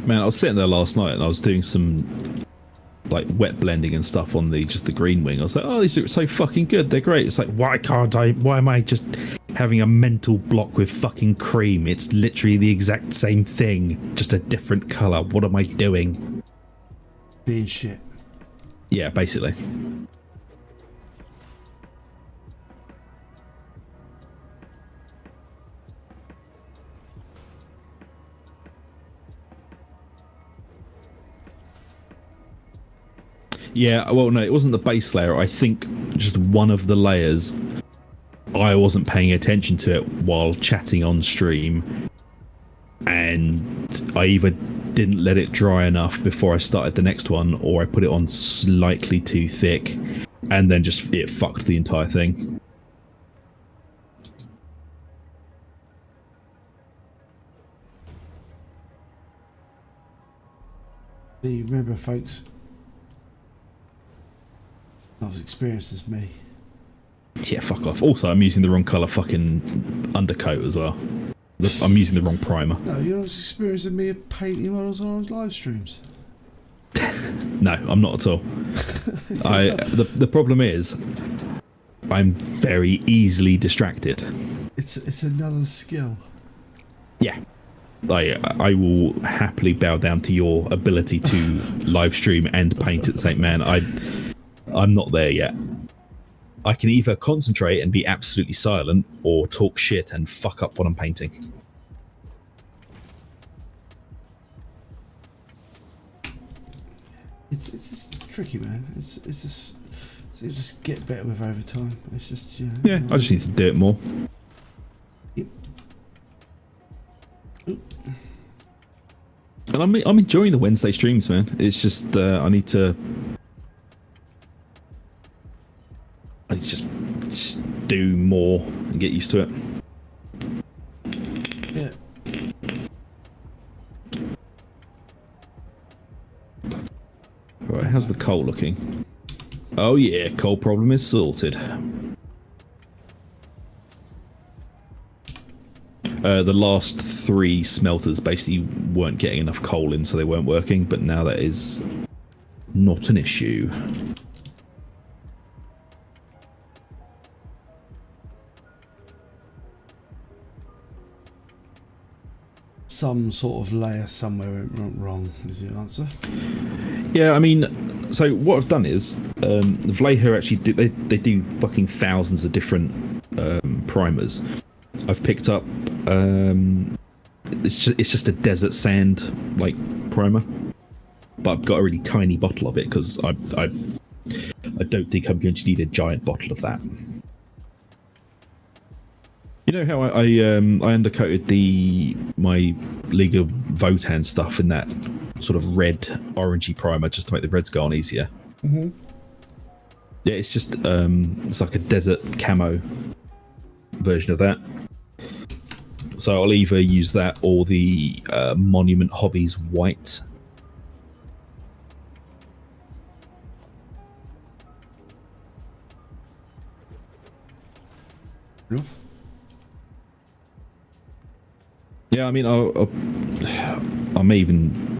Man, I was sitting there last night and I was doing some like wet blending and stuff on the green wing. I was like, oh, these look so fucking good. They're great. It's like, why am I just having a mental block with fucking cream? It's literally the exact same thing, just a different colour. What am I doing? Being shit. Yeah, basically. Yeah, well, no, it wasn't the base layer. I think just one of the layers, I wasn't paying attention to it while chatting on stream, and I either didn't let it dry enough before I started the next one, or I put it on slightly too thick, and then just it fucked the entire thing. Do you remember, folks? Not as experienced as me. Yeah, fuck off. Also, I'm using the wrong colour fucking undercoat as well. I'm using the wrong primer. No, you're not as experienced as me at painting models on live streams. No, I'm not at all. The problem is, I'm very easily distracted. It's another skill. Yeah. I will happily bow down to your ability to live stream and paint at the same man. I'm not there yet. I can either concentrate and be absolutely silent, or talk shit and fuck up what I'm painting. It's just tricky, man. It's just get better with over time. It's just, you know. Yeah, I just need to do it more. Yep. And I'm enjoying the Wednesday streams, man. It's just I need to just do more and get used to it. Yeah. Right, how's the coal looking? Oh yeah, coal problem is sorted. The last 3 smelters basically weren't getting enough coal in, so they weren't working, but now that is not an issue. Some sort of layer somewhere went wrong is the answer. Yeah, I mean, so what I've done is Vleho actually they do fucking thousands of different primers. I've picked up it's just a desert sand like primer, but I've got a really tiny bottle of it because I don't think I'm going to need a giant bottle of that. You know how I undercoated my League of Votan stuff in that sort of red orangey primer just to make the reds go on easier? Mm-hmm. Yeah, it's just it's like a desert camo version of that. So I'll either use that or the Monument Hobbies white. Enough. Yeah, I mean, I may even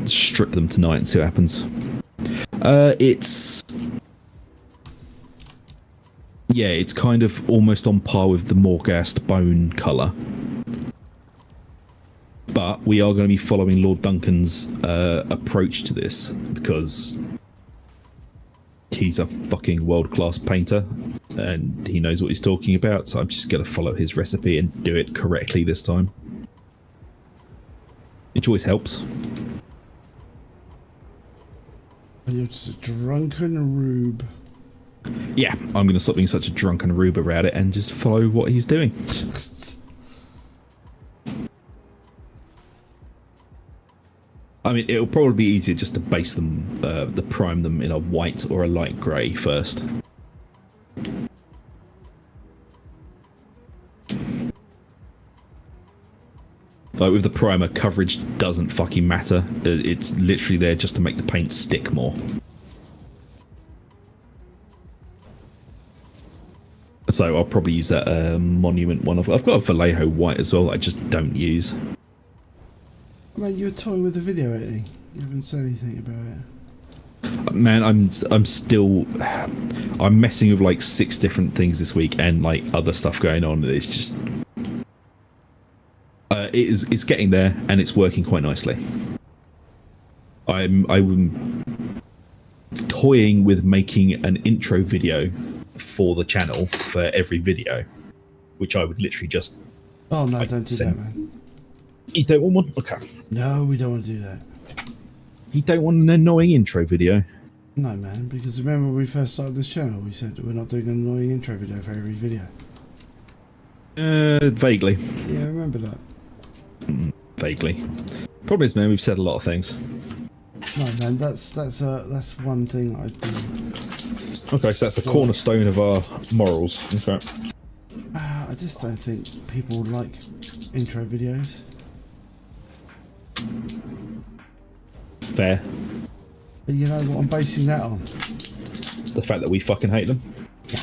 strip them tonight and see what happens. It's kind of almost on par with the Morghast bone colour. But we are going to be following Lord Duncan's approach to this because he's a fucking world-class painter and he knows what he's talking about, so I'm just going to follow his recipe and do it correctly this time. It always helps. You're just a drunken rube. Yeah, I'm going to stop being such a drunken rube about it and just follow what he's doing. I mean, it'll probably be easier just to base them, prime them in a white or a light grey first. Like with the primer, coverage doesn't fucking matter. It's literally there just to make the paint stick more. So I'll probably use that Monument one. I've got a Vallejo white as well that I just don't use. Man, you were toying with the video editing. You haven't said anything about it. Man, I'm messing with like 6 different things this week and like other stuff going on. It's just it's getting there and it's working quite nicely. I'm toying with making an intro video for the channel for every video, which I would literally just. Oh no! Don't do that, man. You don't want one? Okay. No, we don't want to do that. You don't want an annoying intro video? No, man, because remember when we first started this channel, we said we're not doing an annoying intro video for every video. Vaguely. Yeah, I remember that. Vaguely. Problem is, man, we've said a lot of things. No, man, that's one thing I do. Okay, so that's the cornerstone of our morals. Okay. I just don't think people like intro videos. Fair. But you know what I'm basing that on? The fact that we fucking hate them. Yeah.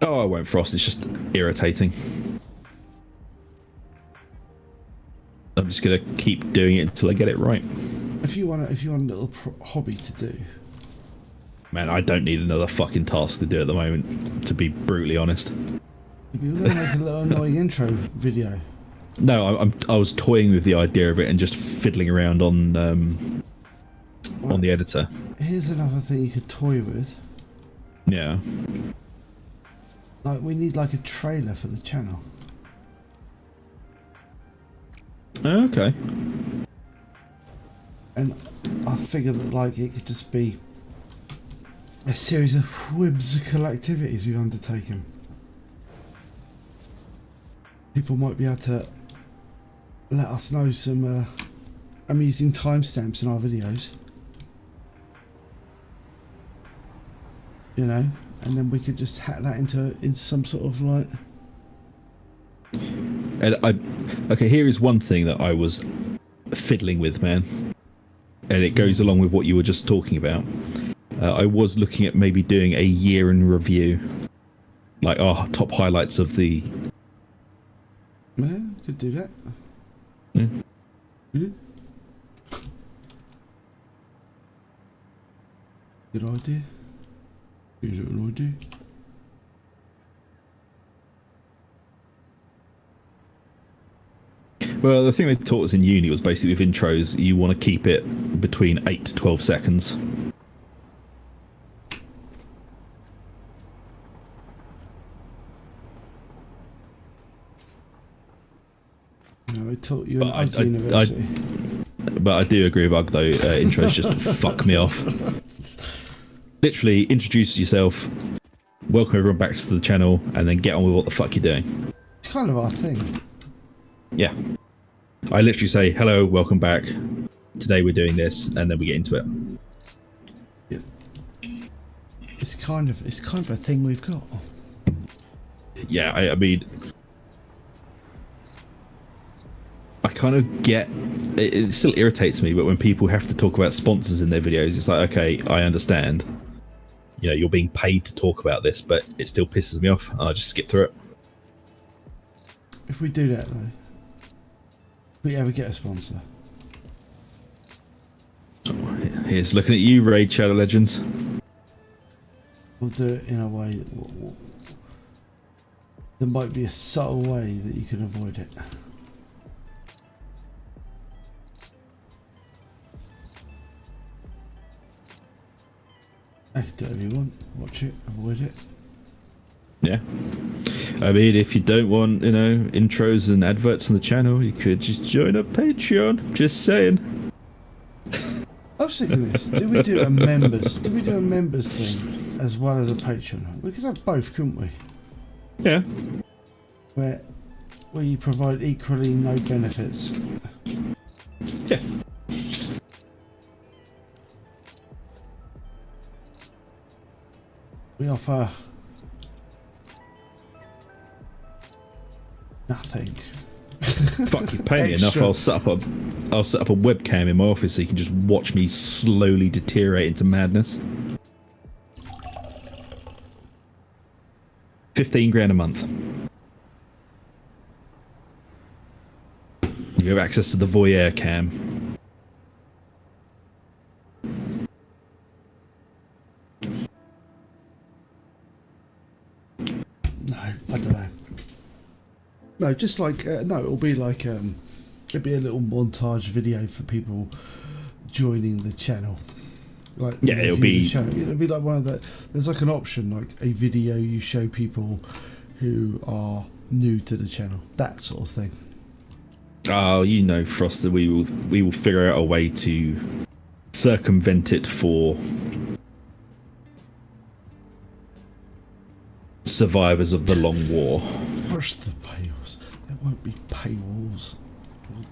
Oh, I won't, Frost. It's just irritating. I'm just gonna keep doing it until I get it right. If you want a little hobby to do. Man, I don't need another fucking task to do at the moment, to be brutally honest. You're gonna make a little annoying intro video. No, I was toying with the idea of it and just fiddling around on the editor. Here's another thing you could toy with. Yeah. Like, we need like a trailer for the channel. Okay. And I figured that like it could just be a series of whimsical activities we've undertaken. People might be able to let us know some amusing timestamps in our videos. You know, and then we could just hack that into some sort of like. And okay, here is one thing that I was fiddling with, man, and it goes along with what you were just talking about. I was looking at maybe doing a year in review, like our top highlights of the. Yeah, could do that. Yeah. Yeah. Good idea. Is it an idea? Well, the thing they taught us in uni was basically with intros, you want to keep it between 8 to 12 seconds. No, I taught you at university. But I do agree with Ugg, though. Intros just fuck me off. Literally, introduce yourself, welcome everyone back to the channel, and then get on with what the fuck you're doing. It's kind of our thing. Yeah. I literally say, hello, welcome back. Today we're doing this, and then we get into it. Yeah. It's kind of a thing we've got. Yeah, I mean, I kind of get it still irritates me, but when people have to talk about sponsors in their videos, it's like, okay, I understand. You know, you're being paid to talk about this, but it still pisses me off, and I just skip through it. If we do that though, if we ever get a sponsor. Here's looking at you, Raid Shadow Legends. We'll do it in a way that there might be a subtle way that you can avoid it. I can do whatever you want. Watch it, avoid it. Yeah. I mean, if you don't want, you know, intros and adverts on the channel, you could just join a Patreon. Just saying. I was thinking this. Do we do a members thing as well as a Patreon? We could have both, couldn't we? Yeah. Where you provide equally no benefits. Yeah. We offer nothing. Fuck, you pay me enough. Extra. I'll set up a webcam in my office so you can just watch me slowly deteriorate into madness. 15 grand a month. You have access to the voyeur cam. No, I don't know. No, just like no, it'll be like it'll be a little montage video for people joining the channel. Like, yeah, it'll be like one of the. There's like an option, like a video you show people who are new to the channel, that sort of thing. Oh, you know, Frost, that we will figure out a way to circumvent it for survivors of the long war. Push the paywalls. There won't be paywalls.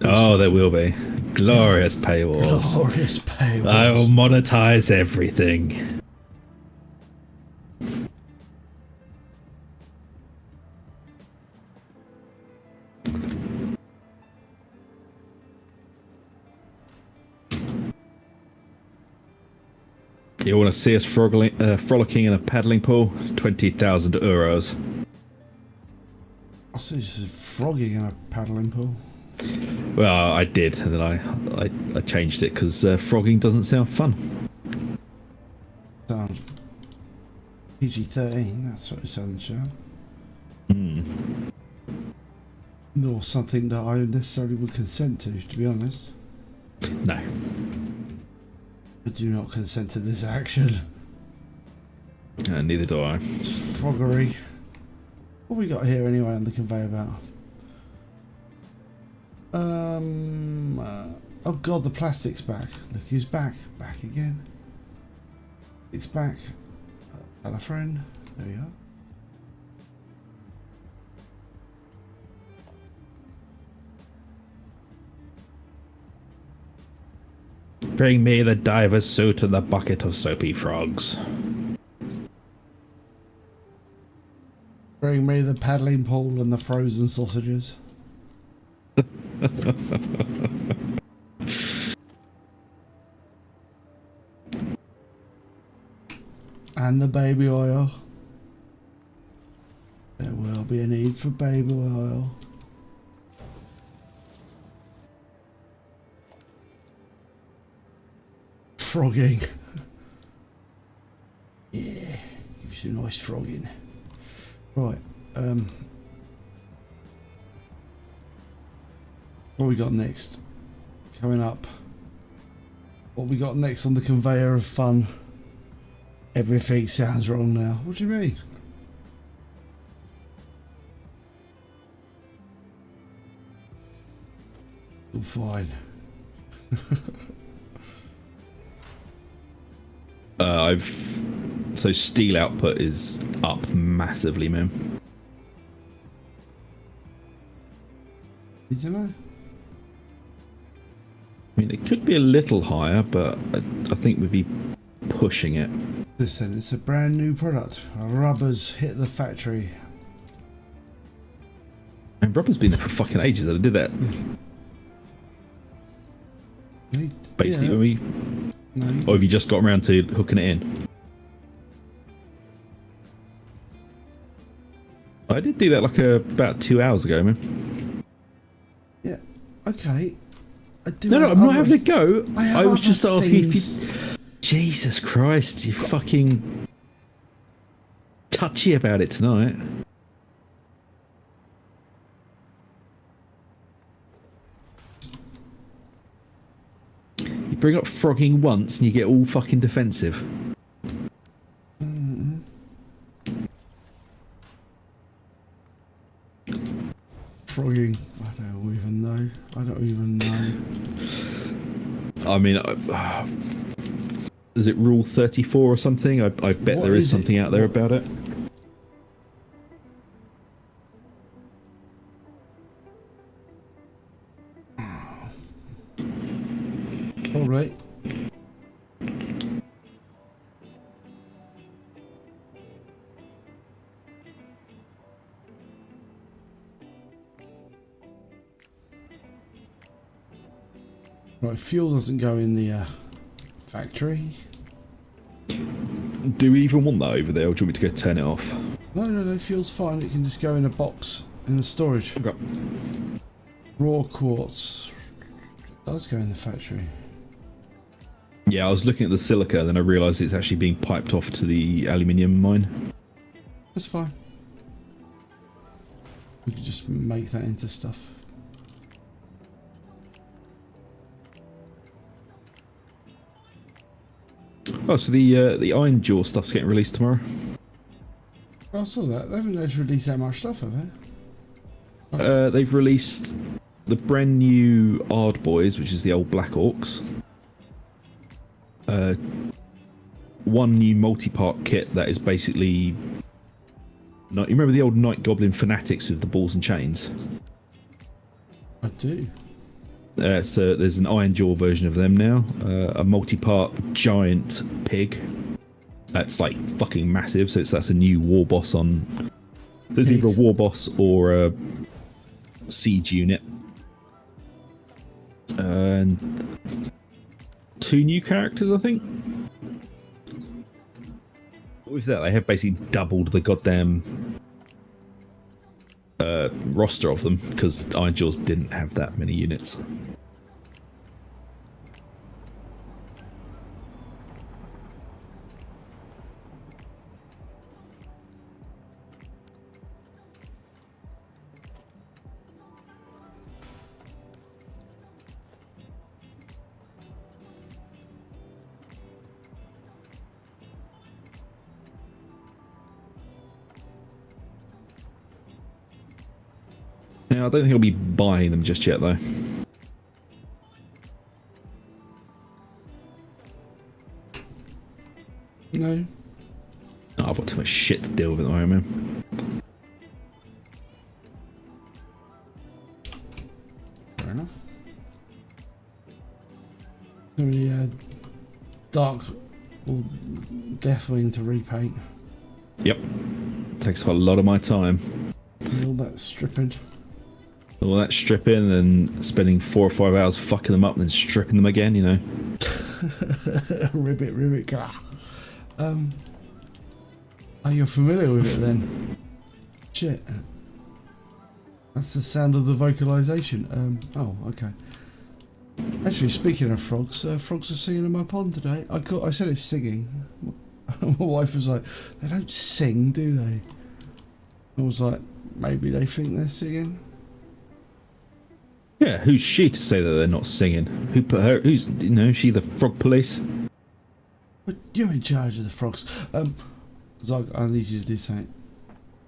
Oh, there will be glorious paywalls. Glorious paywalls. I will monetize everything. You want to see us frolicking in a paddling pool? 20,000 euros. I see just frogging in a paddling pool. Well, I did, and then I changed it because frogging doesn't sound fun. Sounds PG-13. That's what it sounds, Sean. Nor something that I necessarily would consent to be honest. No. I do not consent to this action. Neither do I. It's froggery. What we got here anyway on the conveyor belt? Oh god, the plastic's back. Look who's back. Back again. It's back. Tell a friend. There we are. Bring me the diver's suit and the bucket of soapy frogs. Bring me the paddling pool and the frozen sausages. And the baby oil. There will be a need for baby oil. Frogging. Yeah, gives you a nice frogging. Right, what we got next? Coming up. What we got next on the conveyor of fun? Everything sounds wrong now. What do you mean? All fine. So steel output is up massively, man. Did you know? I mean, it could be a little higher, but I think we'd be pushing it. Listen, it's a brand new product. Rubbers hit the factory. And rubber's been there for fucking ages. I did that basically when we. No. Or have you just got around to hooking it in? I did do that like about 2 hours ago, man. Yeah. Okay. I do. No, I'm not having a go. I was just asking if you. Jesus Christ, you're fucking touchy about it tonight. You bring up frogging once and you get all fucking defensive. Frogging. I don't even know. I don't even know. I mean, is it rule 34 or something? I bet there is something out there about it. Probably. Right, fuel doesn't go in the factory. Do we even want that over there, or do you want me to go turn it off? No, fuel's fine. It can just go in a box in the storage. Okay. Raw quartz does go in the factory. Yeah, I was looking at the silica, then I realised it's actually being piped off to the aluminium mine. That's fine. We could just make that into stuff. Oh, so the iron jaw stuff's getting released tomorrow. I saw that. They haven't actually released that much stuff, have they? They've released the brand new Ard Boys, which is the old Black Orcs. One new multi-part kit that is basically. You remember the old Night Goblin Fanatics with the balls and chains? I do. So there's an Iron Jaw version of them now. A multi-part giant pig. That's like fucking massive. So that's a new war boss on. There's either a war boss or a siege unit. And 2 new characters, I think. With that, they have basically doubled the goddamn roster of them because Iron Jaws didn't have that many units. Now, I don't think I'll be buying them just yet, though. No. Oh, I've got too much shit to deal with at the moment. Fair enough. How many dark or Deathwing to repaint? Yep. Takes up a lot of my time. And all that stripping. All that stripping and spending 4 or 5 hours fucking them up and then stripping them again, you know. ribbit, car. Are you familiar with it then? Shit. That's the sound of the vocalization. Oh, okay. Actually, speaking of frogs, frogs are singing in my pond today. I said it's singing. My wife was like, they don't sing, do they? I was like, maybe they think they're singing. Yeah, who's she to say that they're not singing? Who put her? Who's, you know, she the frog police? But you're in charge of the frogs. Zog, I need you to do something.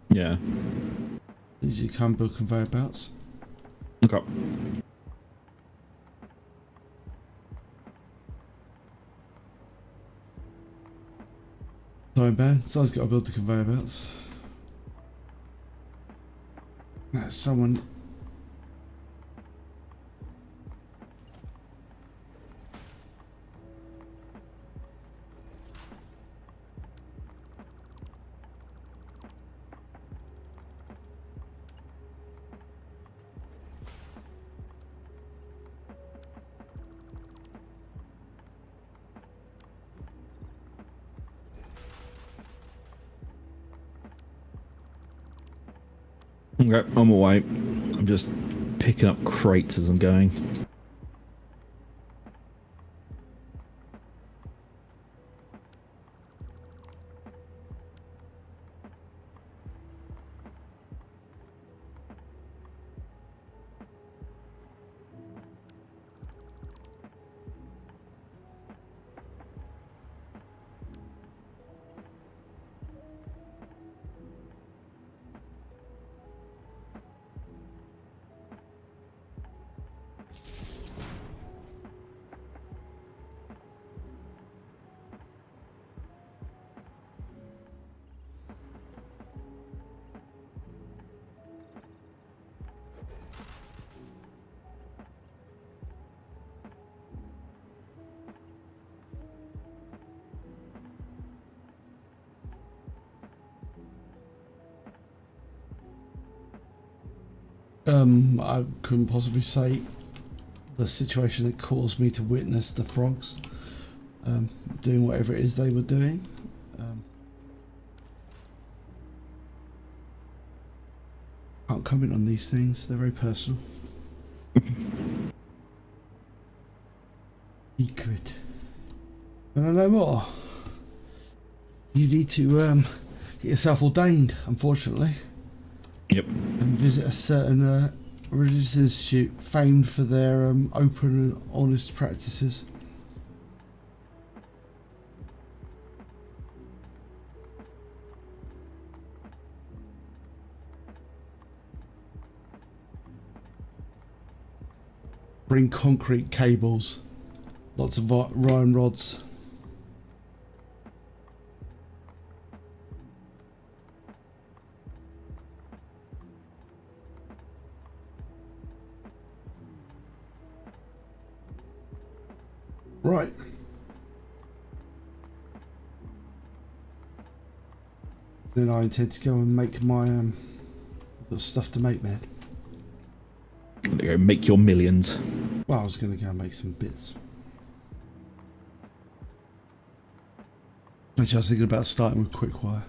Yeah. I need you to come build conveyor belts. Okay. Sorry, man. Someone's got to build the conveyor belts. That's someone. Okay, I'm away. I'm just picking up crates as I'm going. I couldn't possibly say the situation that caused me to witness the frogs doing whatever it is they were doing. Can't comment on these things, they're very personal. Secret. And I know more. You need to get yourself ordained, unfortunately. Yep. And visit a certain religious institute famed for their open and honest practices. Bring concrete cables, lots of iron rods. Right. Then I intend to go and make my little stuff to make, man. Gonna go make your millions. Well, I was going to go and make some bits. Actually, I was thinking about starting with Quickwire.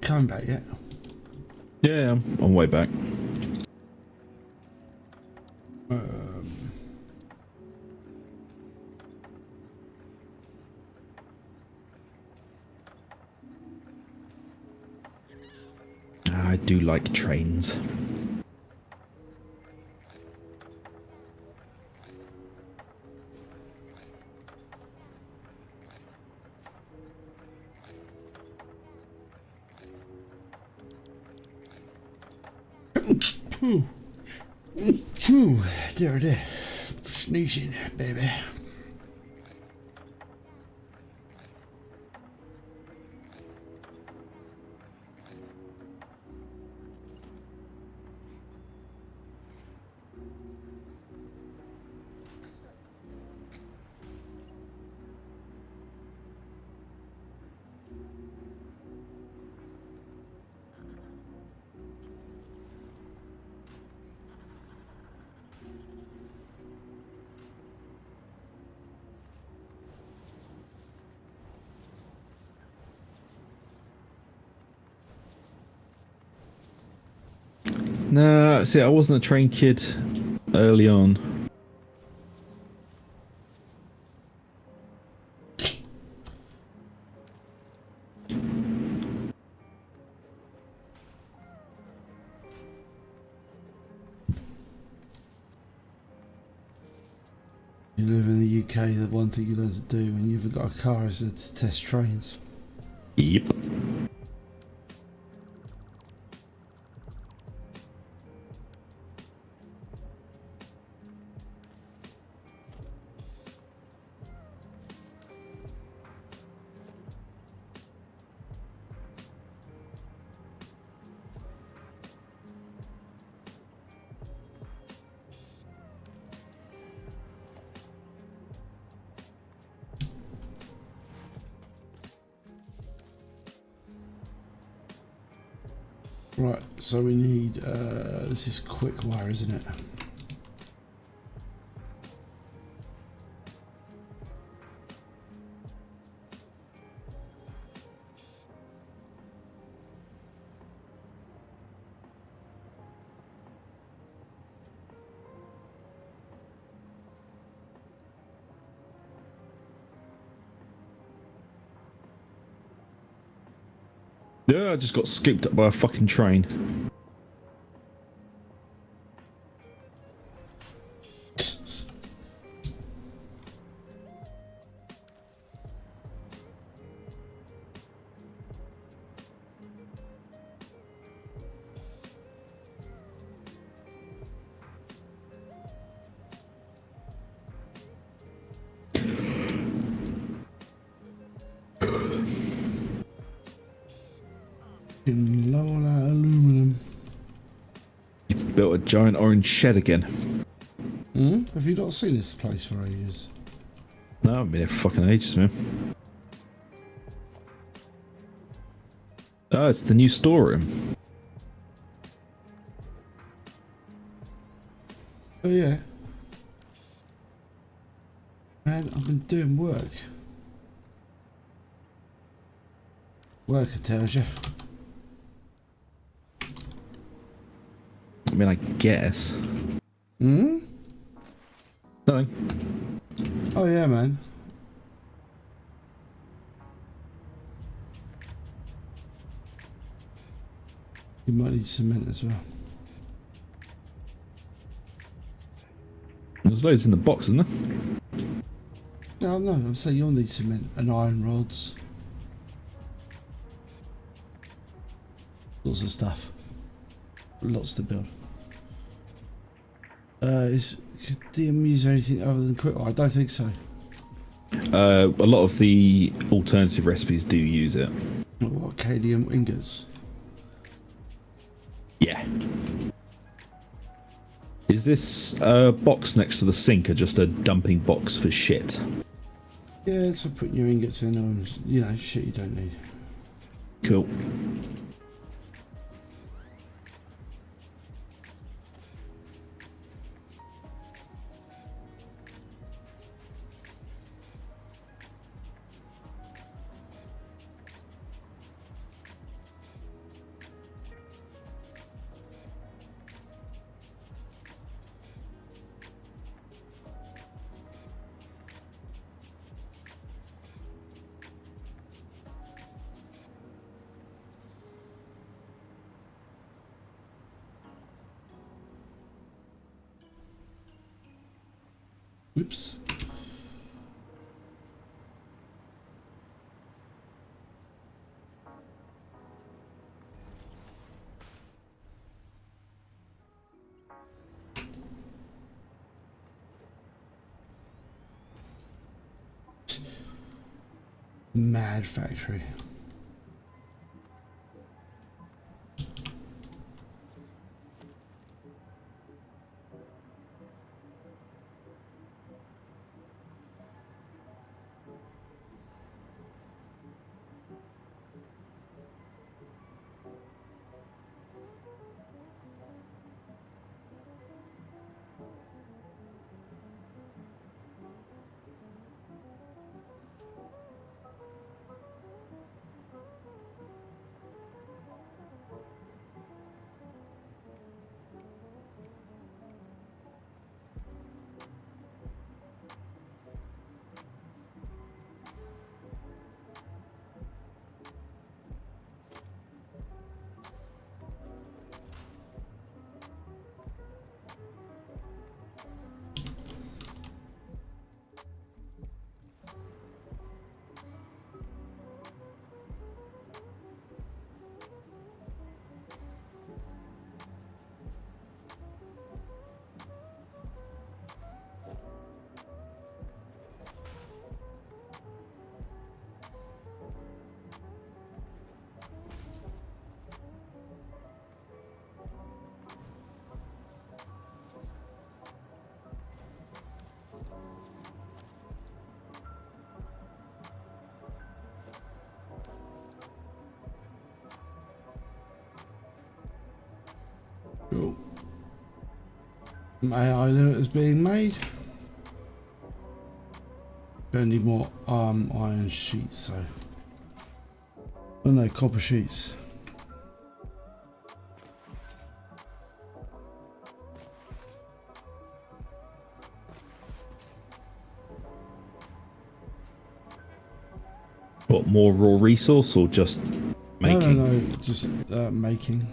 Coming back yet? Yeah, I'm on my way back. I do like trains. Whew, dear. Sneezing, baby. No, see, I wasn't a train kid early on. You live in the UK, the one thing you learn to do when you haven't got a car is to test trains. Yep. Right, so we need, this is Quickwire, isn't it? Yeah, I just got scooped up by a fucking train. In lower that aluminum. Built a giant orange shed again. Have you not seen this place for ages? No, I've been here for fucking ages, man. Oh, it's the new storeroom. Oh yeah. Man, I've been doing work. Worker tells you. I mean, I guess. Hmm? Nothing. Oh, yeah, man. You might need cement as well. There's loads in the box, isn't there? No, I'm saying you'll need cement and iron rods. Lots of stuff. Lots to build. Could DM use anything other than quick? I don't think so. A lot of the alternative recipes do use it. What, cadmium ingots? Yeah. Is this box next to the sink or just a dumping box for shit? Yeah, it's for putting your ingots in or, you know, shit you don't need. Cool. Whoops. Mad factory. Cool. My island is being made. Gonna need more iron sheets, so. Oh no, copper sheets. What, more raw resource or just making? No, just making.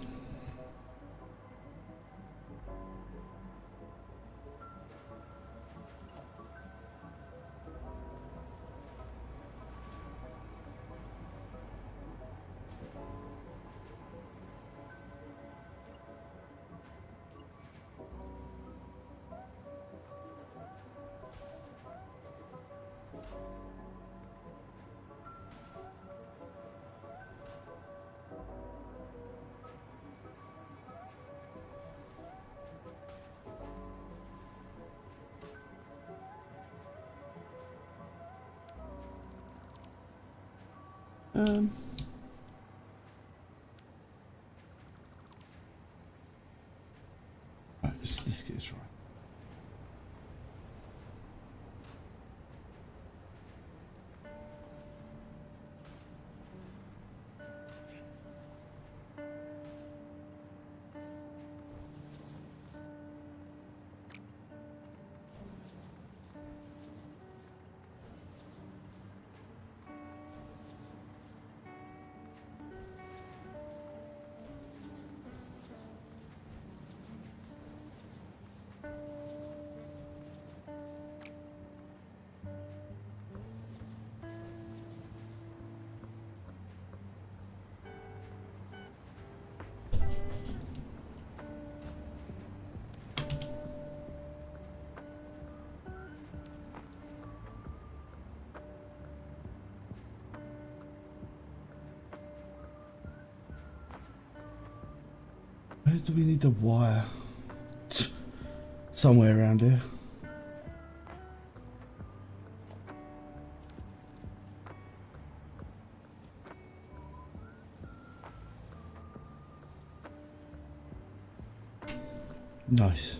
Right, this gets right. Where do we need the wire? Somewhere around here. Nice.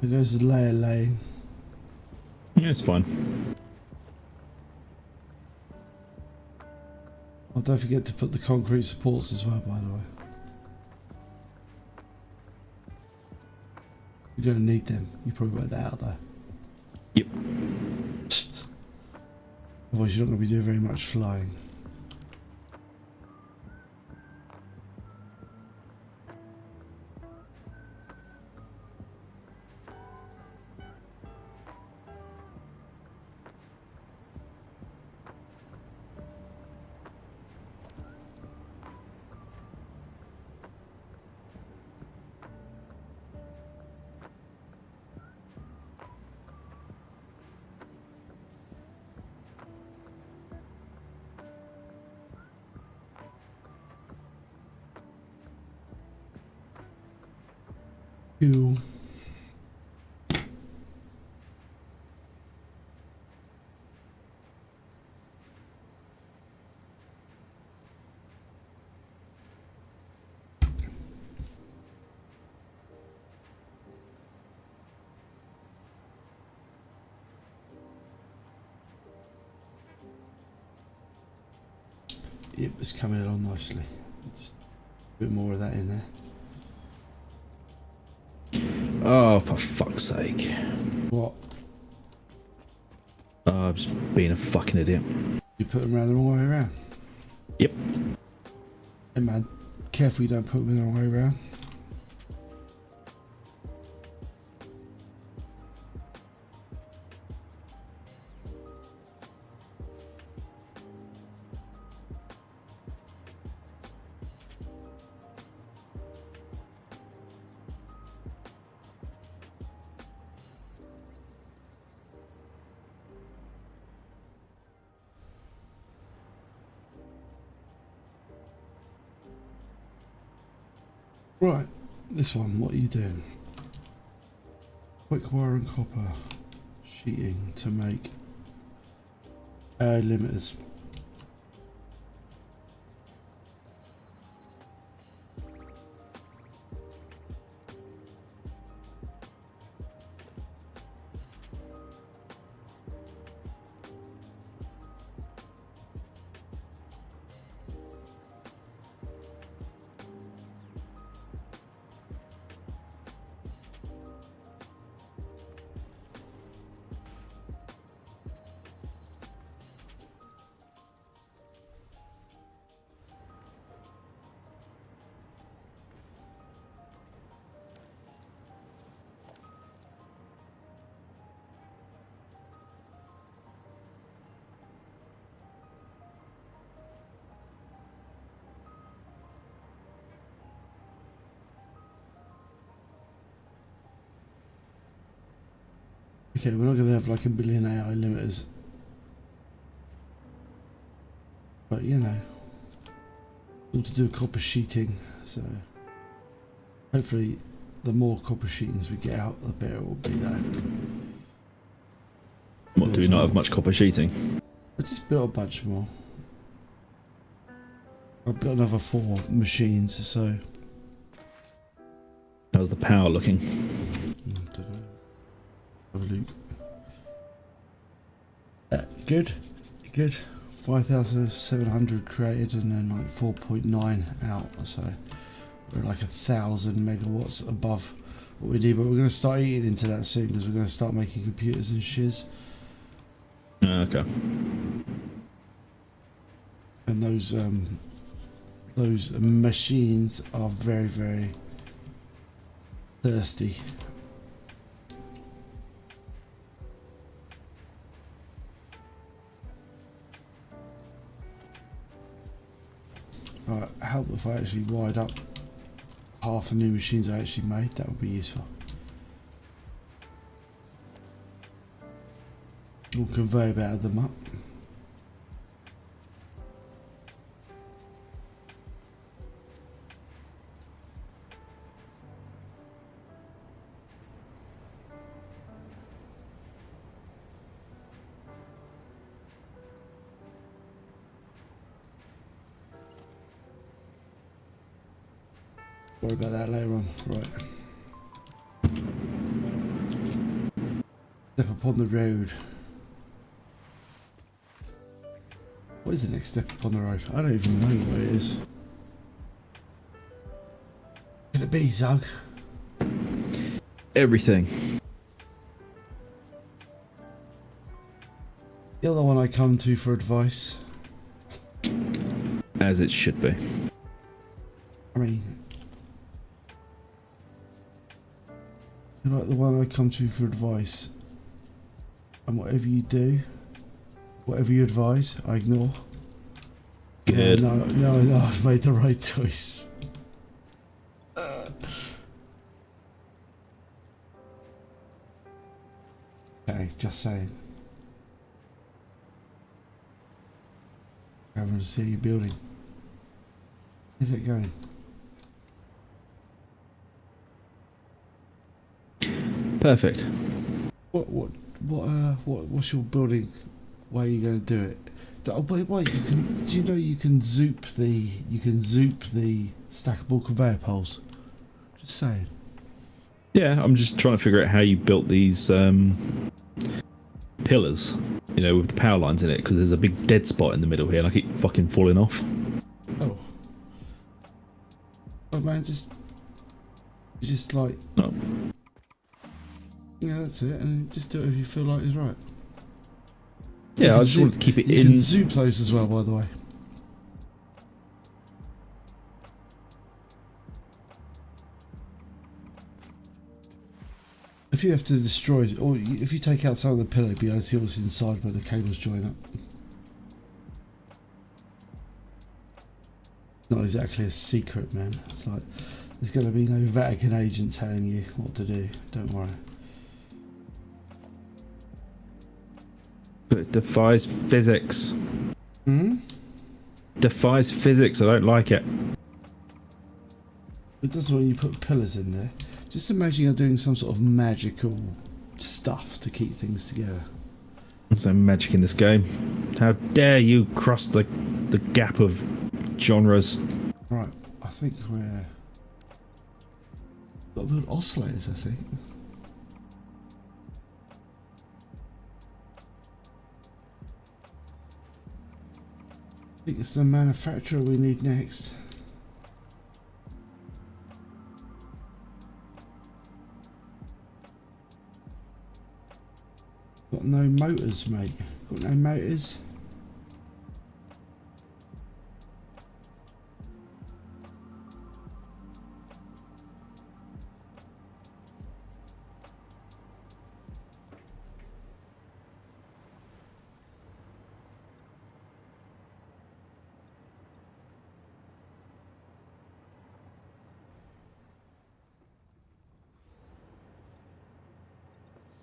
There goes the layer laying. Yeah, it's fine. Oh, don't forget to put the concrete supports as well, by the way. You're going to need them. You probably worked that out though. Yep. Otherwise you're not going to be doing very much flying. Cool. Yep, it's coming along nicely. Just a bit more of that in there. Oh, for fuck's sake. What? I'm just being a fucking idiot. You put them around the wrong way around? Yep. Hey man, careful you don't put them the wrong way around. Right, this one, what are you doing? Quick wire and copper sheeting to make air limiters. Okay, we're not going to have like a billion AI limiters. But you know, all to do with copper sheeting, so hopefully the more copper sheetings we get out, the better it will be though. What, do we not have much copper sheeting? I just built a bunch more. I've got another 4 machines, so... How's the power looking? Don't know. Have a look. Good. Good. 5,700 created and then like 4.9 out, so we're like 1,000 megawatts above what we need, but we're going to start eating into that soon because we're going to start making computers and shiz. Okay. And those machines are very, very thirsty. Alright, help if I actually wide up half the new machines I actually made. That would be useful. We'll conveyor belt them up. Worry about that later on. Right. Step upon the road. What is the next step upon the road? I don't even know what it is. Could it be, Zug? Everything. You're the one I come to for advice. As it should be. I mean, you're like the one I come to for advice. And whatever you do, whatever you advise, I ignore. Good. No, I've made the right choice. Okay, just saying. Over and see you building. Is it going? Perfect. What's your building? Way are you going to do it? Oh, wait, you can. Do you know you can zoop the stackable conveyor poles? Just saying. Yeah, I'm just trying to figure out how you built these pillars, you know, with the power lines in it, because there's a big dead spot in the middle here and I keep fucking falling off. Oh. Oh man, just like... No. Yeah, that's it, and just do it if you feel like it's right. Yeah, I just wanted to keep it you in. You can zoop those as well, by the way. If you have to destroy it, or if you take out some of the pillar, you'll be able to see what's inside where the cables join up. Not exactly a secret, man. It's like, there's going to be no Vatican agent telling you what to do. Don't worry. But it defies physics. Hmm? Defies physics, I don't like it. It does when you put pillars in there. Just imagine you're doing some sort of magical stuff to keep things together. There's no magic in this game. How dare you cross the gap of genres. Right, I think we're... got to build oscillators, I think. I think it's the manufacturer we need next. Got no motors, mate. Got no motors.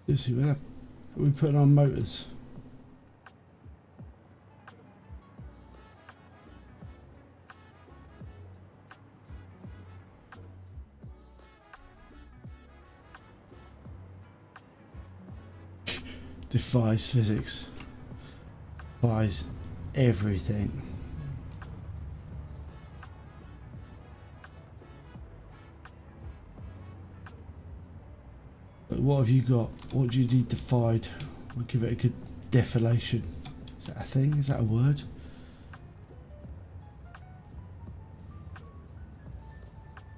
Let's see, we put on motors. Defies physics. Defies everything. But what have you got? What do you need defied? We'll give it a good defilation. Is that a thing? Is that a word?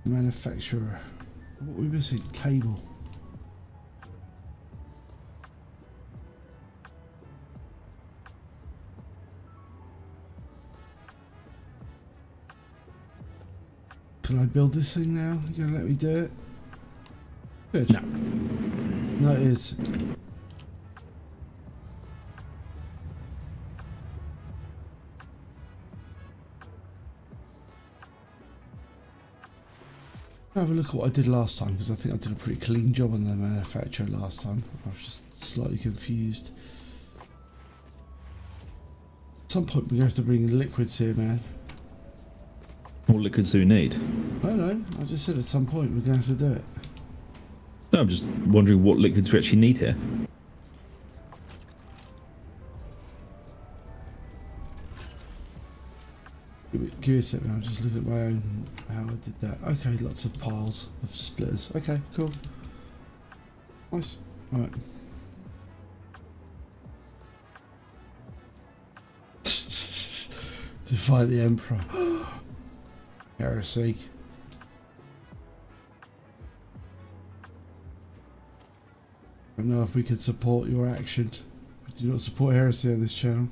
Manufacturer. What are we missing? Cable. Can I build this thing now? You gonna let me do it? Good. No. No, it is. Have a look at what I did last time, because I think I did a pretty clean job on the manufacturer last time. I was just slightly confused. At some point we're going to have to bring in liquids here, man. What liquids do we need? I don't know, I just said at some point we're going to have to do it. No, I'm just wondering what liquids we actually need here. Give me a second, I'm just looking at my own, how I did that. Okay, lots of piles of splitters. Okay, cool. Nice. Alright. Defy the Emperor. Heresy. I don't know if we could support your action. We do not support heresy on this channel.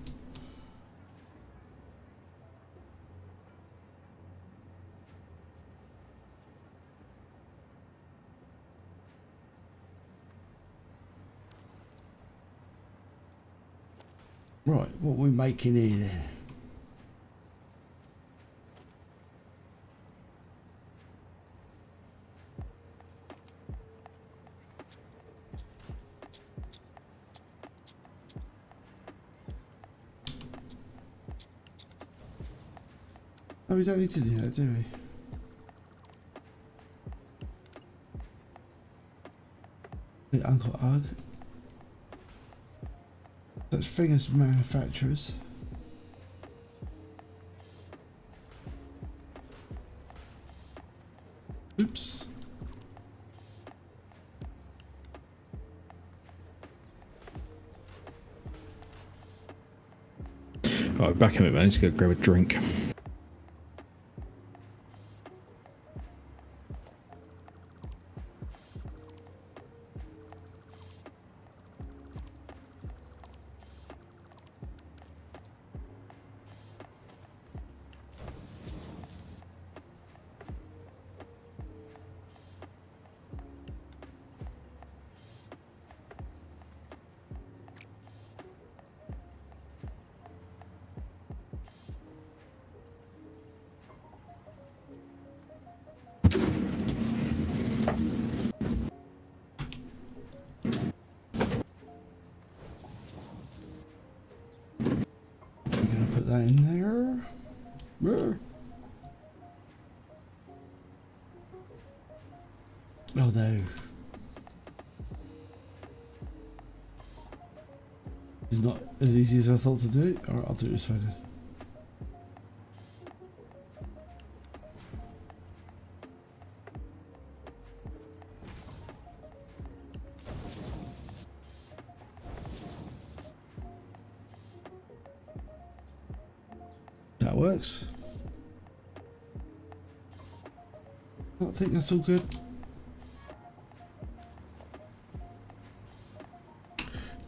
Right, what are we making here then? Oh, we don't need to do that, do we? Hey, Uncle Ugg. Such thing as manufacturers. Oops. Right, back in a minute, man. Let's go grab a drink. Put that in there. Oh no. It's not as easy as I thought to do. Alright, I'll do it this way then. That works. I think that's all good.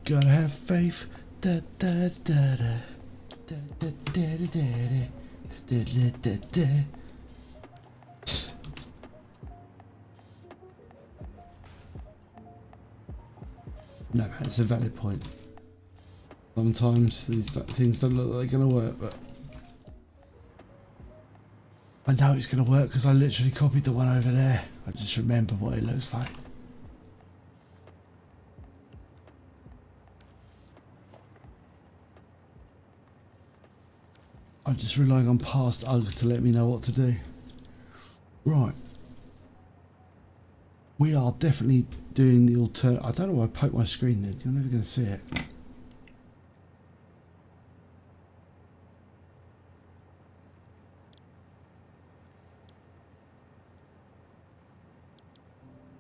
Gotta have faith. Da da da da da da da da da da da da. No, man, it's a valid point. Sometimes these things don't look like they're gonna work, but I know it's gonna work because I literally copied the one over there. I just remember what it looks like. I'm just relying on past UG to let me know what to do. Right. We are definitely doing the alternate. I don't know why I poked my screen then. You're never going to see it.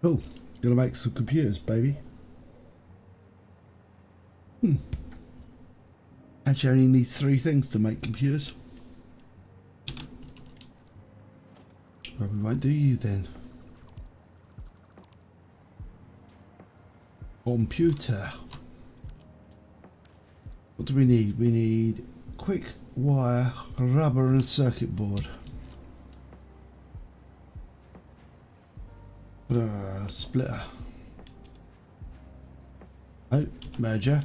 Cool. Gonna make some computers, baby. Actually, I only need 3 things to make computers. Well, we won't do you then. Computer. What do we need? We need quick wire, rubber and circuit board. Splitter. Oh, merger.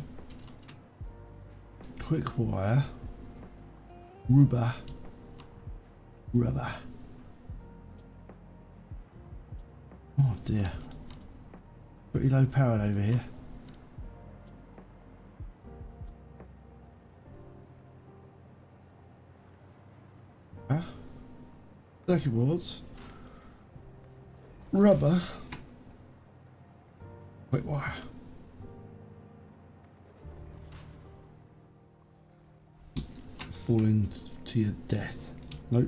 Quick wire. Rubber. Oh dear. Pretty low powered over here. Circuit boards. Rubber. Quick wire. Falling to your death. Nope.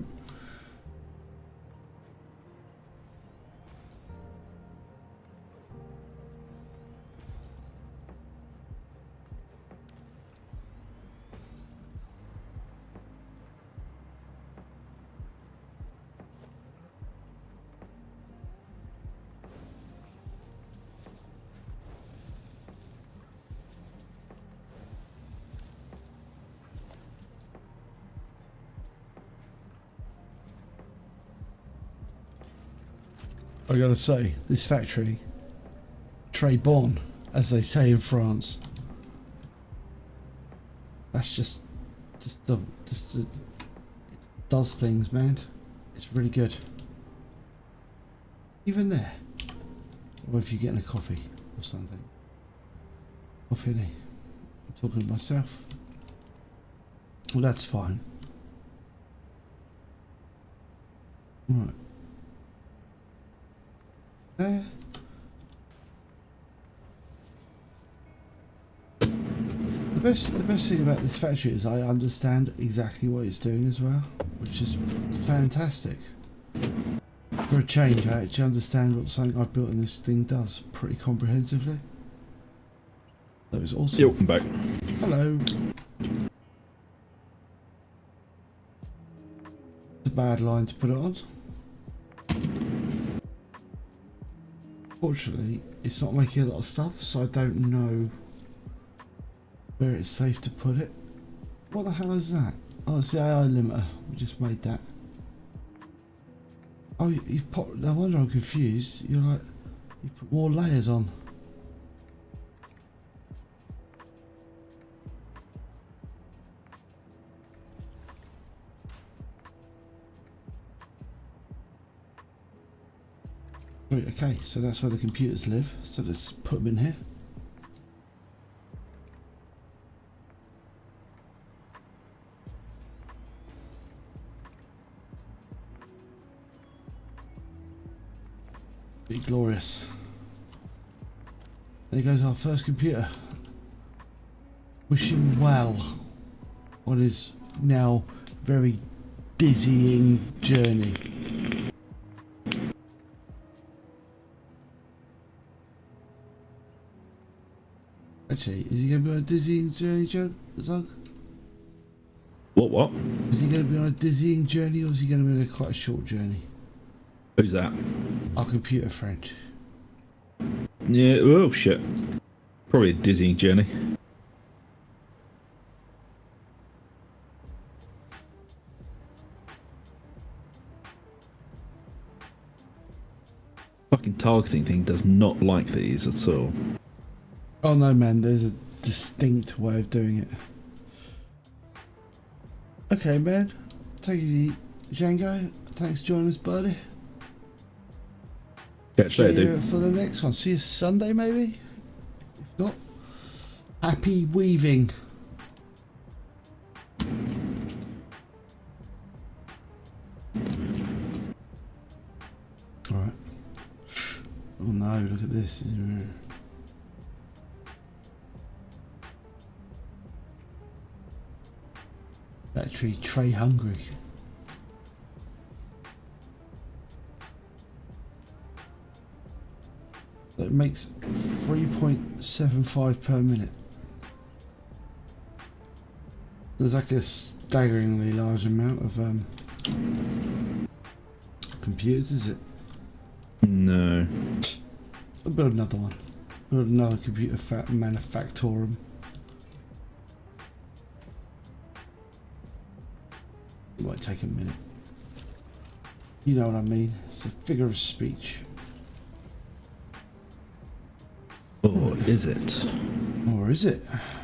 I gotta say, this factory, très bon, as they say in France. That's just it does things, man. It's really good. Even there, or if you're getting a coffee or something. Coffee, I'm talking to myself. Well, that's fine. Right. There. The best thing about this factory is I understand exactly what it's doing as well, which is fantastic. For a change, I actually understand what something I've built in this thing does pretty comprehensively. So it's awesome. Yeah, welcome back. Hello. It's a bad line to put it on. Fortunately, it's not making a lot of stuff, so I don't know where it's safe to put it. What the hell is that? Oh, it's the AI limiter. We just made that. Oh, you've popped. No wonder I'm confused. You're like, you put more layers on. Right, okay, so that's where the computers live. So let's put them in here. Be glorious. There goes our first computer. Wish him well on his now very dizzying journey. Actually, is he going to be on a dizzying journey, Zug? What? Is he going to be on a dizzying journey, or is he going to be on a quite a short journey? Who's that? Our computer friend. Yeah, oh shit. Probably a dizzying journey. Fucking targeting thing does not like these at all. Oh no, man, there's a distinct way of doing it. Okay, man. Take it easy, Django. Thanks for joining us, buddy. Catch you later, See you dude. for the next one. See you Sunday, maybe? If not, happy weaving. Alright. Oh no, look at this. Battery tray hungry. So it makes 3.75 per minute. There's actually a staggeringly large amount of computers, is it? No. I'll build another one. Build another computer manufactorum. It might take a minute. You know what I mean? It's a figure of speech. Or is it? Or is it?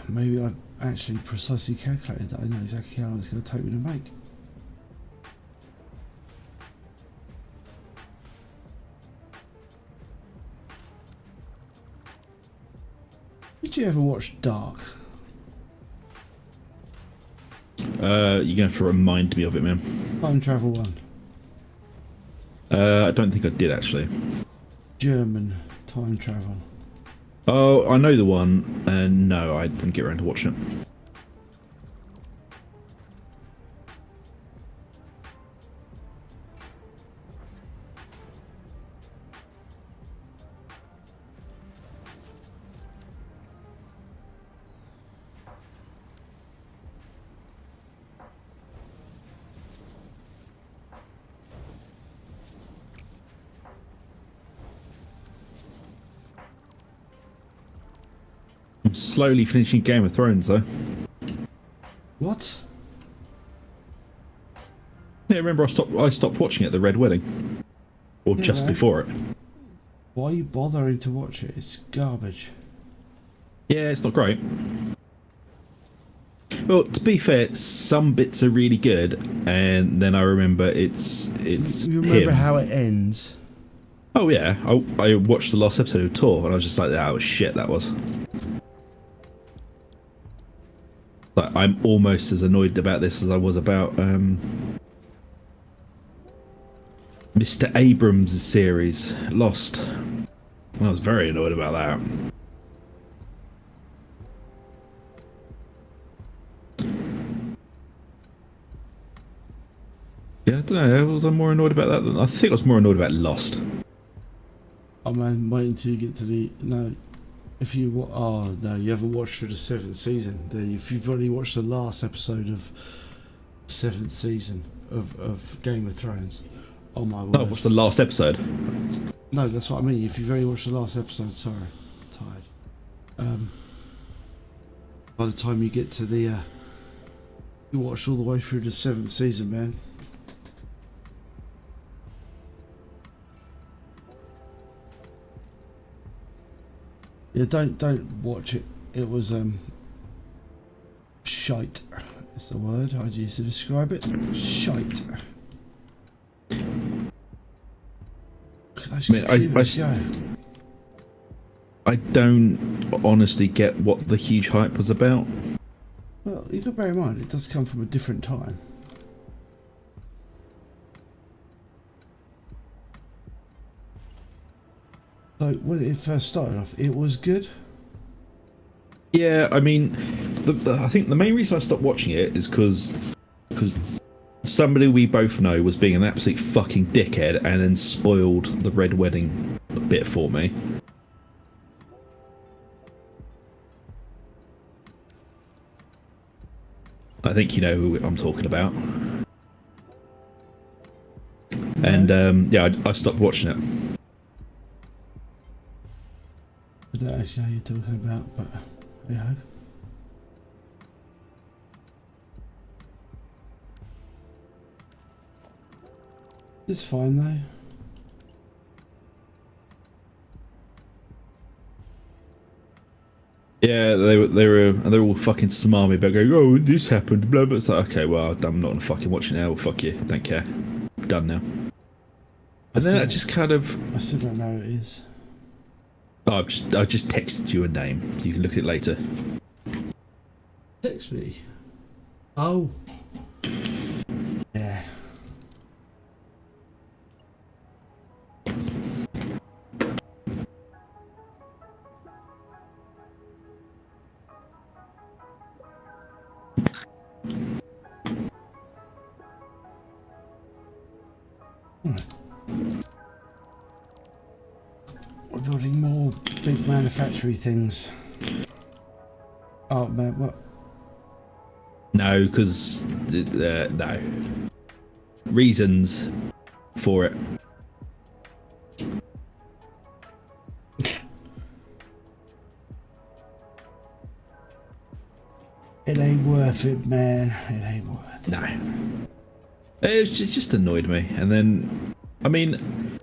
Maybe I've actually precisely calculated that I know exactly how long it's going to take me to make. Did you ever watch Dark? You're gonna have to remind me of it, man. Time travel one. I don't think I did actually. German time travel. Oh, I know the one, and no, I didn't get around to watching it. I'm slowly finishing Game of Thrones, though. What? Yeah, remember I stopped watching it, the Red Wedding, or Yeah, just right. before it. Why are you bothering to watch it? It's garbage. Yeah, it's not great. Well, to be fair, some bits are really good, and then I remember it's You remember him. how it ends? Oh yeah, I watched the last episode of Tor, and I was just like, that was shit. That was. Like, I'm almost as annoyed about this as I was about Mr. Abrams' series, Lost. I was very annoyed about that. Yeah, I don't know. Was I more annoyed about that than I think I was more annoyed about Lost. I'm waiting till you get to the no. If you oh no, you haven't watched through the 7th season. If you've already watched the last episode of 7th season of Game of Thrones, oh my word! No, I've watched the last episode. No, that's what I mean. If you've already watched the last episode, sorry, I'm tired. By the time you get to the, you watched all the way through the 7th season, man. Yeah, don't watch it. It was shite. Is the word I'd use to describe it. Shite. I don't honestly get what the huge hype was about. Well, you got to bear in mind it does come from a different time. So when it first started off, it was good. Yeah, I mean, I think the main reason I stopped watching it is because somebody we both know was being an absolute fucking dickhead and then spoiled the Red Wedding bit for me. I think you know who I'm talking about. And yeah, I stopped watching it. I don't actually know who you're talking about, but yeah. It's fine though. Yeah, they were all fucking smarmy about going, oh, this happened, blah blah. It's like, okay, well, I'm not gonna fucking watch it now. Well, fuck you, don't care. Done now. And then I just kind of. I still don't know who it is. Oh, I just texted you a name. You can look at it later. Text me. Oh. Yeah. Alright. We're building more big manufacturing things. Oh man, what? No, because no reasons for it. It ain't worth it, man. It ain't worth it. No, it just annoyed me. And then, I mean,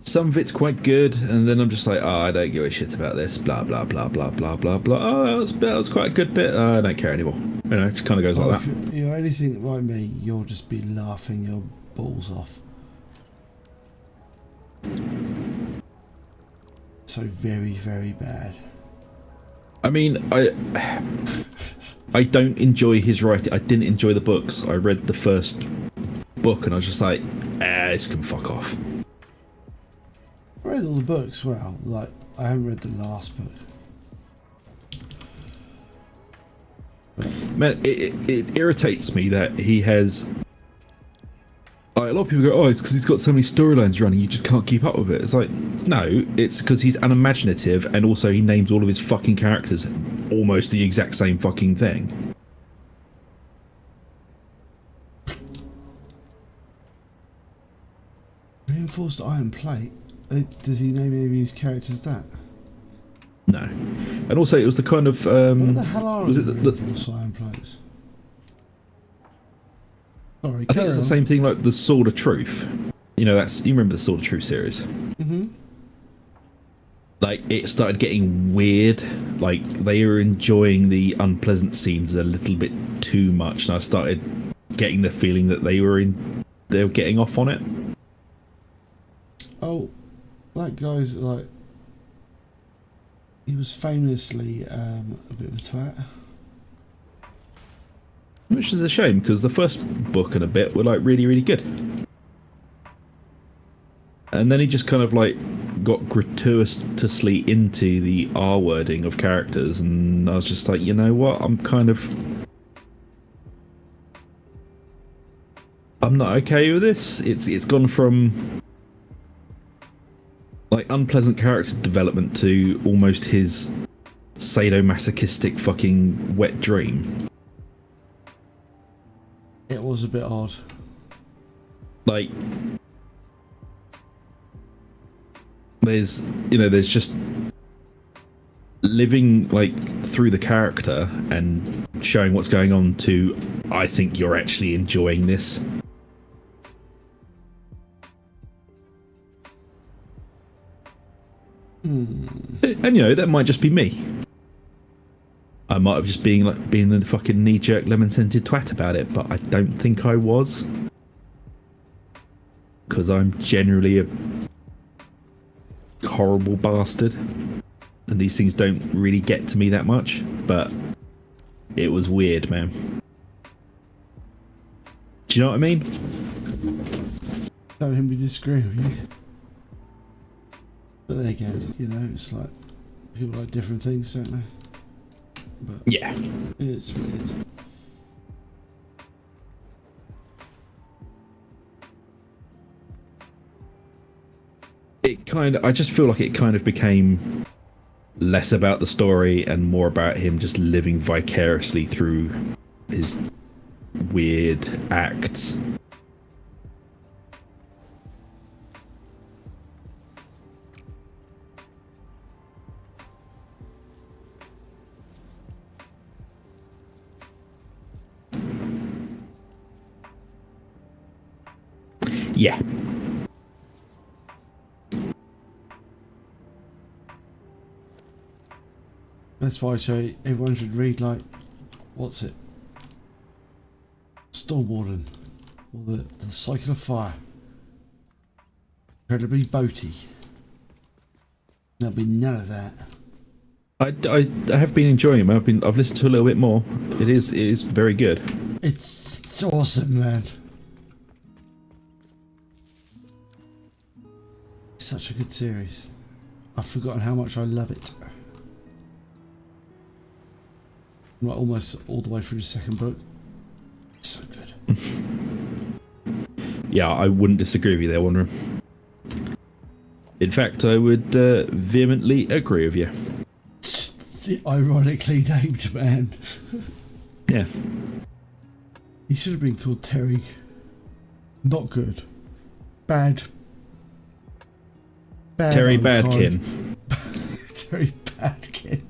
some of it's quite good, and then I'm just like, oh, I don't give a shit about this. Blah blah blah blah blah blah blah. Oh, that was quite a good bit. I don't care anymore. You know, it just kind of goes like that. If you're anything like me, you'll just be laughing your balls off. So very, very bad. I mean, I don't enjoy his writing. I didn't enjoy the books. I read the first book, and I was just like, this can fuck off. I read all the books. Well, like I haven't read the last book. Man, it irritates me that he has. Like, a lot of people go, oh, it's because he's got so many storylines running, you just can't keep up with it. It's like, no, it's because he's unimaginative, and also he names all of his fucking characters almost the exact same fucking thing. Reinforced iron plate. Does he name any of his characters that? No, and also it was the kind of What the hell are was it reinforced iron plates? Sorry, I think it's the same thing like the Sword of Truth. You know, you remember the Sword of Truth series? Mm-hmm. Like, it started getting weird. Like, they were enjoying the unpleasant scenes a little bit too much, and I started getting the feeling that they were getting off on it. Oh, that guy's like, he was famously a bit of a twat. Which is a shame, because the first book and a bit were like really, really good. And then he just kind of like got gratuitously into the R wording of characters, and I was just like, you know what, I'm not okay with this. It's gone from like unpleasant character development to almost his sadomasochistic fucking wet dream. It was a bit odd. Like, there's just living like through the character and showing what's going on to, I think you're actually enjoying this. And you know, that might just be me. I might have just been a fucking knee-jerk lemon-scented twat about it, but I don't think I was. Because I'm generally a horrible bastard. And these things don't really get to me that much. But it was weird, man. Do you know what I mean? Don't him be disagreeing with you. But there again, you know, it's like people like different things, don't they? But yeah, it's weird. I just feel like it kind of became less about the story and more about him just living vicariously through his weird acts. Yeah. That's why I say everyone should read, like, what's it? Storm Warden. Or the Cycle of Fire. Incredibly boaty. There'll be none of that. I have been enjoying him. I've listened to a little bit more. It is very good. It's awesome, man. It's such a good series. I've forgotten how much I love it. I'm like almost all the way through the second book. It's so good. Yeah, I wouldn't disagree with you there, Wanderer. In fact, I would vehemently agree with you. Ironically named, man. Yeah. He should have been called Terry. Not good. Bad. Terry Badkin. Terry Badkin.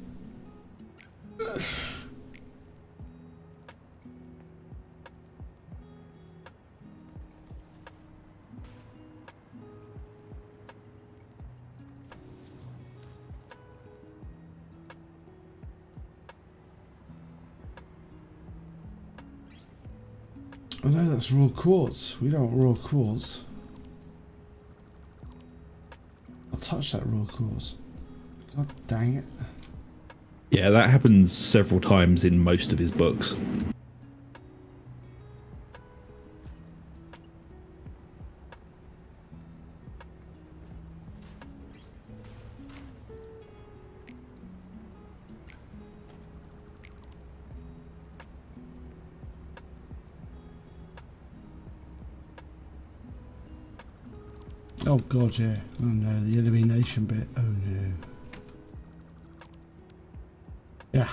I know that's raw quartz. We don't want raw quartz. I'll touch that raw quartz. God dang it. Yeah, that happens several times in most of his books. Oh god, yeah. Oh no, the elimination bit. Oh no. Yeah.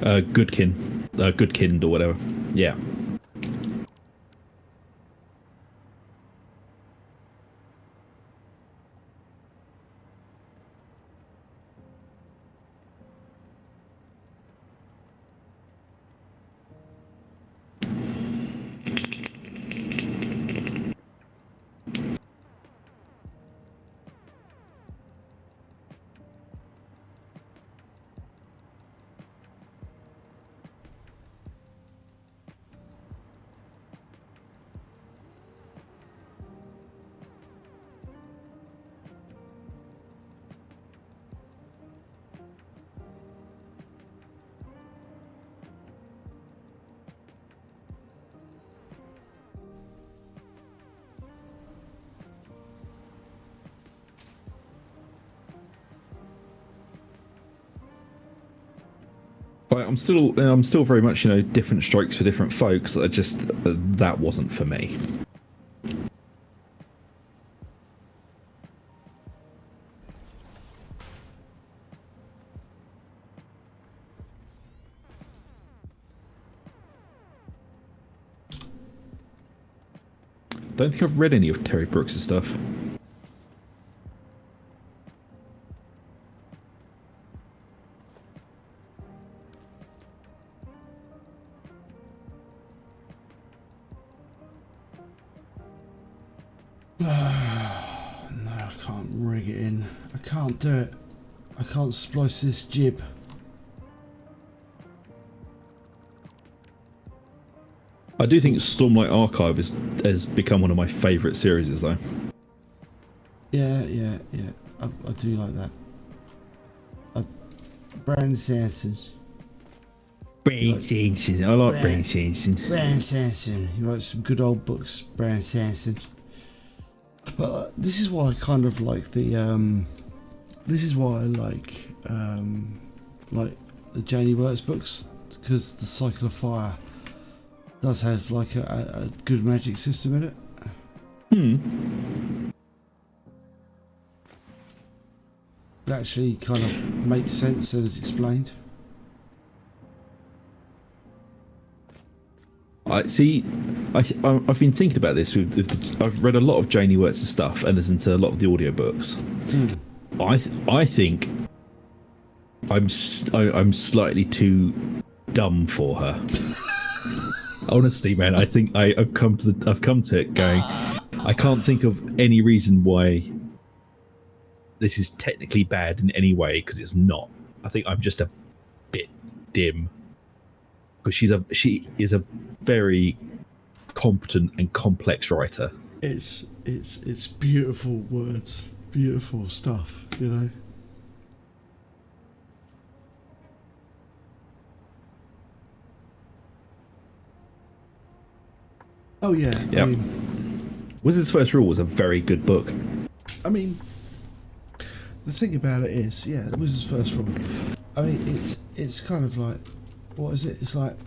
Goodkind or whatever. Yeah. But I'm still very much, different strokes for different folks. I just that wasn't for me. Don't think I've read any of Terry Brooks' stuff. No, I can't rig it in. I can't do it. I can't splice this jib. I do think Stormlight Archive has become one of my favourite series, though. Yeah. I do like that. Brandon Sanson. Brandon Sanson. I like Brandon Sanson. Brandon Sanson. He writes some good old books, Brandon Sanson. But this is why I kind of like the this is why I like the Janie Wirtz books, because the Cycle of Fire does have like a good magic system in it. It actually kind of makes sense and is explained. I've been thinking about this. I've read a lot of Janie Wirtz's stuff and listened to a lot of the audiobooks. I think I'm slightly too dumb for her. Honestly, man, I think I've come to it going, I can't think of any reason why this is technically bad in any way, because it's not. I think I'm just a bit dim, because she is a very competent and complex writer. It's beautiful words, beautiful stuff, you know. Oh yeah. Yeah. I mean, Wizard's First Rule was a very good book. I mean, the thing about it is, yeah, the Wizard's First Rule. I mean, it's kind of like, what is it? It's like,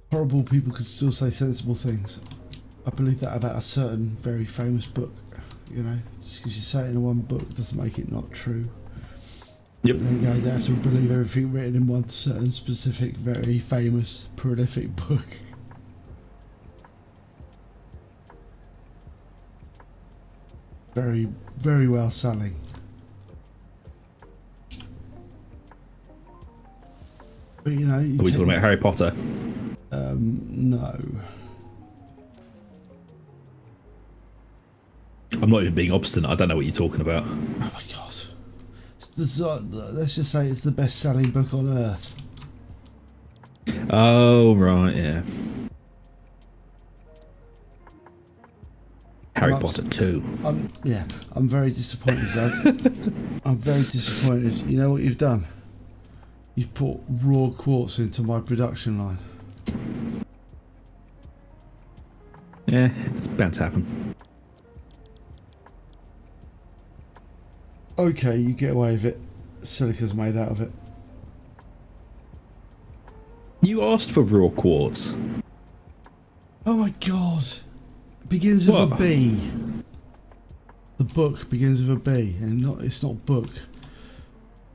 horrible people can still say sensible things. I believe that about a certain very famous book. You know, just because you say it in one book doesn't make it not true. Yep. But then you have to believe everything written in one certain specific, very famous, prolific book. Very, very well selling. But you know, Are we talking about Harry Potter? No. I'm not even being obstinate. I don't know what you're talking about. Oh my god. Let's just say it's the best selling book on earth. Oh right, yeah. Harry Potter 2. I'm very disappointed, Zach. I'm very disappointed. You know what you've done? You've put raw quartz into my production line. Yeah, it's bound to happen. Okay, you get away with it. Silica's made out of it. You asked for raw quartz. Oh my god. It begins with a What? B. The book begins with a B, and it's not book.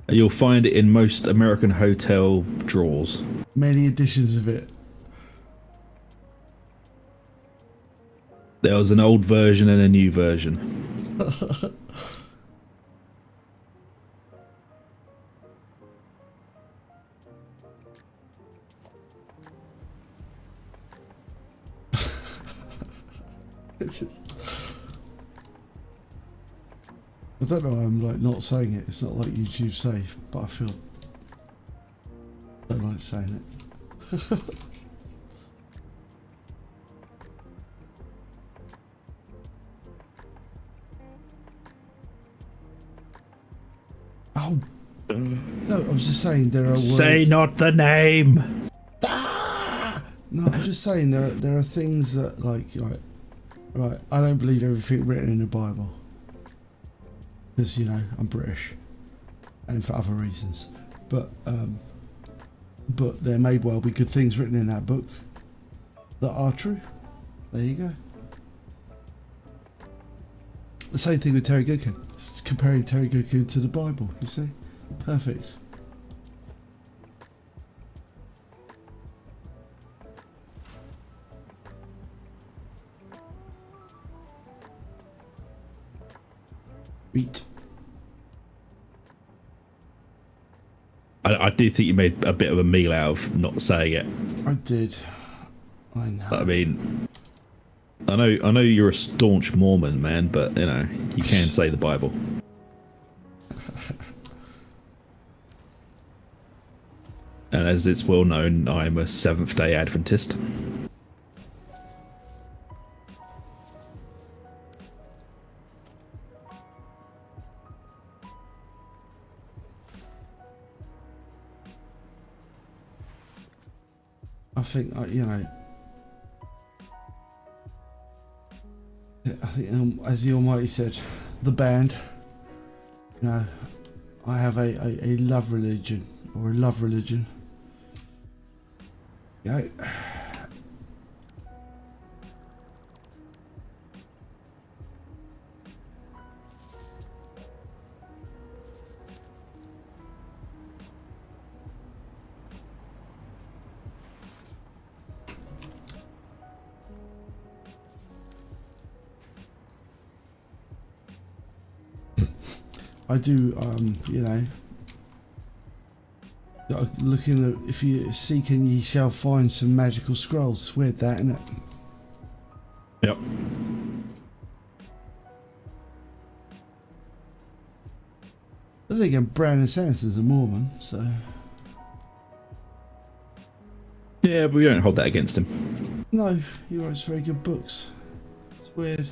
You'll find it in most American hotel drawers. Many editions of it. There was an old version and a new version. I don't know why I'm like not saying it. It's not like YouTube safe, but I feel I don't like saying it. Oh no! I was just saying there are words. Say not the name. No, I'm just saying there are things that like right. I don't believe everything written in the Bible because I'm British, and for other reasons. But there may well be good things written in that book that are true. There you go. The same thing with Terry Goodkin. It's comparing Terry Goodkin to the Bible. You see, perfect. Beat. I do think you made a bit of a meal out of not saying it. I did. I know. I mean, I know you're a staunch Mormon, man, but you can say the Bible. And as it's well known, I'm a Seventh-day Adventist. I think I think as the Almighty said, the band. I have a love religion or a love religion. Yeah. I do, looking at, if you seek and ye shall find some magical scrolls. It's weird that, isn't it? Yep. I think Brandon Sanderson's a Mormon, so. Yeah, but we don't hold that against him. No, he writes very good books. It's weird.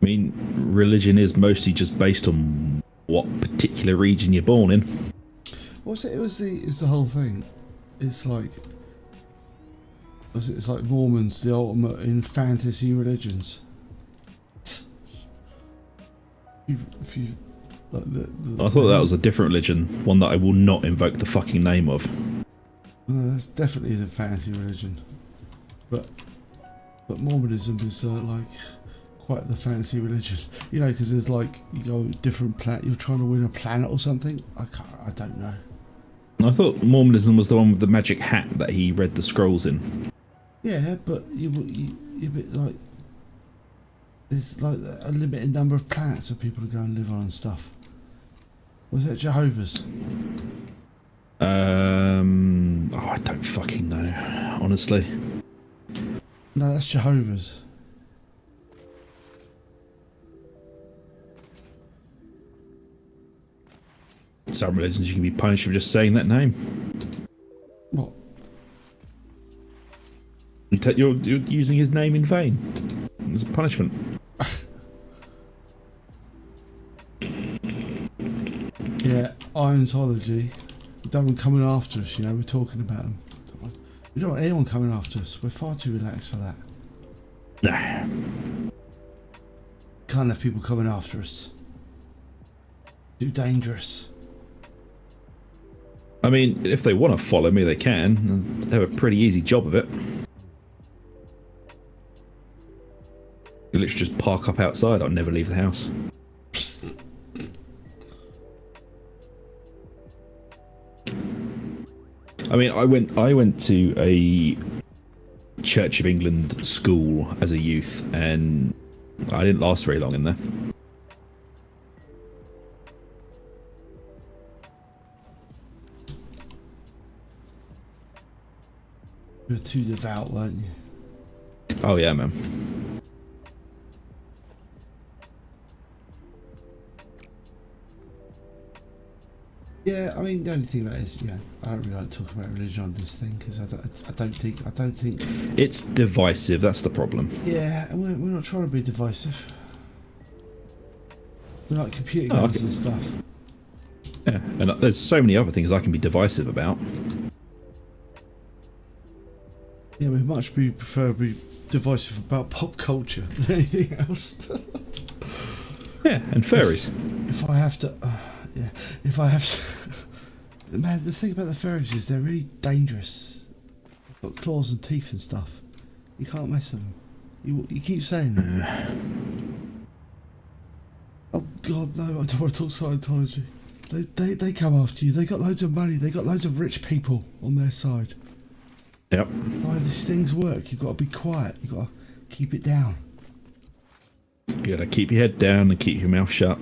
I mean, religion is mostly just based on what particular region you're born in. What's it? It's the whole thing. It's like, it's like Mormons, the ultimate in fantasy religions. If you like I thought that was a different religion, one that I will not invoke the fucking name of. well, that's definitely is a fantasy religion, but Mormonism is like quite the fantasy religion, because there's like you go different planet. You're trying to win a planet or something. I don't know. I thought Mormonism was the one with the magic hat that he read the scrolls in. Yeah, but you're a bit like there's like a limited number of planets for people to go and live on and stuff. Was that Jehovah's? I don't fucking know, honestly. No, that's Jehovah's. Some religions you can be punished for just saying that name. What? You're using his name in vain. It's a punishment. Yeah, Irontology. We don't want coming after us, you know, we're talking about them. We don't want anyone coming after us. We're far too relaxed for that. Nah. Can't have people coming after us. Too dangerous. I mean, if they want to follow me, they can. They have a pretty easy job of it. You literally just park up outside. I'll never leave the house. I mean, I went to a Church of England school as a youth, and I didn't last very long in there. You were too devout, weren't you? Oh yeah, man. Yeah, I mean, the only thing about it is, I don't really like talking about religion on this thing because I don't think It's divisive. That's the problem. Yeah, and we're not trying to be divisive. We like computer games and stuff. Yeah, and there's so many other things I can be divisive about. Yeah, we much prefer to be divisive about pop culture than anything else. Yeah, and furries. If I have to, man, the thing about the furries is they're really dangerous. They've got claws and teeth and stuff. You can't mess with them. You keep saying that. Oh God, no! I don't want to talk Scientology. They come after you. They got loads of money. They got loads of rich people on their side. Yep. Why these things work? You've got to be quiet. You've got to keep it down. You gotta keep your head down and keep your mouth shut.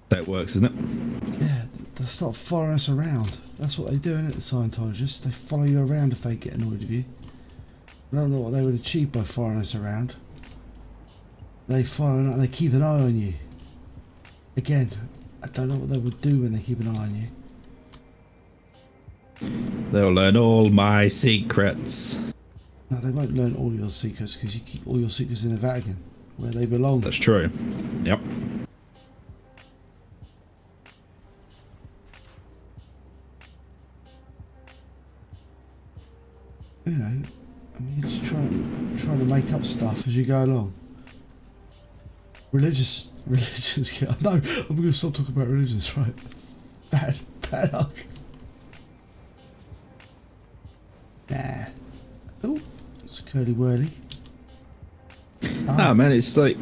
That works, isn't it? Yeah, they start following us around. That's what they do, isn't it, the Scientologists? They follow you around if they get annoyed with you. I don't know what they would achieve by following us around. They follow and they keep an eye on you. Again, I don't know what they would do when they keep an eye on you. They'll learn all my secrets. No, they won't learn all your secrets because you keep all your secrets in the Vatican, where they belong. That's true. Yep. You know, I mean, you're just trying to make up stuff as you go along. Religions. Yeah, no, I'm going to stop talking about religions, right? Bad luck. Nah. Oh, it's a curly whirly. Ah, man, it's like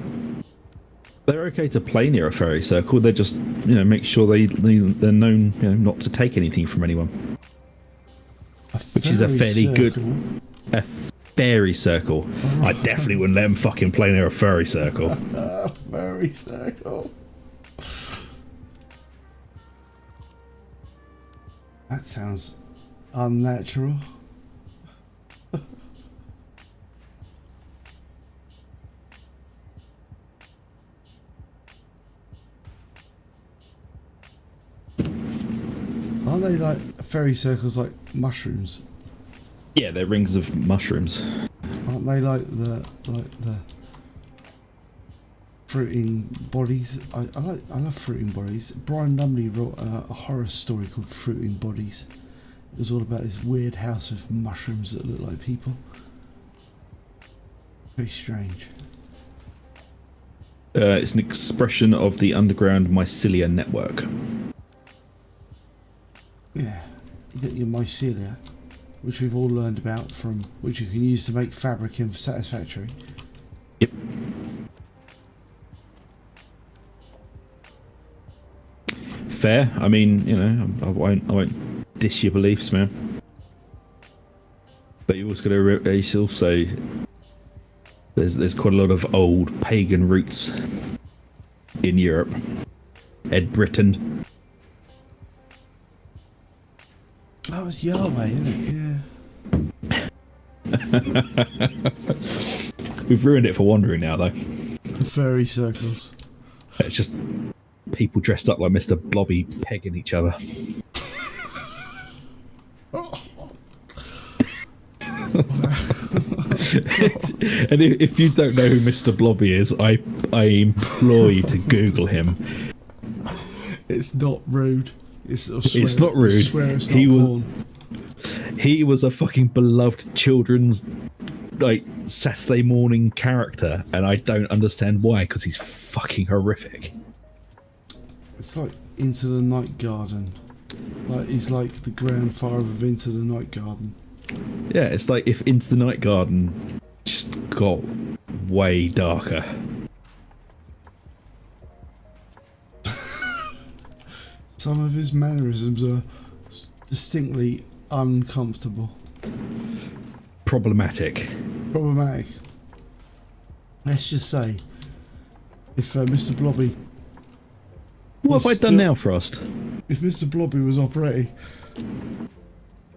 they're okay to play near a fairy circle. They just, make sure they're known, not to take anything from anyone. Which is a fairly good fairy circle. I definitely wouldn't let them fucking play near a furry circle. Fairy circle. That sounds unnatural. Aren't they like fairy circles like mushrooms? Yeah, they're rings of mushrooms. Aren't they like the fruiting bodies? I love fruiting bodies. Brian Lumley wrote a horror story called Fruiting Bodies. It was all about this weird house of mushrooms that look like people. Very strange. It's an expression of the underground mycelia network. Yeah, you get your mycelia, which we've all learned about from, which you can use to make fabric in Satisfactory. Yep. Fair. I mean, I won't diss your beliefs, man. But you also there's quite a lot of old pagan roots in Europe, Ed Britain. Oh, it's Yahweh, isn't it? Yeah. We've ruined it for wandering now, though. Fairy circles. It's just people dressed up like Mr. Blobby pegging each other. And if you don't know who Mr. Blobby is, I implore you to Google him. It's not rude. It's not rude. Swear it's not porn. He was a fucking beloved children's like Saturday morning character, and I don't understand why, because he's fucking horrific. It's like Into the Night Garden. Like he's like the grandfather of Into the Night Garden. Yeah, it's like if Into the Night Garden just got way darker. Some of his mannerisms are distinctly uncomfortable. Problematic. Let's just say, if Mr. Blobby... What have I done now, Frost? If Mr. Blobby was operating...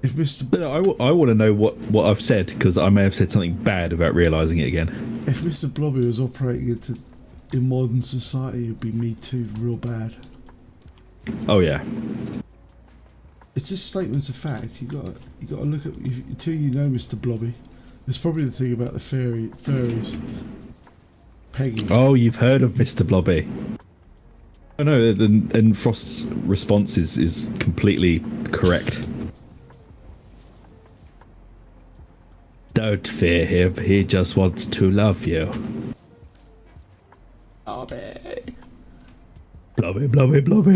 If Mr... But I want to know what I've said, because I may have said something bad about realising it again. If Mr. Blobby was operating in modern society, it'd be Me Too real bad. Oh yeah. It's just statements of fact. You got to look at until you know Mr. Blobby. There's probably the thing about the furries pegging. Oh, you've heard of Mr. Blobby? Oh no, and Frost's response is completely correct. Don't fear him. He just wants to love you. Blobby. Blobby, Blobby, Blobby.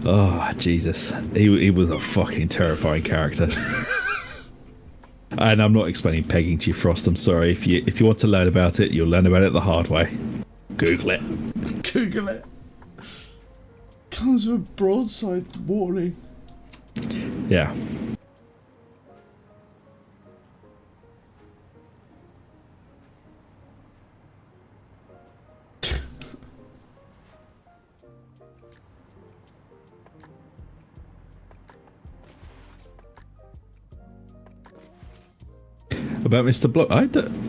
Oh, Jesus. He was a fucking terrifying character. And I'm not explaining pegging to you, Frost. I'm sorry. If you want to learn about it, you'll learn about it the hard way. Google it. Google it. Comes with a broadside warning. Yeah. About Mr. Block,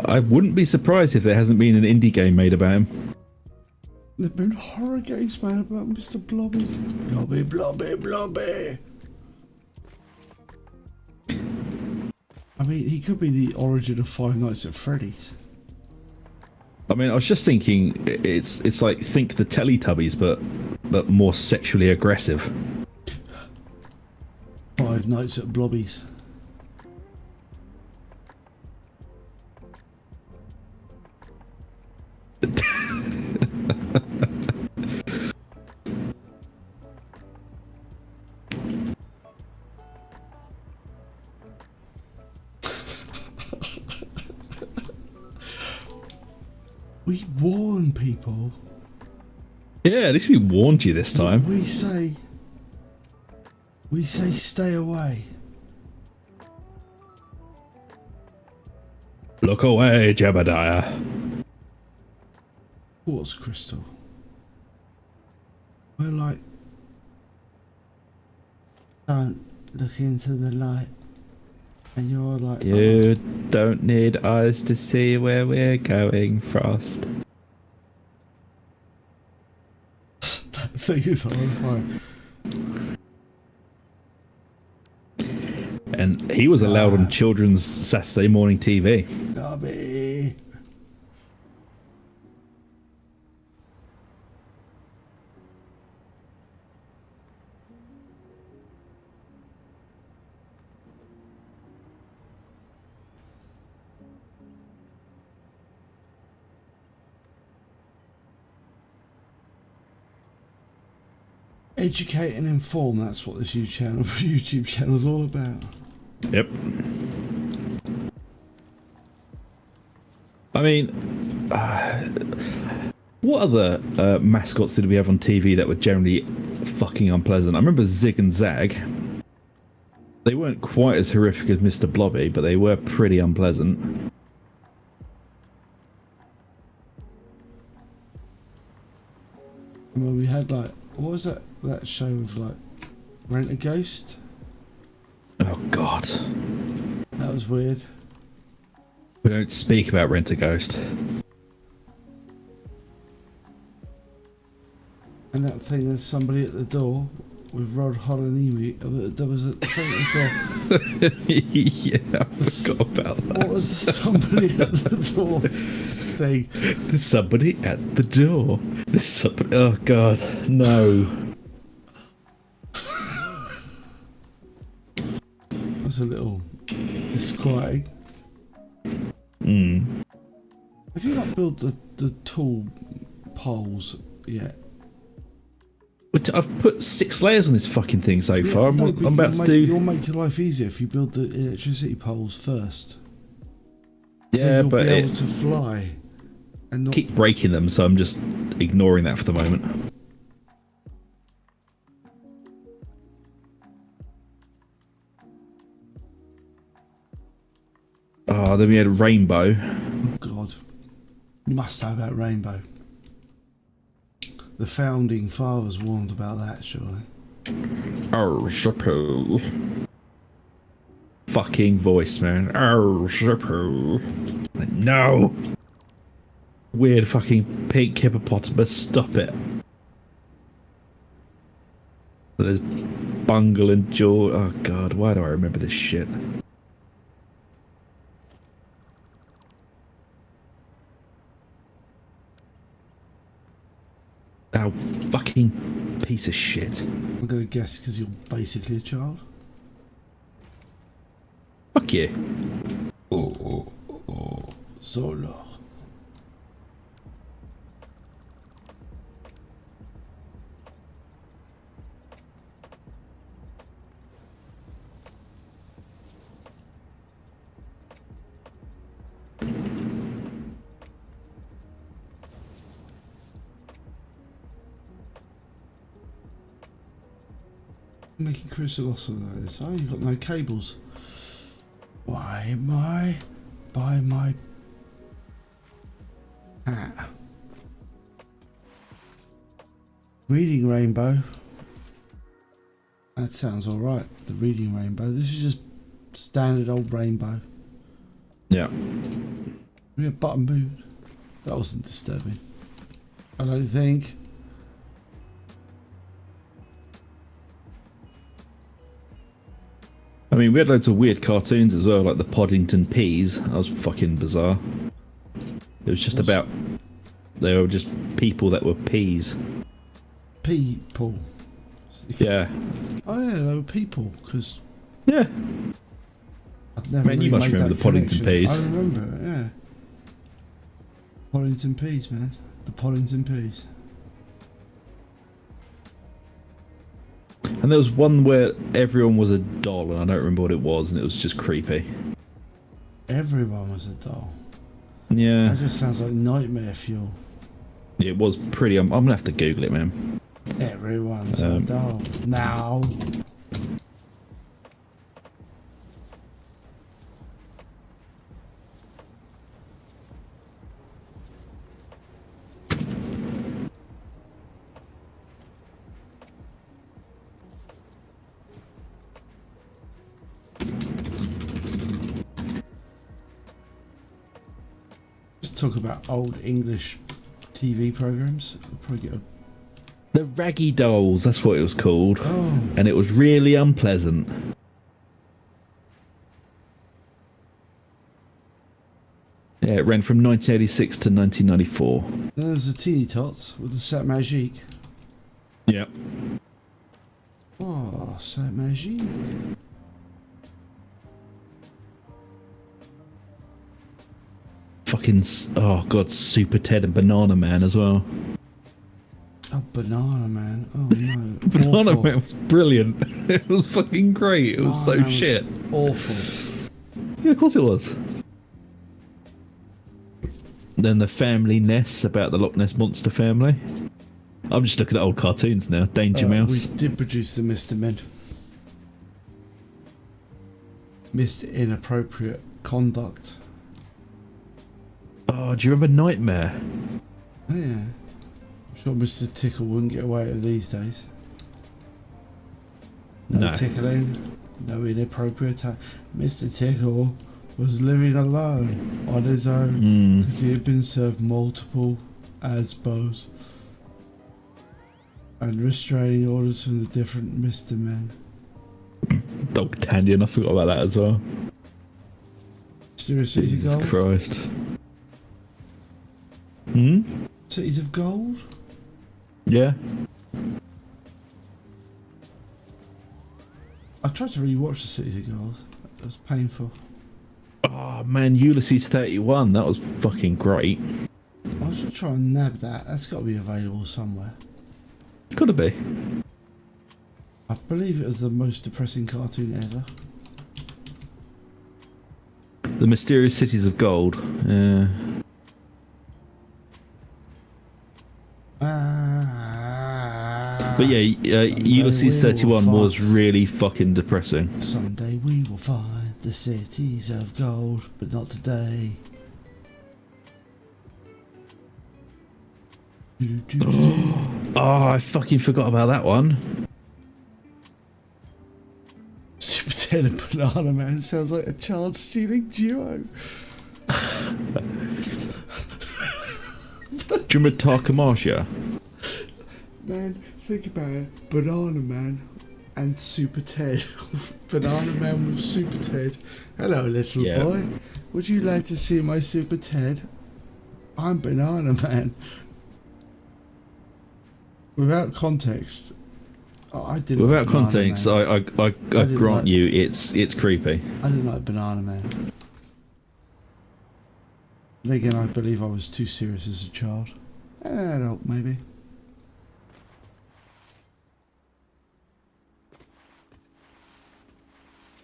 I wouldn't be surprised if there hasn't been an indie game made about him. There've been horror games made about Mr. Blobby. Blobby, Blobby, Blobby. I mean, he could be the origin of Five Nights at Freddy's. I mean, I was just thinking, it's like think the Teletubbies, but more sexually aggressive. Five Nights at Blobby's. We warn people. Yeah, at least we warned you this time. We say stay away. Look away, Jebediah. Quartz crystal. We're like, don't look into the light. And you're like, you don't need eyes to see where we're going, Frost. That thing is horrifying. And he was allowed on children's Saturday morning TV. Dobby. Educate and inform, that's what this YouTube channel is all about. Yep. I mean, what other mascots did we have on TV that were generally fucking unpleasant? I remember Zig and Zag. They weren't quite as horrific as Mr. Blobby, but they were pretty unpleasant. Well, we had like, what was that show with like Rent a Ghost? Oh God. That was weird. We don't speak about Rent a Ghost. And that thing, there's somebody at the door with Rod Hollanimi. There was something at the door. Yeah, I forgot about that. What was the somebody at the door thing? There's somebody at the door. There's somebody. Oh God, no. That's a little disquieting. Have you not built the tool poles yet? I've put 6 layers on this fucking thing so far. I'm about to do. You'll make your life easier if you build the electricity poles first. Yeah, so you'll but be able to fly and not keep breaking them, so I'm just ignoring that for the moment. Oh, then we had a rainbow. Oh God, you must know about rainbow. The founding fathers warned about that, surely. Oh, Zippo. Fucking voice, man. Oh, Zippo. No. Weird fucking pink hippopotamus. Stop it. There's Bungle and Jaw. Oh God, why do I remember this shit? Oh, fucking piece of shit. I'm gonna guess because you're basically a child. Fuck you. Oh, Solo. Making crystal oscillators. Oh, you've got no cables. Why am I by my hat? Reading rainbow. That sounds alright. The reading rainbow. This is just standard old rainbow. Yeah. We have button moved. That wasn't disturbing. I don't think. I mean, we had loads of weird cartoons as well, like the Poddington Peas. That was fucking bizarre. It was just about... They were just people that were peas. People. Yeah. Oh yeah, they were people, because... Yeah. I've never Man, you must remember the Poddington Peas. I remember it, yeah. Poddington Peas, man. The Poddington Peas. And there was one where everyone was a doll, and I don't remember what it was, and it was just creepy. Everyone was a doll. Yeah. That just sounds like nightmare fuel. It was pretty... I'm gonna have to Google it, man. Everyone's a doll. Now. Talk about old English TV programs. I'll probably get a... The Raggy Dolls, that's what it was called. Oh. And it was really unpleasant. Yeah, it ran from 1986 to 1994. Then there's the Teeny Tots with the Sat Magique. Yeah. Oh, Sat Magique. Fucking... Oh, God, Super Ted and Banana Man as well. Oh, Banana Man. Oh, no. Banana Awful. Man was brilliant. It was fucking great. It was so Man was shit. Awful. Yeah, of course it was. Then the Family Ness about the Loch Ness Monster family. I'm just looking at old cartoons now. Danger Mouse. We did produce the Mr. Men. Mr. Inappropriate Conduct. Oh, do you remember Nightmare? Oh, yeah. I'm sure Mr. Tickle wouldn't get away with it these days. No tickling. No inappropriate time. Mr. Tickle was living alone on his own because he had been served multiple ASBOs. And restraining orders from the different Mr. Men. D'Artagnan, I forgot about that as well. Mysterious Cities of Jesus Gold. Christ. Hmm? Cities of Gold? Yeah. I tried to rewatch the Cities of Gold. It was painful. Oh man, Ulysses 31, that was fucking great. I should try and nab that. That's got to be available somewhere. It's gotta be. I believe it was the most depressing cartoon ever. The Mysterious Cities of Gold. Yeah. But yeah, Ulysses 31 was really fucking depressing. Someday we will find the cities of gold, but not today. Oh, I fucking forgot about that one. Super Ted and Banana Man sounds like a child stealing duo. Do you remember Tarkamasia? Man, think about it. Banana Man and Super Ted. Banana Man with Super Ted. Hello, little Yeah. boy. Would you like to see my Super Ted? I'm Banana Man. Without context, I didn't. Without like Banana context, Man. I didn't grant like- you, it's creepy. I didn't like Banana Man. And again, I believe I was too serious as a child. And an adult, maybe.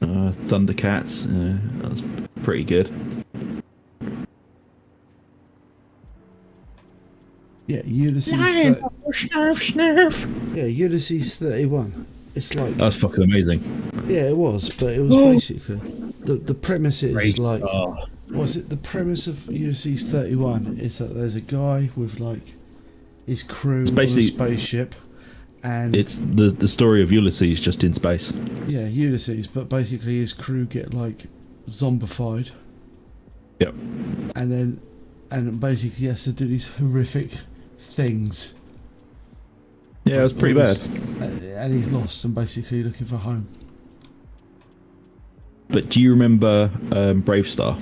Thundercats, that was pretty good. Yeah, Ulysses. Yeah, Ulysses 31. It's like That was fucking amazing. yeah, it was, but it was basically the premise is Great. like Oh. was it the premise of Ulysses 31 is that there's a guy with like his crew on a basically- spaceship, and It's the story of Ulysses just in space. yeah, Ulysses, but basically his crew get like zombified, Yep. and basically he has to do these horrific things. Yeah, it was pretty bad. And he's lost and basically looking for home. But do you remember Brave Star?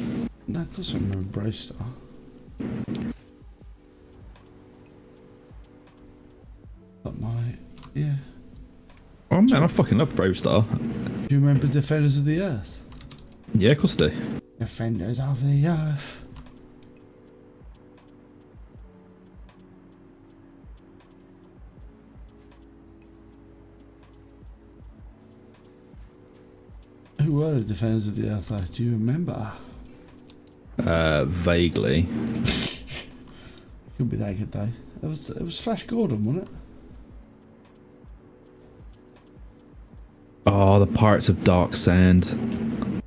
No, of course I remember Brave Star. But yeah. Oh man, I fucking love Brave Star. Do you remember Defenders of the Earth? Yeah, of course I do. Defenders of the Earth. Who were the Defenders of the Earth? Do you remember? Vaguely. Could be that good day. It was Flash Gordon, wasn't it? Oh, the Pirates of Dark Sand.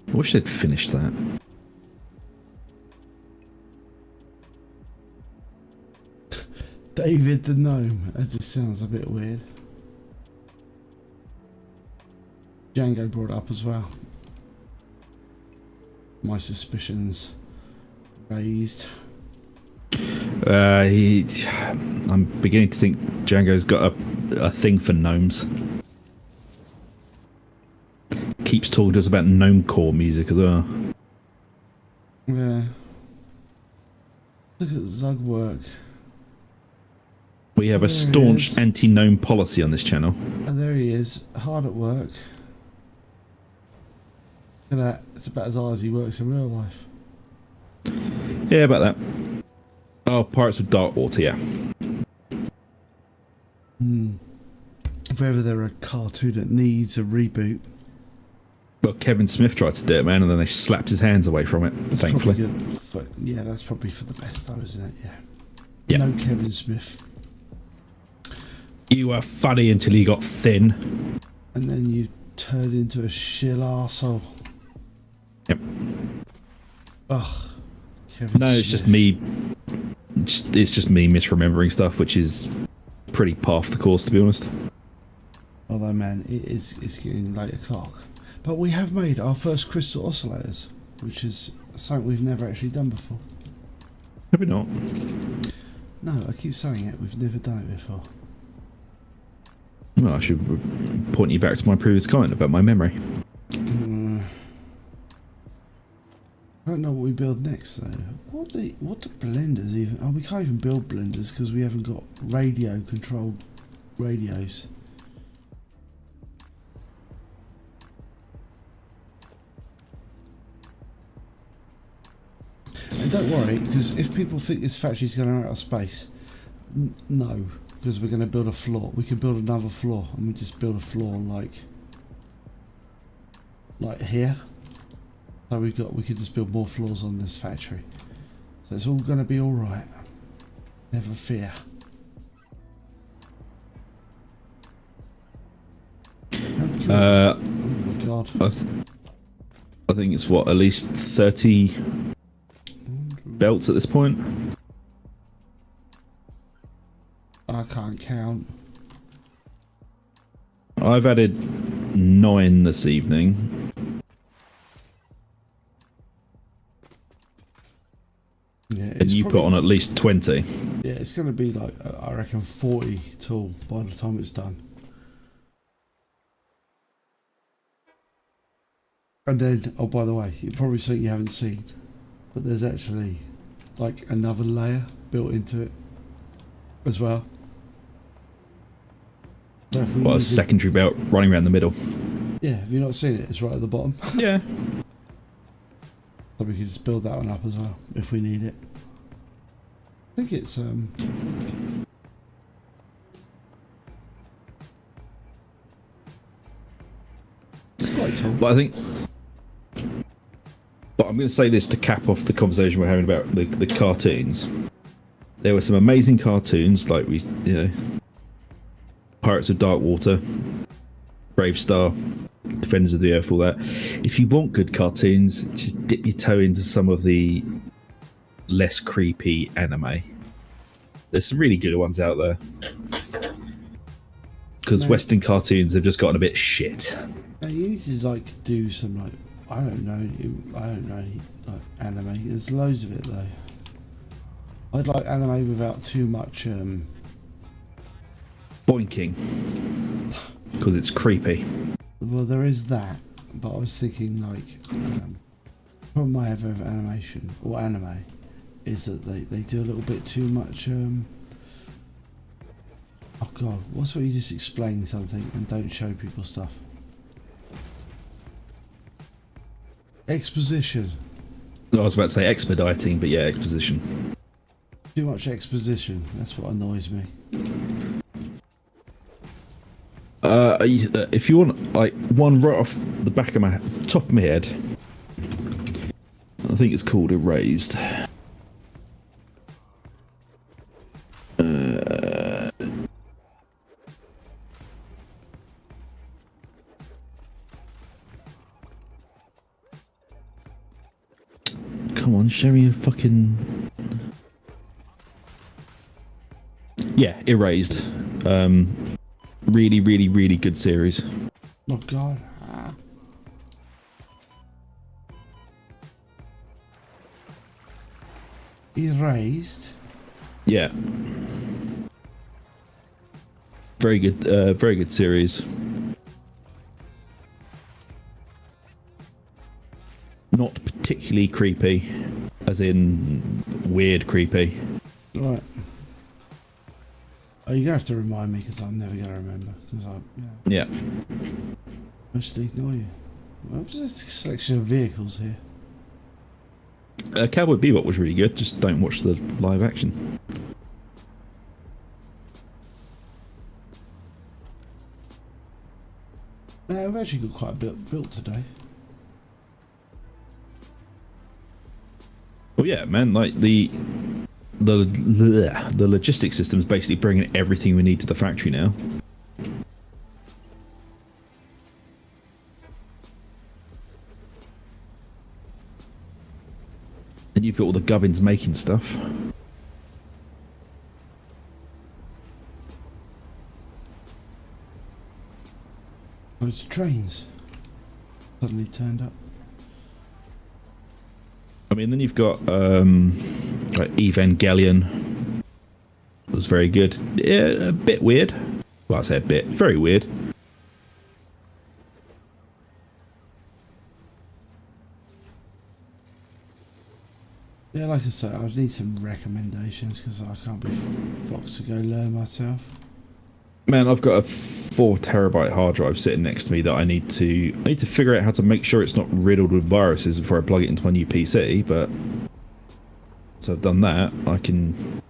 I wish they'd finished that. David the Gnome. That just sounds a bit weird. Django brought it up as well. My suspicions raised. I'm beginning to think Django's got a thing for gnomes. Keeps talking to us about gnome core music as well. Yeah. Look at Zug work. We have a There he staunch is. anti-gnome policy on this channel. And there he is, hard at work. Look at that. It's about as hard as he works in real life. Yeah, about that. Oh, Pirates of Darkwater, yeah. If ever there a cartoon that needs a reboot, Well, Kevin Smith tried to do it, man, and then they slapped his hands away from it, that's thankfully. probably good. Yeah, that's probably for the best though, isn't it? Yeah. Yeah. No Kevin Smith. You were funny until you got thin. And then you turned into a shill arsehole. Yep. Ugh. Kevin No, it's just me. It's just me misremembering stuff, which is pretty par for the course, to be honest. Although, man, it's getting late o'clock. But we have made our first crystal oscillators, which is something we've never actually done before. Maybe not. No, I keep saying it, we've never done it before. Well, I should point you back to my previous comment about my memory. I don't know what we build next though. What do blenders even? Oh, we can't even build blenders because we haven't got radio controlled radios. And don't worry, because if people think this factory's going out of space, no, because we're going to build a floor. We can build another floor, and we just build a floor like here. So we could just build more floors on this factory. So it's all going to be all right. Never fear. Oh my god! I think it's what, at least 30 belts at this point. I can't count. I've added 9 this evening. Yeah, And you put on at least 20. Yeah, it's going to be like, I reckon 40 tall by the time it's done. And then, oh, by the way, you're probably something you haven't seen, but there's actually like another layer built into it as well. So if we What, a secondary belt running around the middle? Yeah, have you not seen it? It's right at the bottom. Yeah. So we could just build that one up as well if we need it. I think it's quite tall. But I'm going to say this to cap off the conversation we're having about the cartoons. There were some amazing cartoons, like Pirates of Darkwater, Brave Star, Defenders of the Earth, all that. If you want good cartoons, just dip your toe into some of the less creepy anime. There's some really good ones out there. Because Western cartoons have just gotten a bit shit. Yeah, you need to like do some like I don't know like anime. There's loads of it though. I'd like anime without too much boinking. Because it's creepy. Well, there is that, but I was thinking like problem I have with animation or anime is that they do a little bit too much oh god, what's when you just explain something and don't show people stuff? Exposition. I was about to say expediting, but yeah, exposition. Too much exposition, that's what annoys me. If you want like one right off the back of my top of my head, I think it's called Erased. Come on, show me a fucking... Yeah, Erased. Really, really, really good series. Oh god. Erased? Yeah. Very good series. Not particularly creepy, as in weird creepy. Right. Oh, you're gonna have to remind me because I'm never gonna remember. Because Yeah. mostly ignore you. Well, there's a selection of vehicles here. Cowboy Bebop was really good. Just don't watch the live action. We've actually got quite a bit built today. Well, yeah, man. Like the logistics system is basically bringing everything we need to the factory now. And you've got all the gubbins making stuff. Those trains suddenly turned up. I mean, then you've got like Evangelion. It was very good. Yeah, a bit weird. Well, I say a bit. Very weird. Yeah, like I say, I need some recommendations because I can't be fucked to go learn myself. Man, I've got a 4 terabyte hard drive sitting next to me that I need to figure out how to make sure it's not riddled with viruses before I plug it into my new PC. But so I've done that. I can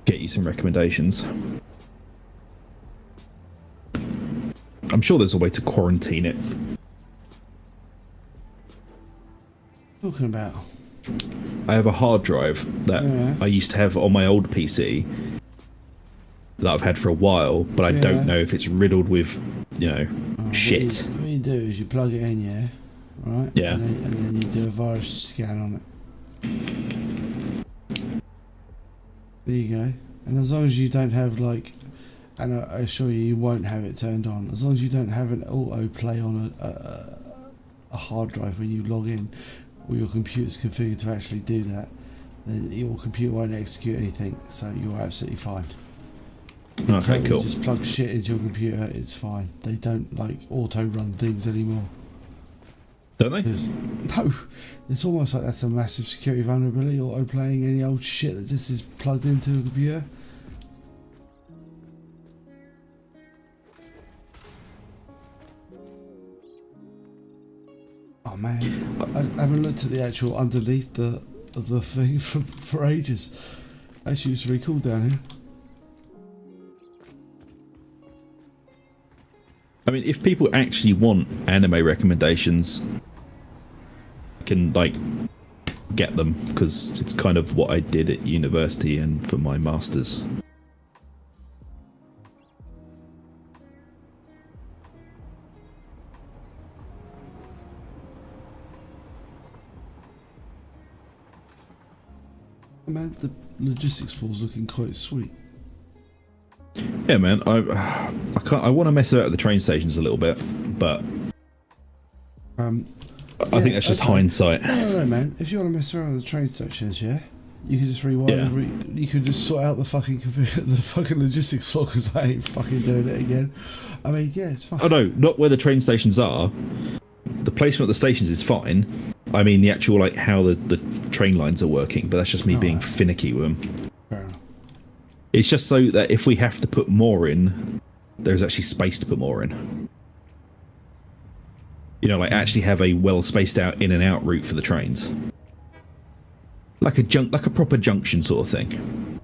get you some recommendations. I'm sure there's a way to quarantine it. Talking about? I have a hard drive that I used to have on my old PC that I've had for a while, but I don't know if it's riddled with, shit. What you do is you plug it in, yeah? Right? Yeah. And then you do a virus scan on it. There you go. And as long as you don't have, like, and I assure you, you won't have it turned on, as long as you don't have an autoplay on a hard drive when you log in, or your computer's configured to actually do that, then your computer won't execute anything, so you're absolutely fine. Okay, cool. Just plug shit into your computer, it's fine. They don't like auto-run things anymore. Don't they? No, it's almost like that's a massive security vulnerability, auto-playing any old shit that just is plugged into a computer. Oh man, I haven't looked at the actual underneath of the thing for ages. Actually, it's really cool down here. I mean, if people actually want anime recommendations, I can, like, get them, because it's kind of what I did at university and for my masters. Man, the logistics floor's looking quite sweet. Yeah, man. I want to mess about at the train stations a little bit, but I think that's just hindsight. No, man. If you want to mess around with the train stations, yeah, you can just rewind. You can just sort out the fucking logistics floor, because I ain't fucking doing it again. I mean, yeah, it's fine. Oh no, not where the train stations are. The placement of the stations is fine. I mean, the actual, like, how the train lines are working, but that's just me being finicky with them. Fair enough. It's just so that if we have to put more in, there's actually space to put more in. Like, actually have a well spaced out in and out route for the trains, like a proper junction sort of thing.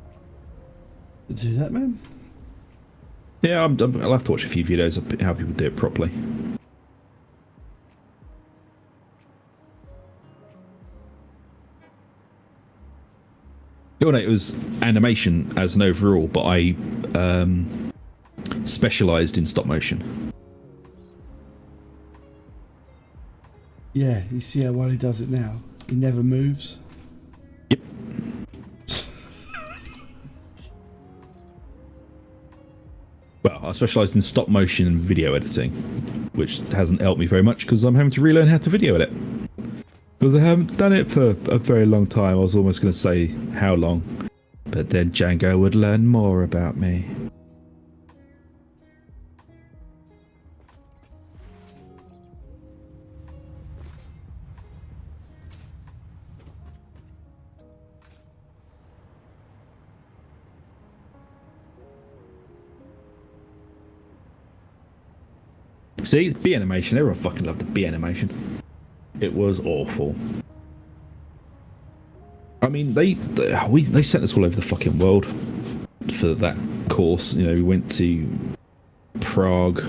Do that, man. Yeah, I'll have to watch a few videos of how people do it properly. Oh no, it was animation as an overall, but I specialised in stop motion. Yeah, you see how well he does it now? He never moves. Yep. Well, I specialised in stop motion and video editing, which hasn't helped me very much because I'm having to relearn how to video edit. Because I haven't done it for a very long time. I was almost going to say how long, but then Django would learn more about me. See, the bee animation, everyone fucking loved the bee animation. It was awful. I mean, they sent us all over the fucking world for that course. We went to Prague,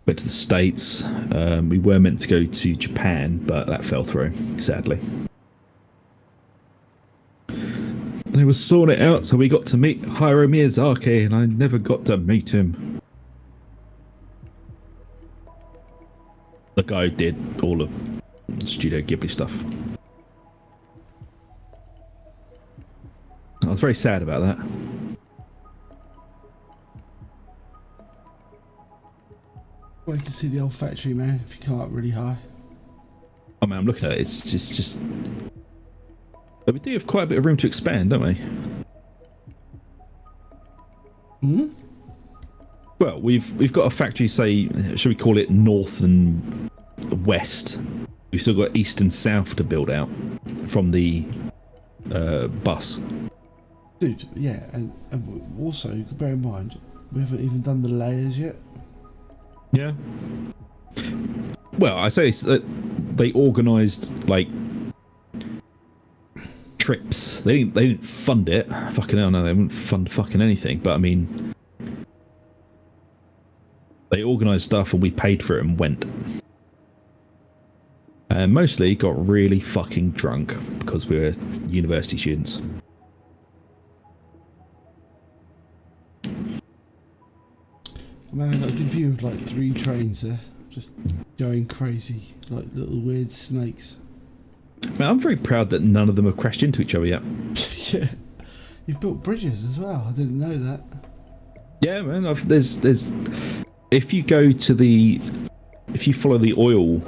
went to the States. We were meant to go to Japan, but that fell through, sadly. They were sorting it out, so we got to meet Hayao Miyazaki, and I never got to meet him. The guy who did all of Studio Ghibli stuff. I was very sad about that. Well, you can see the old factory, man, if you come up really high. I mean, I'm looking at it, it's just... But we do have quite a bit of room to expand, don't we? Hmm? Well, we've got a factory, say, should we call it north and west? We've still got east and south to build out from the bus. Dude, yeah, and also, bear in mind, we haven't even done the layers yet. Yeah. Well, I say that they organised, like, trips. They didn't fund it. Fucking hell, no, they wouldn't fund fucking anything. But, I mean, they organised stuff and we paid for it and went. And mostly got really fucking drunk because we were university students. Man, I got a good view of like 3 trains there, just going crazy, like little weird snakes. Man, I'm very proud that none of them have crashed into each other yet. Yeah, you've built bridges as well. I didn't know that. Yeah, man. There's if you go to the if you follow the oil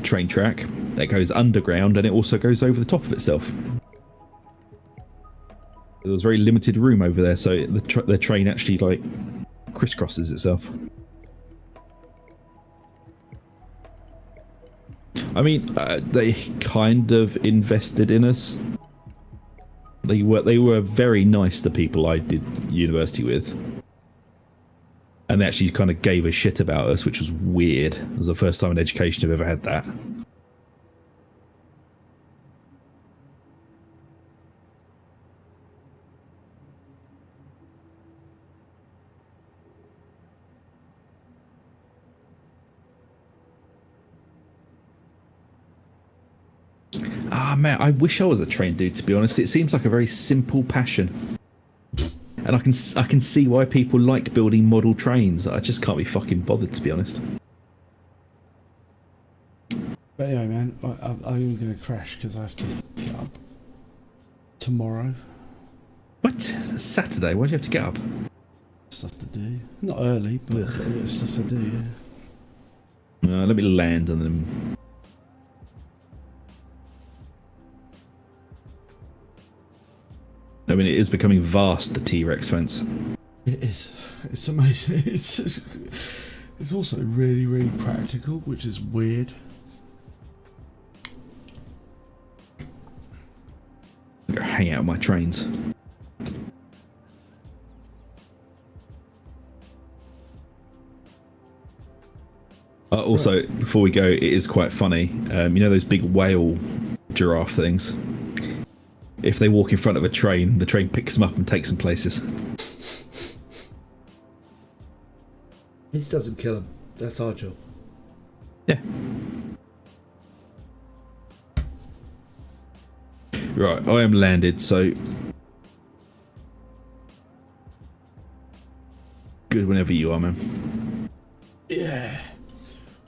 train track, that goes underground and it also goes over the top of itself. There was very limited room over there, so the train actually like crisscrosses itself. I mean, they kind of invested in us. They were very nice, the people I did university with, and they actually kind of gave a shit about us, which was weird. It was the first time in education I've ever had that. Ah, man, I wish I was a train dude, to be honest. It seems like a very simple passion. And I can see why people like building model trains. I just can't be fucking bothered, to be honest. But anyway, man, I'm going to crash because I have to get up tomorrow. What? It's Saturday. Why do you have to get up? Stuff to do. Not early, but I've got a bit of stuff to do, yeah. Let me land and then... I mean, it is becoming vast, the T-Rex fence. It is. It's amazing. It's also really, really practical, which is weird. I'm gonna hang out with my trains. Also, before we go, it is quite funny. You know those big whale giraffe things? If they walk in front of a train, the train picks them up and takes them places. This doesn't kill them. That's our job. Yeah. Right, I am landed, so... Good whenever you are, man. Yeah.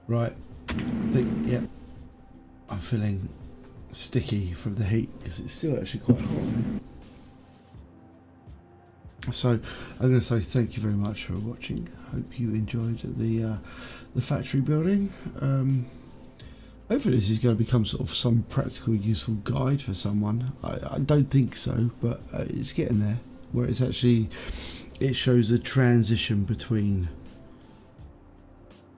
Right. I think, yep. I'm feeling sticky from the heat because it's still actually quite hot. So I'm going to say thank you very much for watching. Hope you enjoyed the factory building. Hopefully this is going to become sort of some practical useful guide for someone. I don't think so, but it's getting there where it's actually, it shows a transition between,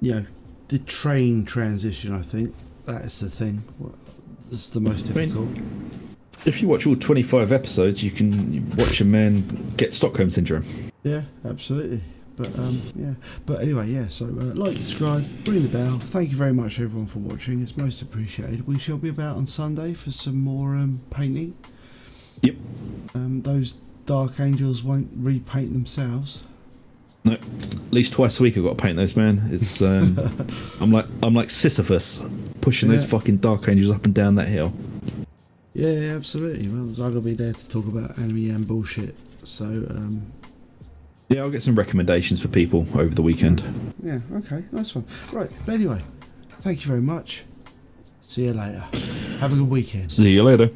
you know, the train transition. I think that is the thing. It's the most difficult. I mean, if you watch all 25 episodes, you can watch a man get Stockholm Syndrome. Yeah, absolutely. But yeah. But anyway, yeah. So like, subscribe, ring the bell. Thank you very much, everyone, for watching. It's most appreciated. We shall be about on Sunday for some more painting. Yep. Those Dark Angels won't repaint themselves. No, at least twice a week I've got to paint those, man. It's I'm like Sisyphus pushing those fucking Dark Angels up and down that hill. Yeah, absolutely. Well, I'm gonna be there to talk about anime and bullshit. So yeah, I'll get some recommendations for people over the weekend. Yeah, okay, nice one. Right, but anyway, thank you very much. See you later. Have a good weekend. See you later.